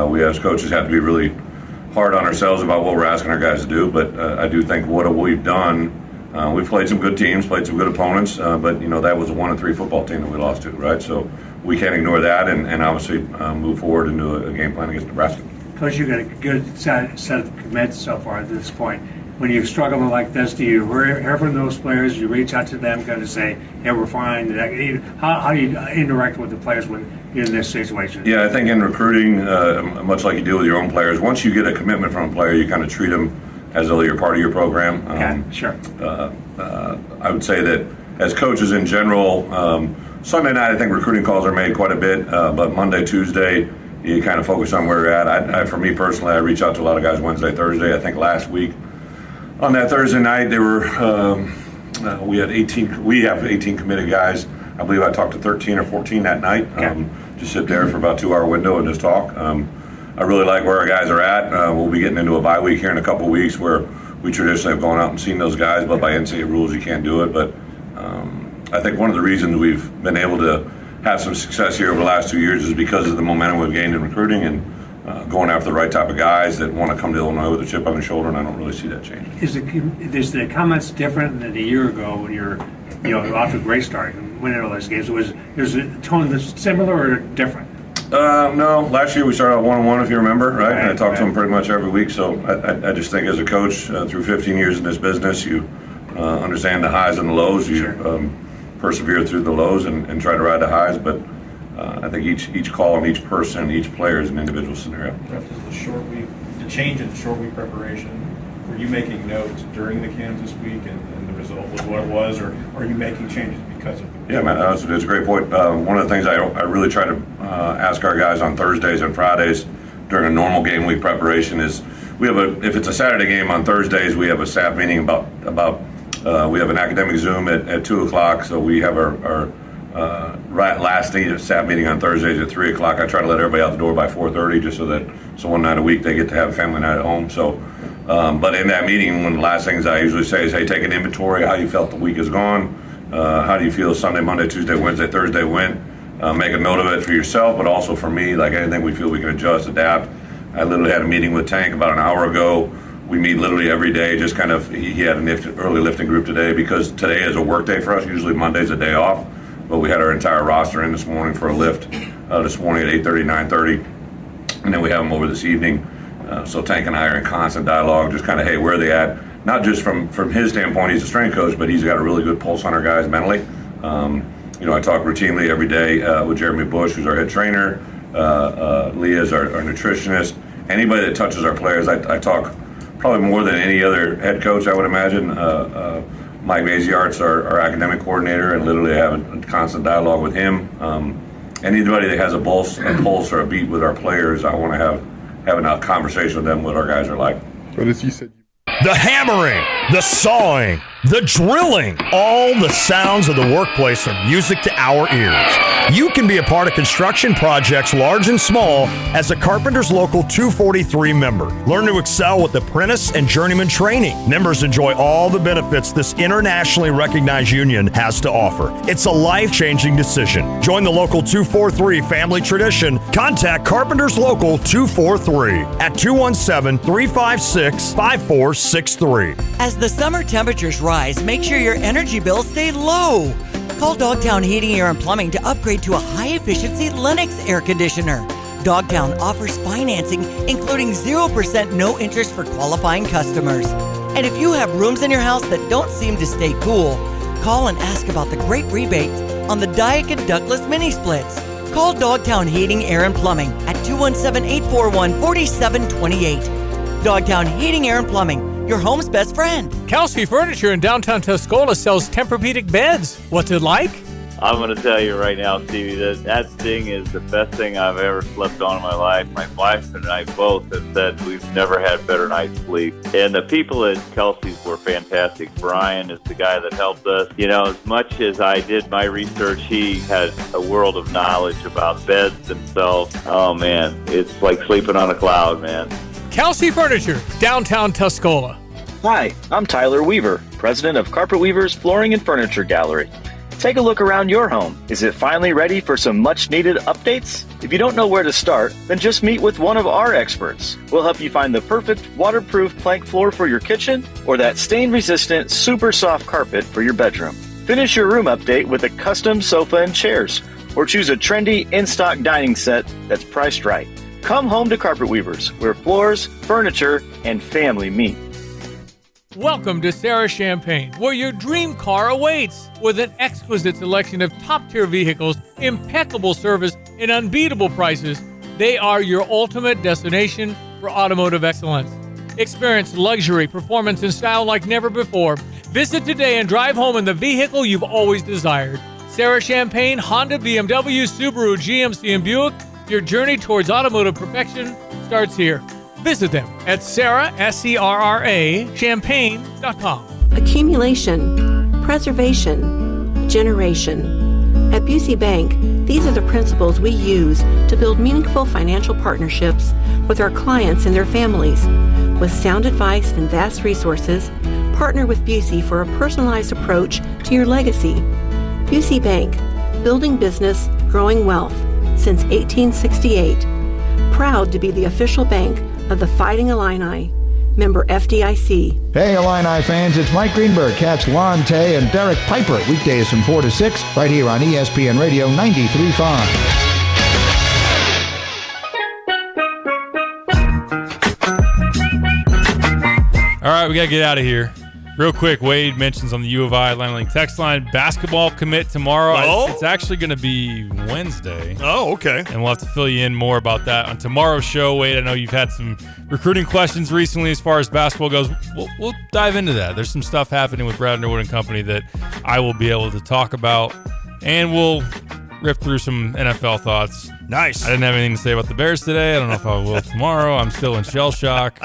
We as coaches have to be really hard on ourselves about what we're asking our guys to do, but I do think what we've done, we've played some good teams, played some good opponents, but that was a 1-3 football team that we lost to, right? So we can't ignore that and obviously move forward into a game plan against Nebraska. Coach, you got a good set of commits so far at this point. When you struggle like this, do you hear from those players? You reach out to them, kind of say, "Hey, we're fine." How do you interact with the players when you're in this situation? Yeah, I think in recruiting, much like you do with your own players, once you get a commitment from a player, you kind of treat them as though you're part of your program. Sure. I would say that as coaches in general, Sunday night I think recruiting calls are made quite a bit, but Monday, Tuesday, you kind of focus on where you're at. For me personally, I reach out to a lot of guys Wednesday, Thursday. I think last week on that Thursday night, they were we have 18 committed guys. I believe I talked to 13 or 14 that night. Just sit there for about a 2-hour window and just talk. I really like where our guys are at. We'll be getting into a bye week here in a couple weeks where we traditionally have gone out and seen those guys, but by NCAA rules you can't do it. But I think one of the reasons we've been able to have some success here over the last 2 years is because of the momentum we've gained in recruiting and going after the right type of guys that want to come to Illinois with a chip on their shoulder, and I don't really see that changing. Is the comments different than a year ago when you're off to a great start and winning all those games? Was the tone similar or different? No. Last year we started out 1-1, if you remember, right? And I talked to him pretty much every week. So I just think as a coach, through 15 years in this business, you understand the highs and the lows. You persevere through the lows and try to ride the highs. But I think each call on each person, each player is an individual scenario. The change in the short week preparation, were you making notes during the Kansas week and the result was what it was, or are you making changes because of it? Yeah, man, that's a great point. One of the things I really try to ask our guys on Thursdays and Fridays during a normal game week preparation is if it's a Saturday game on Thursdays, we have a staff meeting about we have an academic Zoom at 2 o'clock, so we have our last staff meeting on Thursdays at 3 o'clock. I try to let everybody out the door by 4:30 just so one night a week they get to have a family night at home. So, but in that meeting, one of the last things I usually say is, hey, take an inventory of how you felt the week is gone. How do you feel Sunday, Monday, Tuesday, Wednesday, Thursday went? Make a note of it for yourself, but also for me, like anything we feel we can adjust, adapt. I literally had a meeting with Tank about an hour ago. We meet literally every day, just kind of, he had an early lifting group today because today is a work day for us. Usually Monday's a day off, but we had our entire roster in this morning for a lift this morning at 8:30, 9:30, and then we have them over this evening. So Tank and I are in constant dialogue, just kind of, hey, where are they at? Not just from his standpoint, he's a strength coach, but he's got a really good pulse on our guys mentally. I talk routinely every day with Jeremy Bush, who's our head trainer. Leah's our nutritionist. Anybody that touches our players, I talk probably more than any other head coach, I would imagine. Mike Maziart's our academic coordinator, and literally have a constant dialogue with him. Anybody that has a pulse or a beat with our players, I want to have a conversation with them what our guys are like. But as you said, The hammering, the sawing, the drilling, all the sounds of the workplace are music to our ears. You can be a part of construction projects large and small as a Carpenters Local 243 member. Learn to excel with apprentice and journeyman training. Members enjoy all the benefits this internationally recognized union has to offer. It's a life-changing decision. Join the Local 243 family tradition. Contact Carpenters Local 243 at 217-356-5463. As the summer temperatures rise, make sure your energy bills stay low. Call Dogtown Heating, Air, and Plumbing to upgrade to a high-efficiency Lennox air conditioner. Dogtown offers financing, including 0% no interest for qualifying customers. And if you have rooms in your house that don't seem to stay cool, call and ask about the great rebates on the Daikin Douglas mini splits. Call Dogtown Heating, Air, and Plumbing at 217-841-4728. Dogtown Heating, Air, and Plumbing, your home's best friend. Kelsey Furniture in downtown Tuscola sells Tempur-Pedic beds. What's it like? I'm going to tell you right now, Stevie, that thing is the best thing I've ever slept on in my life. My wife and I both have said we've never had better night's sleep. And the people at Kelsey's were fantastic. Brian is the guy that helped us. You know, as much as I did my research, he had a world of knowledge about beds themselves. Oh, man, it's like sleeping on a cloud, man. Kelsey Furniture, downtown Tuscola. Hi, I'm Tyler Weaver, president of Carpet Weavers Flooring and Furniture Gallery. Take a look around your home. Is it finally ready for some much-needed updates? If you don't know where to start, then just meet with one of our experts. We'll help you find the perfect waterproof plank floor for your kitchen or that stain-resistant, super soft carpet for your bedroom. Finish your room update with a custom sofa and chairs, or choose a trendy in-stock dining set that's priced right. Come home to Carpet Weavers, where floors, furniture, and family meet. Welcome to Sarah Champagne, where your dream car awaits. With an exquisite selection of top-tier vehicles, impeccable service, and unbeatable prices, they are your ultimate destination for automotive excellence. Experience luxury, performance, and style like never before. Visit today and drive home in the vehicle you've always desired. Sarah Champagne, Honda, BMW, Subaru, GMC, and Buick. Your journey towards automotive perfection starts here. Visit them at Sarah, S-E-R-R-A, champagne.com. Accumulation, preservation, generation. At Busey Bank, these are the principles we use to build meaningful financial partnerships with our clients and their families. With sound advice and vast resources, partner with Busey for a personalized approach to your legacy. Busey Bank, building business, growing wealth since 1868. Proud to be the official bank of the Fighting Illini. Member FDIC. Hey Illini fans, it's Mike Greenberg. Catch Lon Tay and Derek Piper weekdays from 4 to 6 right here on ESPN Radio 93.5. All right, we got to get out of here. Real quick, Wade mentions on the U of I Atlanta Link text line, basketball commit tomorrow. Oh? It's actually going to be Wednesday. Oh, okay. And we'll have to fill you in more about that on tomorrow's show. Wade, I know you've had some recruiting questions recently as far as basketball goes. We'll dive into that. There's some stuff happening with Brad Underwood and company that I will be able to talk about. And we'll rip through some NFL thoughts. Nice. I didn't have anything to say about the Bears today. I don't know if I will tomorrow. I'm still in shell shock.